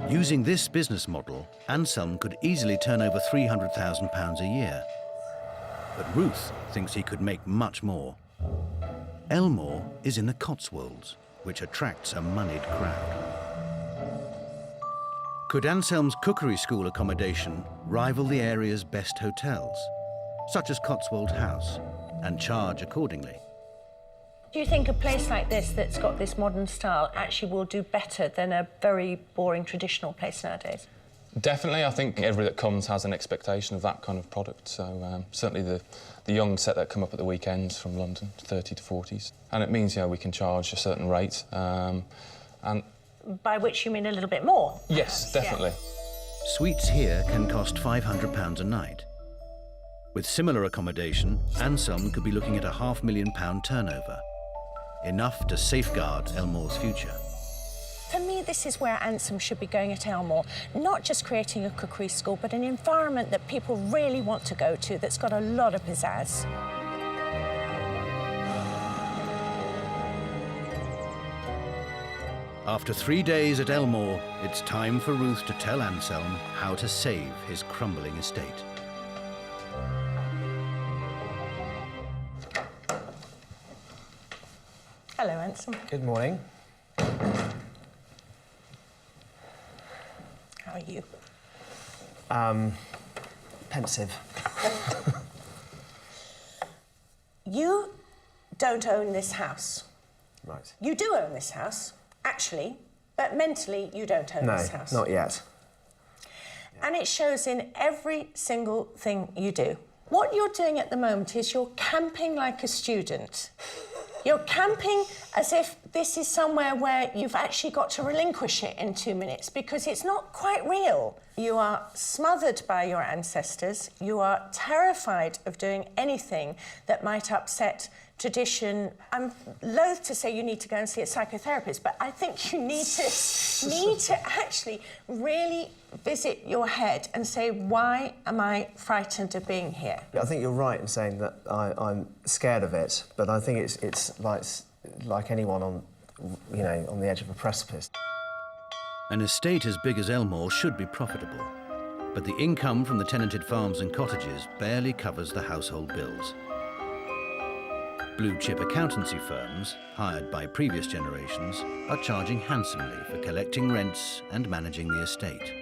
Using this business model, Anselm could easily turn over £300,000 a year. But Ruth thinks he could make much more. Elmore is in the Cotswolds, which attracts a moneyed crowd. Could Anselm's cookery school accommodation rival the area's best hotels, such as Cotswold House, and charge accordingly? Do you think a place like this that's got this modern style actually will do better than a very boring traditional place nowadays? Definitely. I think everybody that comes has an expectation of that kind of product. So certainly the young set that come up at the weekends from London, 30 to 40s. And it means, we can charge a certain rate. And by which you mean a little bit more? Yes, definitely. Yeah. Suites here can cost £500 a night. With similar accommodation, Anselm could be looking at a £500,000 turnover. Enough to safeguard Elmore's future. For me, this is where Anselm should be going at Elmore. Not just creating a cookery school, but an environment that people really want to go to, that's got a lot of pizzazz. After 3 days at Elmore, it's time for Ruth to tell Anselm how to save his crumbling estate. Hello, Anselm. Good morning. How are you? Pensive. You don't own this house. Right. You do own this house, actually, but mentally you don't own this house. No, not yet. And it shows in every single thing you do. What you're doing at the moment is you're camping like a student. You're camping as if this is somewhere where you've actually got to relinquish it in 2 minutes because it's not quite real. You are smothered by your ancestors. You are terrified of doing anything that might upset tradition. I'm loath to say you need to go and see a psychotherapist, but I think you need to actually really visit your head and say, why am I frightened of being here? I think you're right in saying that I'm scared of it, but I think it's like anyone on the edge of a precipice. An estate as big as Elmore should be profitable, but the income from the tenanted farms and cottages barely covers the household bills. Blue-chip accountancy firms, hired by previous generations, are charging handsomely for collecting rents and managing the estate.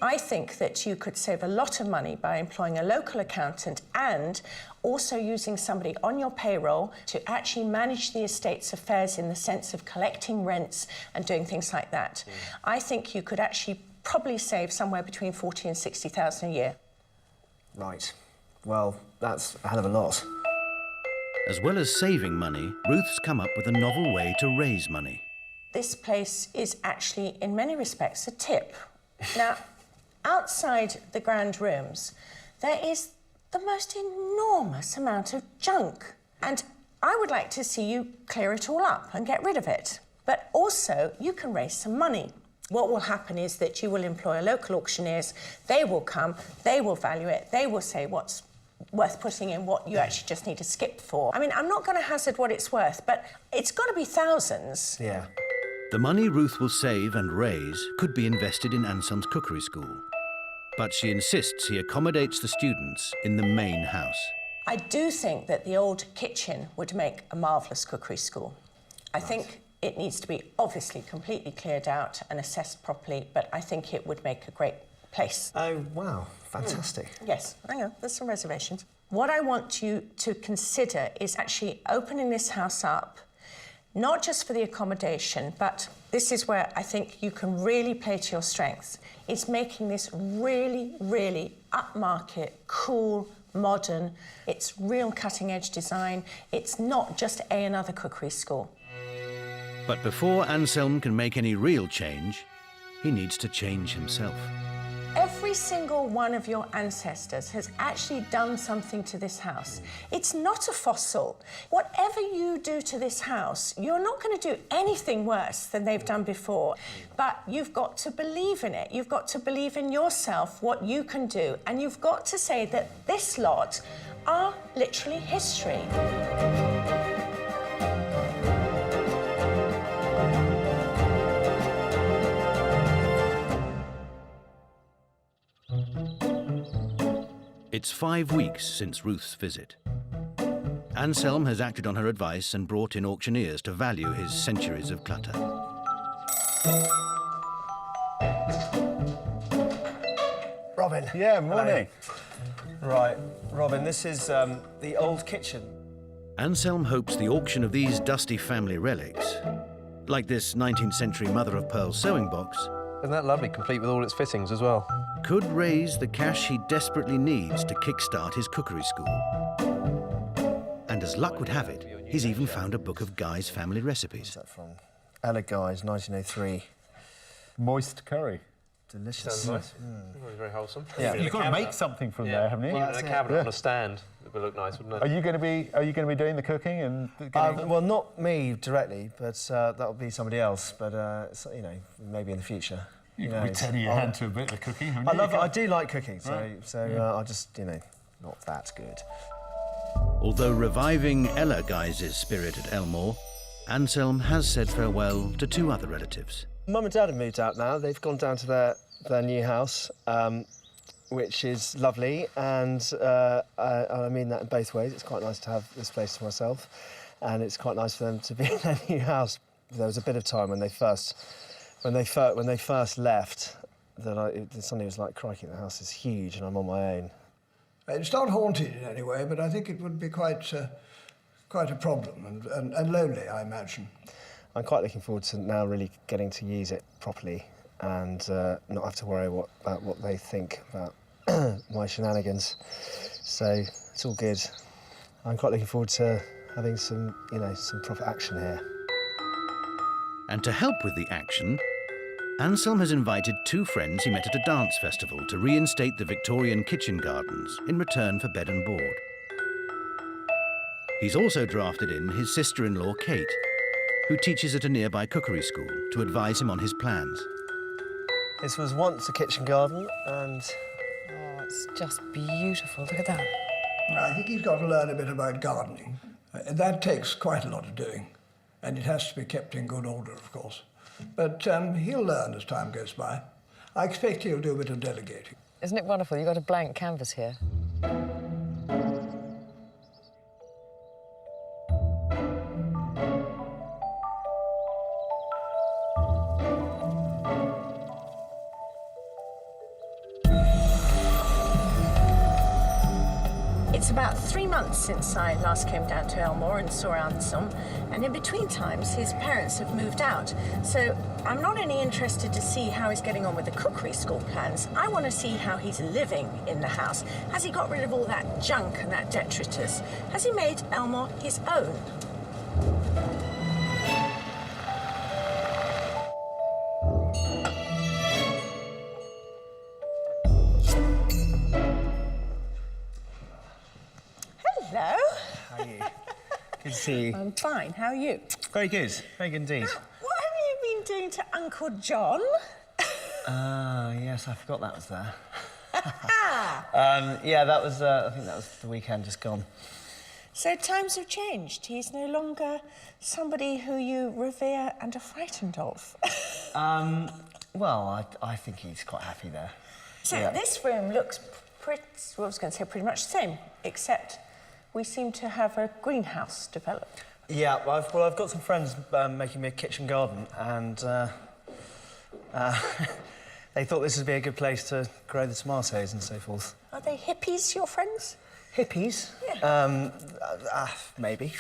I think that you could save a lot of money by employing a local accountant and also using somebody on your payroll to actually manage the estate's affairs in the sense of collecting rents and doing things like that. I think you could actually probably save somewhere between 40 and 60,000 a year. Right. Well, that's a hell of a lot. As well as saving money, Ruth's come up with a novel way to raise money. This place is actually, in many respects, a tip. Now, outside the grand rooms, there is the most enormous amount of junk. And I would like to see you clear it all up and get rid of it. But also, you can raise some money. What will happen is that you will employ local auctioneers. They will come, they will value it, they will say what's worth putting in what you actually just need a skip for. I mean, I'm not going to hazard what it's worth, but it's got to be thousands. Yeah. The money Ruth will save and raise could be invested in Anselm's cookery school. But she insists he accommodates the students in the main house. I do think that the old kitchen would make a marvellous cookery school. I think it needs to be obviously completely cleared out and assessed properly, but I think it would make a great place. Oh, wow. Fantastic. Yes, hang on, there's some reservations. What I want you to consider is actually opening this house up, not just for the accommodation, but this is where I think you can really play to your strengths. It's making this really, really upmarket, cool, modern. It's real cutting-edge design. It's not just another cookery school. But before Anselm can make any real change, he needs to change himself. Every single one of your ancestors has actually done something to this house. It's not a fossil. Whatever you do to this house, you're not going to do anything worse than they've done before. But you've got to believe in it. You've got to believe in yourself, what you can do. And you've got to say that this lot are literally history. It's 5 weeks since Ruth's visit. Anselm has acted on her advice and brought in auctioneers to value his centuries of clutter. Robin. Yeah, morning. Hello. Right, Robin, this is the old kitchen. Anselm hopes the auction of these dusty family relics, like this 19th century mother-of-pearl sewing box, Isn't that lovely, complete with all its fittings as well? could raise the cash he desperately needs to kickstart his cookery school. And as luck would have it, he's even found a book of Guy's family recipes. What's that from? Ella Guy's, 1903. Moist curry. Delicious. Sounds nice. Very, very wholesome. Yeah. You've got to make something from there, haven't you? Well, in a cabinet on a stand. It would look nice, wouldn't it? Are you going to be doing the cooking and? Well, not me directly, but that'll be somebody else. But you know, maybe in the future. You could be turning your hand to a bit of cooking. I do like cooking, so Right. I just not that good. Although reviving Ella Guy's spirit at Elmore, Anselm has said farewell to two other relatives. Mum and Dad have moved out now. They've gone down to their new house, which is lovely, and I mean that in both ways. It's quite nice to have this place to myself, and it's quite nice for them to be in their new house. There was a bit of time when they first left that it suddenly was like, crikey, the house is huge and I'm on my own. It's not haunted in any way, but I think it would be quite a problem and lonely, I imagine. I'm quite looking forward to now really getting to use it properly and not have to worry about what they think about my shenanigans. So it's all good. I'm quite looking forward to having some proper action here. And to help with the action, Anselm has invited two friends he met at a dance festival to reinstate the Victorian kitchen gardens in return for bed and board. He's also drafted in his sister-in-law, Kate, who teaches at a nearby cookery school, to advise him on his plans. This was once a kitchen garden, and it's just beautiful. Look at that. I think he's got to learn a bit about gardening. That takes quite a lot of doing, and it has to be kept in good order, of course. But he'll learn as time goes by. I expect he'll do a bit of delegating. Isn't it wonderful? You've got a blank canvas here. It's about 3 months since I last came down to Elmore and saw Anselm, and in between times his parents have moved out. So I'm not only interested to see how he's getting on with the cookery school plans, I want to see how he's living in the house. Has he got rid of all that junk and that detritus? Has he made Elmore his own? Hello. How are you? Good to see you. I'm fine. How are you? Very good. Very good indeed. What have you been doing to Uncle John? Yes, I forgot that was there. Yeah, that was. I think that was the weekend just gone. So times have changed. He's no longer somebody who you revere and are frightened of. Well, I think he's quite happy there. So Yeah. this room looks pretty, well, I was going to say pretty much the same, except we seem to have a greenhouse developed. Yeah, well, I've got some friends making me a kitchen garden, and they thought this would be a good place to grow the tomatoes and so forth. Are they hippies, your friends? Hippies? Yeah. Maybe.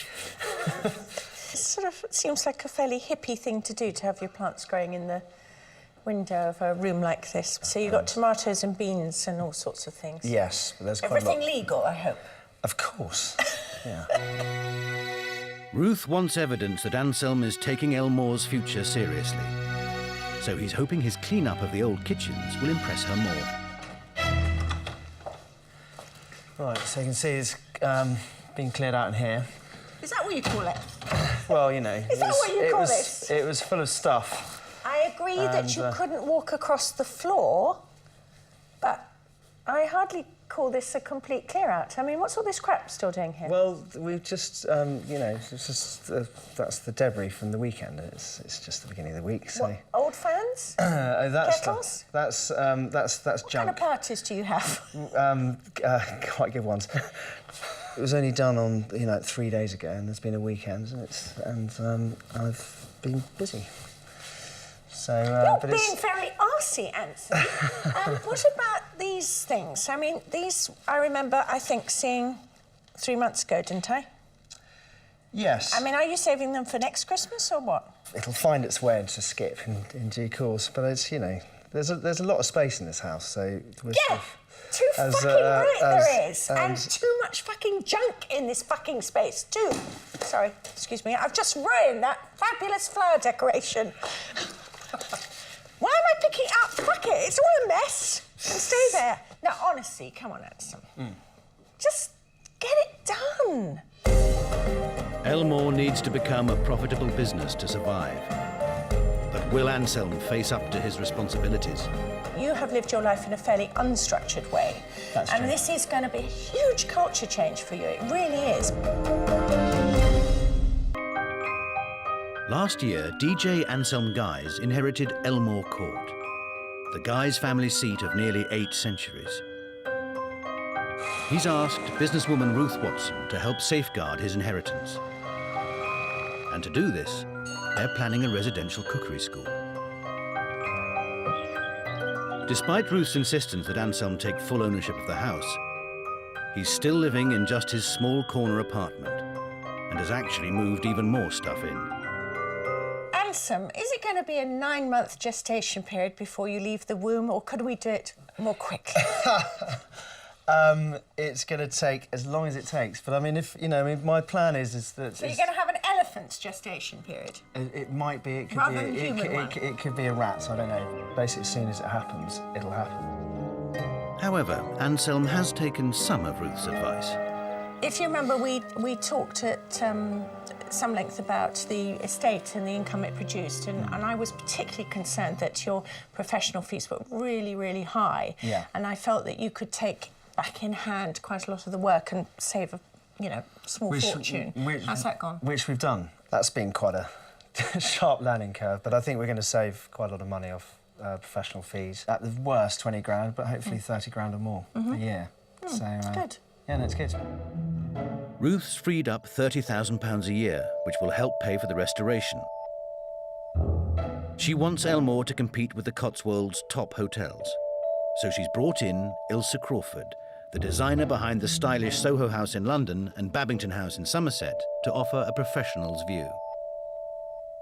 It sort of seems like a fairly hippie thing to do, to have your plants growing in the window of a room like this. So you've got tomatoes and beans and all sorts of things. Yes, but there's quite Everything a lot. legal, I hope. Of course. Yeah. Ruth wants evidence that Anselm is taking Elmore's future seriously. So he's hoping his clean-up of the old kitchens will impress her more. Right, so you can see it's being cleared out in here. Is that what you call it? Well, you know. Is that what you call this? It was full of stuff. I agree that you couldn't walk across the floor, but I hardly call this a complete clear-out. I mean, what's all this crap still doing here? Well, we've just, you know, it's just that's the debris from the weekend. It's just the beginning of the week, so. What, old fans? That's Kettles? That's What kind of junk. parties do you have? Quite good ones. It was only done on, you know, 3 days ago, and there's been a weekend, and I've been busy. So, You're but being very arsey, Anson. What about these things? I mean, these I remember, I think, seeing 3 months ago, didn't I? Yes. I mean, are you saving them for next Christmas or what? It'll find its way into Skip in due course, but it's, you know, there's a lot of space in this house, so... Yeah, too fucking right there is, and too much fucking junk in this fucking space, too. Sorry, excuse me, I've just ruined that fabulous flower decoration. Why am I picking it up? Fuck it, it's all a mess. And stay there. Now, honestly, come on, Anson. Just get it done. Elmore needs to become a profitable business to survive. But will Anselm face up to his responsibilities? You have lived your life in a fairly unstructured way. That's and true. this is going to be a huge culture change for you. It really is. Last year, DJ Anselm Guise inherited Elmore Court, the Guise family seat of nearly 8 centuries. He's asked businesswoman Ruth Watson to help safeguard his inheritance. And to do this, they're planning a residential cookery school. Despite Ruth's insistence that Anselm take full ownership of the house, he's still living in just his small corner apartment and has actually moved even more stuff in. Anselm, is it going to be a 9-month gestation period before you leave the womb, or could we do it more quickly? It's going to take as long as it takes, but I mean, if you know, I mean, my plan is that. So you're going to have an elephant's gestation period? It might be. It could Rather be. than human one. It could be a rat. So I don't know. Basically, as soon as it happens, it'll happen. However, Anselm has taken some of Ruth's advice. If you remember, we talked at some length about the estate and the income it produced, and I was particularly concerned that your professional fees were really, really high. Yeah. And I felt that you could take back in hand quite a lot of the work and save a, you know, small fortune. How's that gone? Which we've done. That's been quite a sharp learning curve, but I think we're going to save quite a lot of money off professional fees. At the worst, 20 grand, but hopefully 30 grand or more a year. So, good. Yeah, no, it's good. Ruth's freed up £30,000 a year, which will help pay for the restoration. She wants Elmore to compete with the Cotswolds' top hotels. So she's brought in Ilse Crawford, the designer behind the stylish Soho House in London and Babington House in Somerset, to offer a professional's view.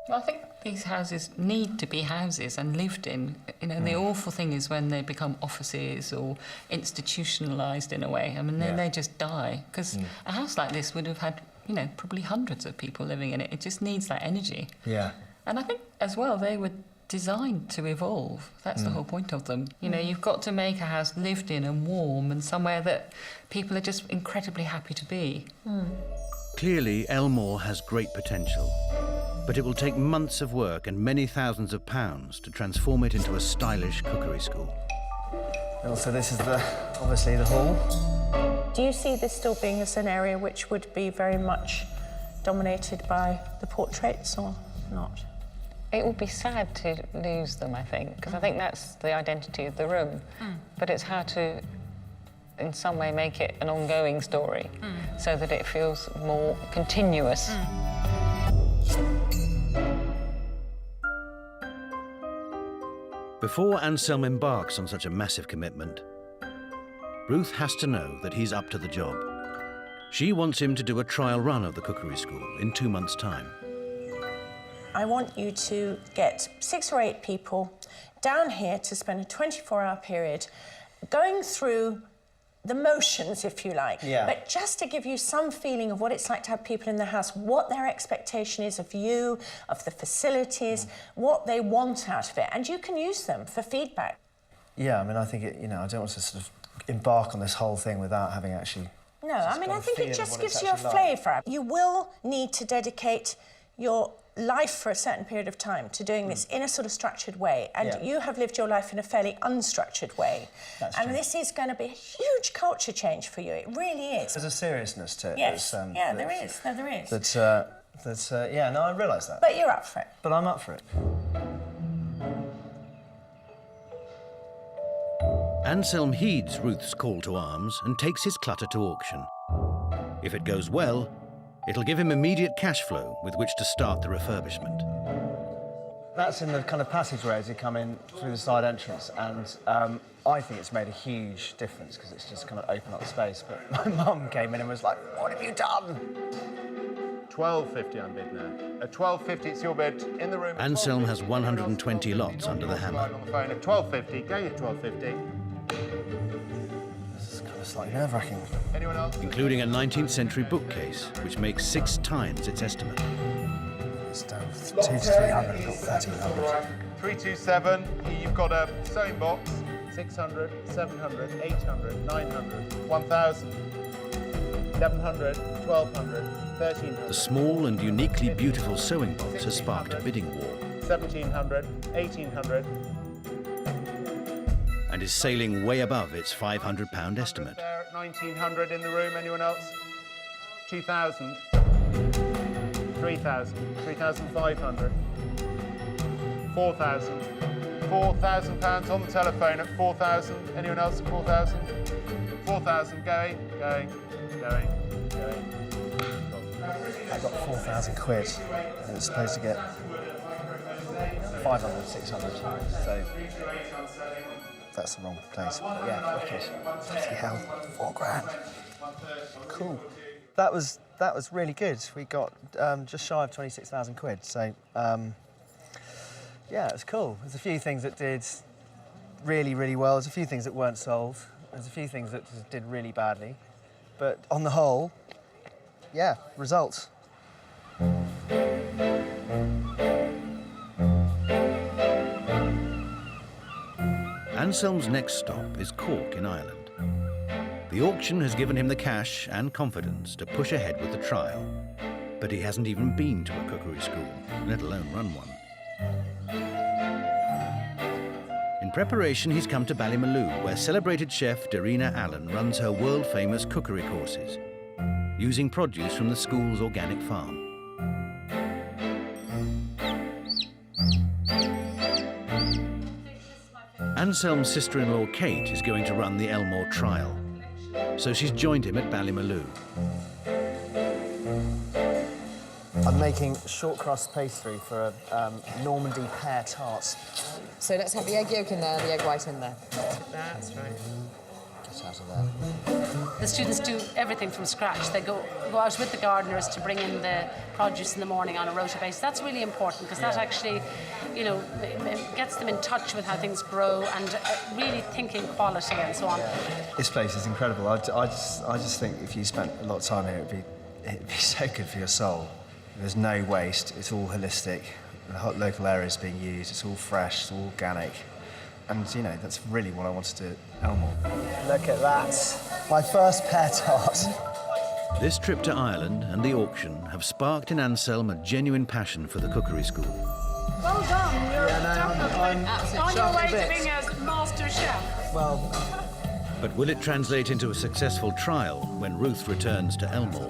Well, I think these houses need to be houses and lived in. You know, the awful thing is when they become offices or institutionalised in a way. I mean, they just die. Because a house like this would have had, you know, probably hundreds of people living in it. It just needs that energy. Yeah. And I think, as well, they were designed to evolve. That's the whole point of them. You know, you've got to make a house lived in and warm and somewhere that people are just incredibly happy to be. Clearly, Elmore has great potential, but it will take months of work and many thousands of pounds to transform it into a stylish cookery school. And also this is obviously the hall. Do you see this still being as an area which would be very much dominated by the portraits or not? It would be sad to lose them, I think, because I think that's the identity of the room. But it's how to, in some way, make it an ongoing story so that it feels more continuous. Before Anselm embarks on such a massive commitment, Ruth has to know that he's up to the job. She wants him to do a trial run of the cookery school in 2 months' time. I want you to get 6 or 8 people down here to spend a 24-hour period going through the motions, if you like, but just to give you some feeling of what it's like to have people in the house, what their expectation is of you, of the facilities, what they want out of it, and you can use them for feedback. Yeah, I mean, I think, I don't want to sort of embark on this whole thing without having actually... No, I mean, I think it just gives you a flavour. You will need to dedicate your life for a certain period of time to doing this in a sort of structured way, and you have lived your life in a fairly unstructured way. And this is going to be a huge culture change for you. It really is. There's a seriousness to it. Yes, there is. Yeah, no, I realise that. But you're up for it. But I'm up for it. Anselm heeds Ruth's call to arms and takes his clutter to auction. If it goes well, it'll give him immediate cash flow with which to start the refurbishment. That's in the kind of passageway as you come in through the side entrance, and I think it's made a huge difference because it's just kind of opened up the space. But my mum came in and was like, "What have you done?" £12.50 I'm bid now. At £12.50 it's your bid in the room. Anselm has 120 lots under the hammer. On the phone at £12.50, go at £12.50. This is kind of slightly nerve-wracking. Anyone else? Including a 19th century bookcase, which makes 6 times its estimate. It's down 200 to 300, we've got 1,300. 327, you've got a sewing box, 600, 700, 800, 900, 1,000, 1,100, 1,200, 1,300. The small and uniquely beautiful sewing box has sparked a bidding war. 1,700, 1,800. And is sailing way above its £500 estimate. There at 1,900 in the room, anyone else? 2,000. 3,000, 3,500, 4,000, £4,000 on the telephone at 4,000. Anyone else at 4,000? 4,000, going. I got 4,000 quid, and it's supposed to get 500, 600, so that's the wrong place. But yeah, wicked. Bloody hell, 4 grand. Cool. That was really good. We got just shy of 26,000 quid. So yeah, it was cool. There's a few things that did really, really well. There's a few things that weren't sold. There's a few things that just did really badly. But on the whole, yeah, results. Anselm's next stop is Cork in Ireland. The auction has given him the cash and confidence to push ahead with the trial, but he hasn't even been to a cookery school, let alone run one. In preparation, he's come to Ballymaloe, where celebrated chef Darina Allen runs her world-famous cookery courses, using produce from the school's organic farm. Anselm's sister-in-law Kate is going to run the Elmore trial, so she's joined him at Ballymaloe. I'm making short crust pastry for a Normandy pear tart. So let's have the egg yolk in there, the egg white in there. That's right. Get out of there. The students do everything from scratch. They go out with the gardeners to bring in the produce in the morning on a rota basis. That's really important because that actually, you know, gets them in touch with how things grow and really thinking quality and so on. This place is incredible. I just think if you spent a lot of time here, it'd be so good for your soul. There's no waste. It's all holistic. The local area is being used. It's all fresh. It's all organic. And, you know, that's really what I wanted to do at Elmore. Look at that. My first pear tart. This trip to Ireland and the auction have sparked in Anselm a genuine passion for the cookery school. Well done. You're I'm on your way to absolutely being a master chef. Well... But will it translate into a successful trial when Ruth returns to Elmore?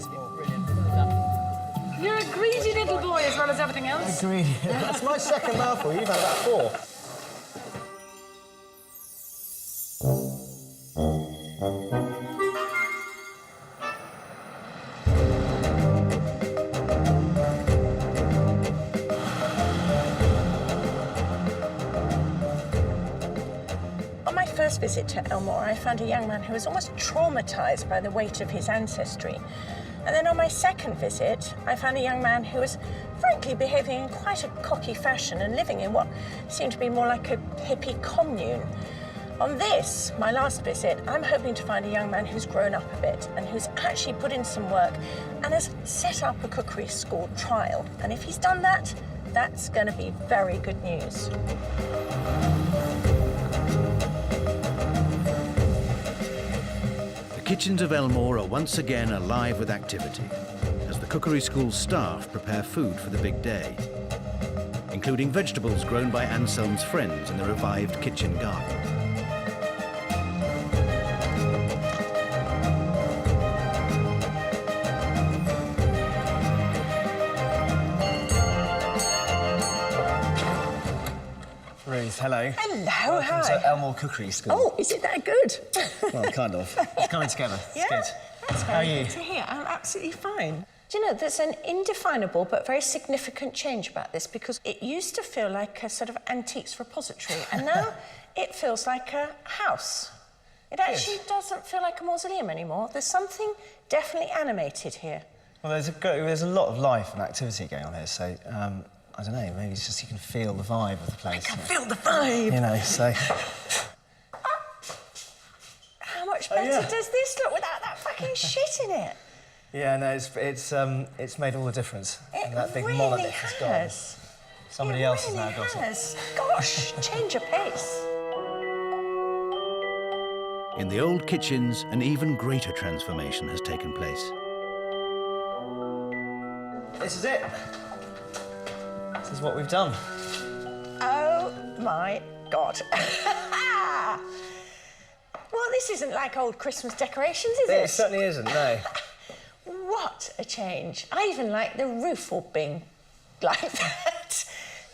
You're a greedy little boy as well as everything else. Greedy. That's my second mouthful. You've had about 4. On my first visit to Elmore, I found a young man who was almost traumatised by the weight of his ancestry. And then on my second visit, I found a young man who was frankly behaving in quite a cocky fashion and living in what seemed to be more like a hippie commune. On this, my last visit, I'm hoping to find a young man who's grown up a bit and who's actually put in some work and has set up a cookery school trial. And if he's done that, that's going to be very good news. The kitchens of Elmore are once again alive with activity as the cookery school staff prepare food for the big day, including vegetables grown by Anselm's friends in the revived kitchen garden. Ruth, hello. Hello, Welcome hi. to Elmore Cookery School. Oh, is it that good? Well, kind of. It's coming together. Yeah, It's good. that's How are very you? good to hear. I'm absolutely fine. Do you know, there's an indefinable but very significant change about this because it used to feel like a sort of antiques repository and now it feels like a house. It actually doesn't feel like a mausoleum anymore. There's something definitely animated here. Well, there's a lot of life and activity going on here, so I don't know, maybe it's just you can feel the vibe of the place. I can feel the vibe. You know, so... How much better does this look without that fucking shit in it? Yeah, no, it's made all the difference. And that big really monolith is gone. has. Somebody else has now got it. Gosh, change of pace. In the old kitchens, an even greater transformation has taken place. This is it. This is what we've done. Oh my God. Well, this isn't like old Christmas decorations, is it? It certainly isn't, no. What a change. I even like the roof all being like that.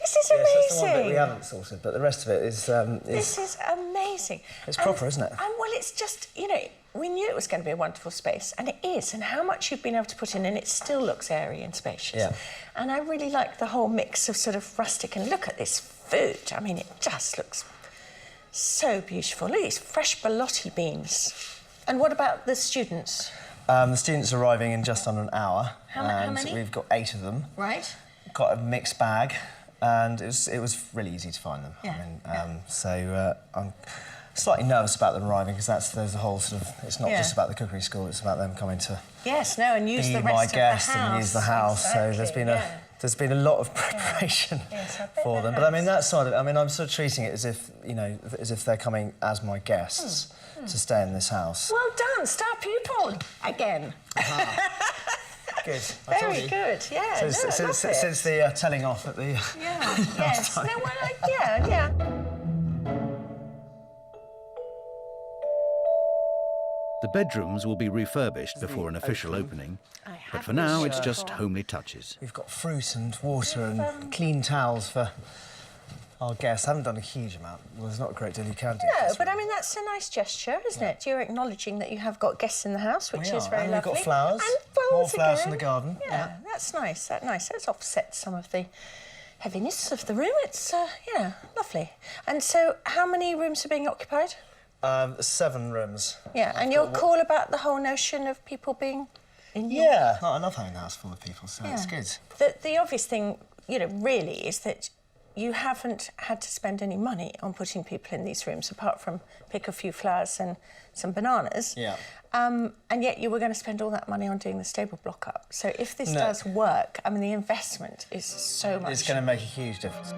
This is Yes, amazing. that's the one bit we haven't sorted, but the rest of it is... This is amazing. It's proper, isn't it? And well, it's just, you know, we knew it was going to be a wonderful space, and it is, and how much you've been able to put in, and it still looks airy and spacious. Yeah. And I really like the whole mix of sort of rustic, and look at this food. I mean, it just looks so beautiful. Look at these fresh ballotti beans. And what about the students? The students are arriving in just under an hour. How many? We've got 8 of them. Right. Got a mixed bag, and it was really easy to find them. Yeah. I mean, so I'm slightly nervous about them arriving because there's a whole sort of... It's not just about the cookery school, it's about them coming to Yes, no, and use be the my rest of guest the house. and use the house. Exactly, So there's been a lot of preparation for them. But I mean, that side of it, I mean, I'm sort of treating it as if, you know, as if they're coming as my guests to stay in this house. Well done, star pupil again. Good. I told Very you. good, yeah. Since the telling off at the... Yeah, yes. No, well, yeah. The bedrooms will be refurbished before an official opening, but for now it's just homely touches. We've got fruit and water and clean towels for our guests. I haven't done a huge amount. Well, there's not a great deal you can do. No, but I mean, that's a nice gesture, isn't it? You're acknowledging that you have got guests in the house, which is very and lovely. we've got flowers. And flowers More flowers again. from the garden. Yeah, that's nice, that's nice. That's offset some of the heaviness of the room. It's, yeah, lovely. And so, how many rooms are being occupied? 7 rooms. Yeah, and you're cool about the whole notion of people being in your... Yeah. I love having a house full of people, so it's good. The obvious thing, you know, really, is that you haven't had to spend any money on putting people in these rooms, apart from pick a few flowers and some bananas. Yeah. And yet you were going to spend all that money on doing the stable block up. So if this does work, I mean, the investment is so much. It's going to make a huge difference.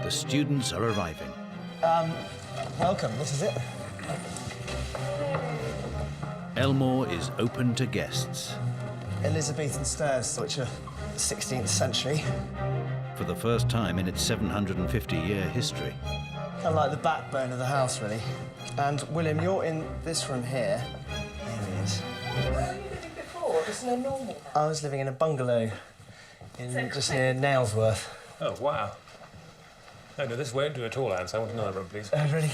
The students are arriving. Welcome, this is it. Elmore is open to guests. Elizabethan stairs, which are 16th century. for the first time in its 750-year history. Kind of like the backbone of the house, really. And William, you're in this room here. Here he is. Where were you living before? Just in a normal house? I was living in a bungalow just near Nailsworth. Oh, wow. No, this won't do at all, Anne, so I want another room, please. Oh, really?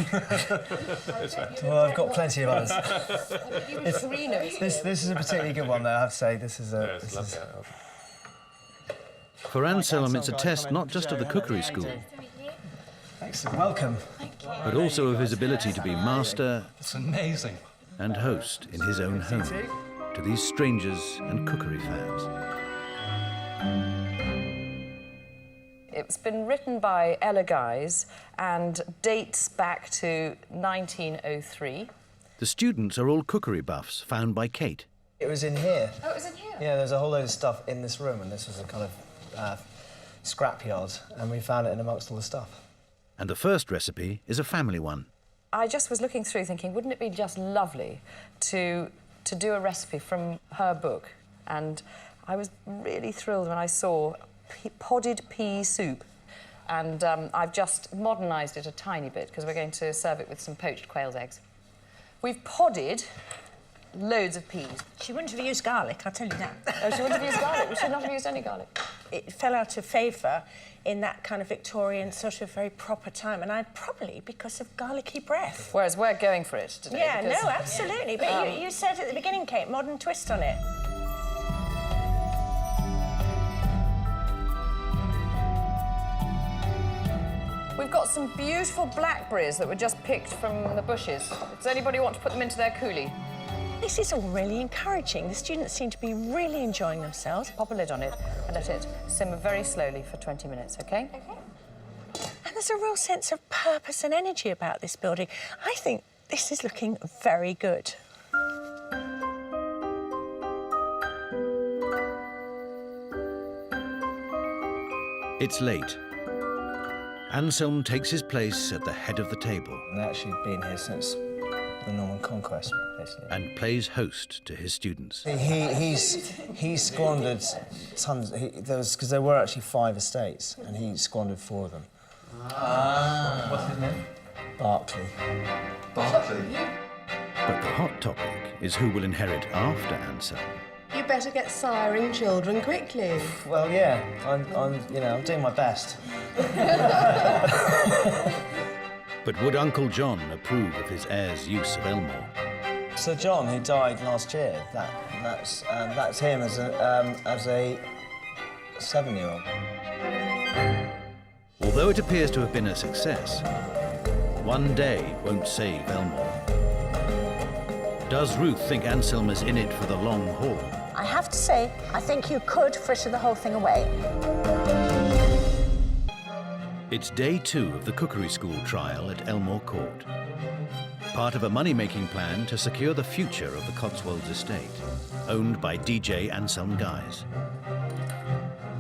Well, I've got plenty of others. This is a particularly good one, though, I have to say. This is a... Yes, lovely. For Anselm, it's a test not just of the cookery school, Excellent. Welcome. but also of his ability to be master It's amazing. and host in his own home to these strangers and cookery fans. It's been written by Ella Guys and dates back to 1903. The students are all cookery buffs found by Kate. It was in here. Oh, it was in here? Yeah, there's a whole load of stuff in this room, and this was a kind of scrapyard, and we found it in amongst all the stuff. And the first recipe is a family one. I just was looking through thinking, wouldn't it be just lovely to do a recipe from her book? And I was really thrilled when I saw podded pea soup. And I've just modernised it a tiny bit because we're going to serve it with some poached quail's eggs. We've podded loads of peas. She wouldn't have used garlic, I'll tell you that. Oh, she wouldn't have used garlic? We should not have used any garlic. It fell out of favour in that kind of Victorian, sort of very proper time, and probably because of garlicky breath. Whereas we're going for it today. Yeah, because, no, absolutely. But you said at the beginning, Kate, modern twist on it. We've got some beautiful blackberries that were just picked from the bushes. Does anybody want to put them into their coulis? This is all really encouraging. The students seem to be really enjoying themselves. Pop a lid on it and let it simmer very slowly for 20 minutes, OK? And there's a real sense of purpose and energy about this building. I think this is looking very good. It's late. Anselm takes his place at the head of the table. And actually been here since the Norman Conquest, basically. And plays host to his students. He squandered tons. Because there were actually 5 estates, and he squandered 4 of them. What's his name? Berkeley. Bartley. But the hot topic is who will inherit after Anselm. You better get siring children quickly. Well, yeah, I'm doing my best. But would Uncle John approve of his heir's use of Elmore? Sir John, who died last year, that's him as a 7-year-old. Although it appears to have been a success, one day won't save Elmore. Does Ruth think Anselm is in it for the long haul? I have to say, I think you could fritter the whole thing away. It's day 2 of the cookery school trial at Elmore Court. Part of a money-making plan to secure the future of the Cotswolds estate, owned by DJ Anselm Guys.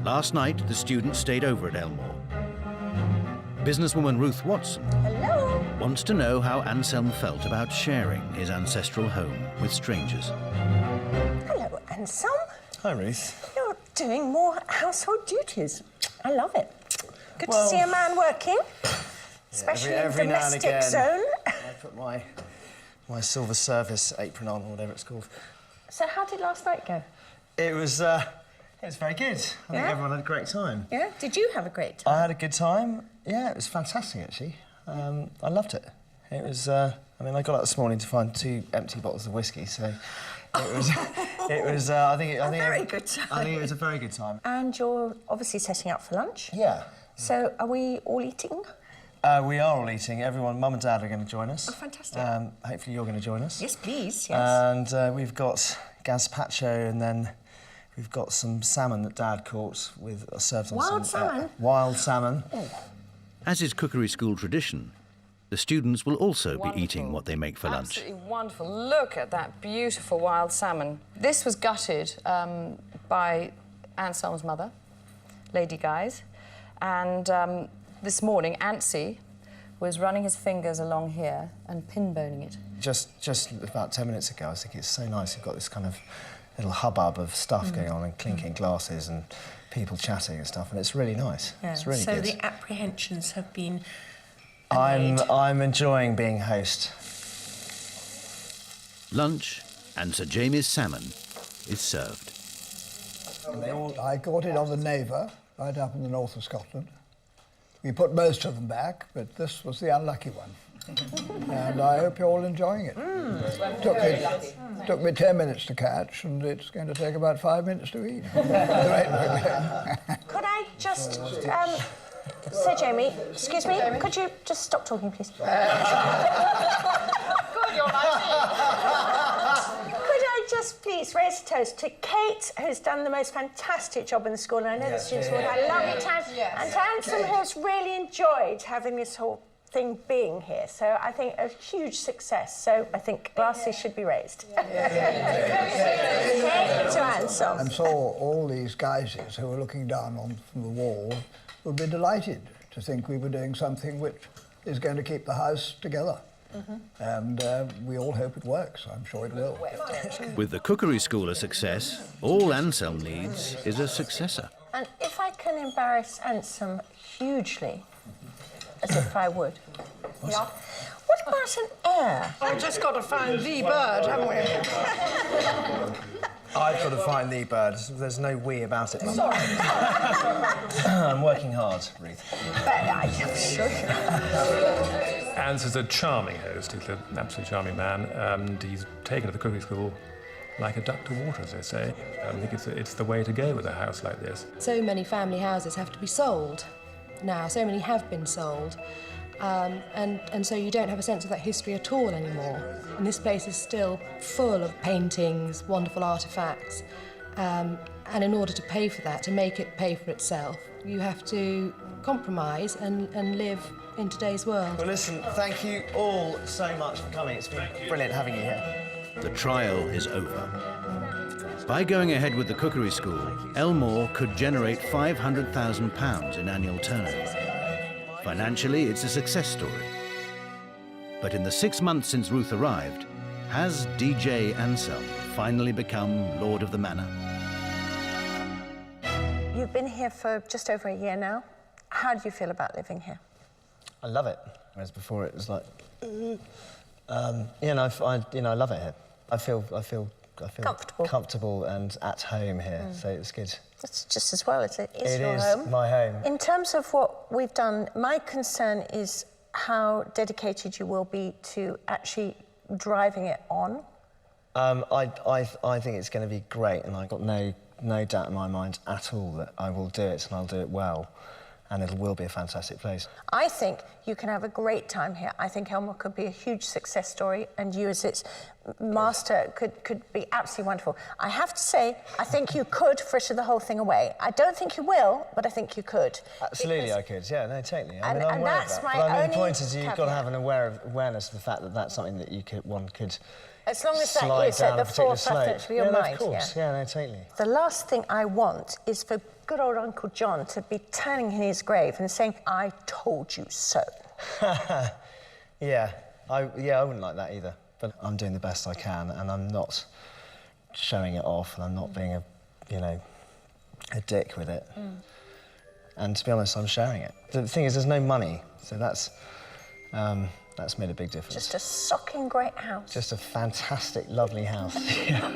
Last night, the students stayed over at Elmore. Businesswoman Ruth Watson wants to know how Anselm felt about sharing his ancestral home with strangers. Hello, Anselm. Hi, Ruth. You're doing more household duties. I love it. Good Well, to see a man working, especially every in now and domestic again, zone. I put my silver service apron on, or whatever it's called. So how did last night go? It was very good. I think everyone had a great time. Yeah? Did you have a great time? I had a good time. Yeah, it was fantastic, actually. I loved it. It was, I got up this morning to find 2 empty bottles of whiskey, so it was, I think it was a very good time. And you're obviously setting up for lunch? Yeah. So are we all eating? We are all eating. Everyone, Mum and Dad are going to join us. Oh, fantastic. Hopefully you're going to join us. Yes, please, yes. And we've got gazpacho, and then we've got some salmon that Dad caught served on Wild some... salmon? Wild salmon. As is cookery school tradition, the students will also be eating what they make for lunch. Absolutely wonderful. Look at that beautiful wild salmon. This was gutted by Anselm's mother, Lady Guys. And this morning, Antsy was running his fingers along here and pin-boning it. Just about 10 minutes ago, I was thinking it's so nice. You've got this kind of little hubbub of stuff going on and clinking glasses and people chatting and stuff, and it's really nice. Yeah. It's really so good. the apprehensions have been I'm enjoying being host. Lunch and Sir Jamie's salmon is served. I caught it on the Naver, right up in the north of Scotland. We put most of them back, but this was the unlucky one. And I hope you're all enjoying it. Took me 10 minutes to catch, and it's going to take about 5 minutes to eat. Could I just, Sir Jamie, excuse me, could you just stop talking, please? Good, you're Could I just please raise a toast to Kate, who's done the most fantastic job in the school, and I know the students would have lovely times, and to Ansel, who's really enjoyed having this whole thing being here. So I think a huge success. So I think glasses should be raised. To Ansel. I'm sure all these guises who are looking down from the wall would be delighted to think we were doing something which is going to keep the house together. And we all hope it works. I'm sure it will. With the Cookery School a success, all Anselm needs is a successor. And if I can embarrass Ansel hugely, as if I would. Yeah. What about an heir? We've just got to find the bird, haven't we? I've got to find the bird. There's no we about it. Sorry. I'm working hard, Ruth. I'm sure. Ansel's a charming host. He's an absolutely charming man, and he's taken to the cookery school like a duck to water, as they say. I think it's the way to go with a house like this. So many family houses have to be sold now. So many have been sold. And so you don't have a sense of that history at all anymore. And this place is still full of paintings, wonderful artefacts. And in order to pay for that, to make it pay for itself, you have to compromise and live in today's world. Well, listen, thank you all so much for coming. It's been brilliant having you here. The trial is over. By going ahead with the cookery school, Elmore could generate £500,000 in annual turnover. Financially, it's a success story. But in the 6 months since Ruth arrived, has DJ Anselm finally become Lord of the Manor? You've been here for just over a year now. How do you feel about living here? I love it. Whereas before it was like, I love it here. I feel comfortable and at home here, so it's good. It's just as well. It is your is home. my home. In terms of what we've done, my concern is how dedicated you will be to actually driving it on. I think it's going to be great, and I've got no doubt in my mind at all that I will do it, and I'll do it well. And it will be a fantastic place. I think you can have a great time here. I think Elmore could be a huge success story, and you as its master could be absolutely wonderful. I have to say, I think you could fritter the whole thing away. I don't think you will, but I think you could. Absolutely, I could. Yeah, no, totally. I'm and aware that's of that. my But only the point is, you've got to caveat. have an awareness of the fact that that's something that one could. As long as that slide is down at the a particular forefront slope. of your Yeah, mind. of course. Yeah, no, totally. The last thing I want is for good old Uncle John to be turning in his grave and saying, "I told you so." Yeah, I wouldn't like that either. But I'm doing the best I can, and I'm not showing it off, and I'm not being a dick with it. And to be honest, I'm sharing it. The thing is, there's no money, so that's made a big difference. Just a socking great house. Just a fantastic, lovely house. Yeah.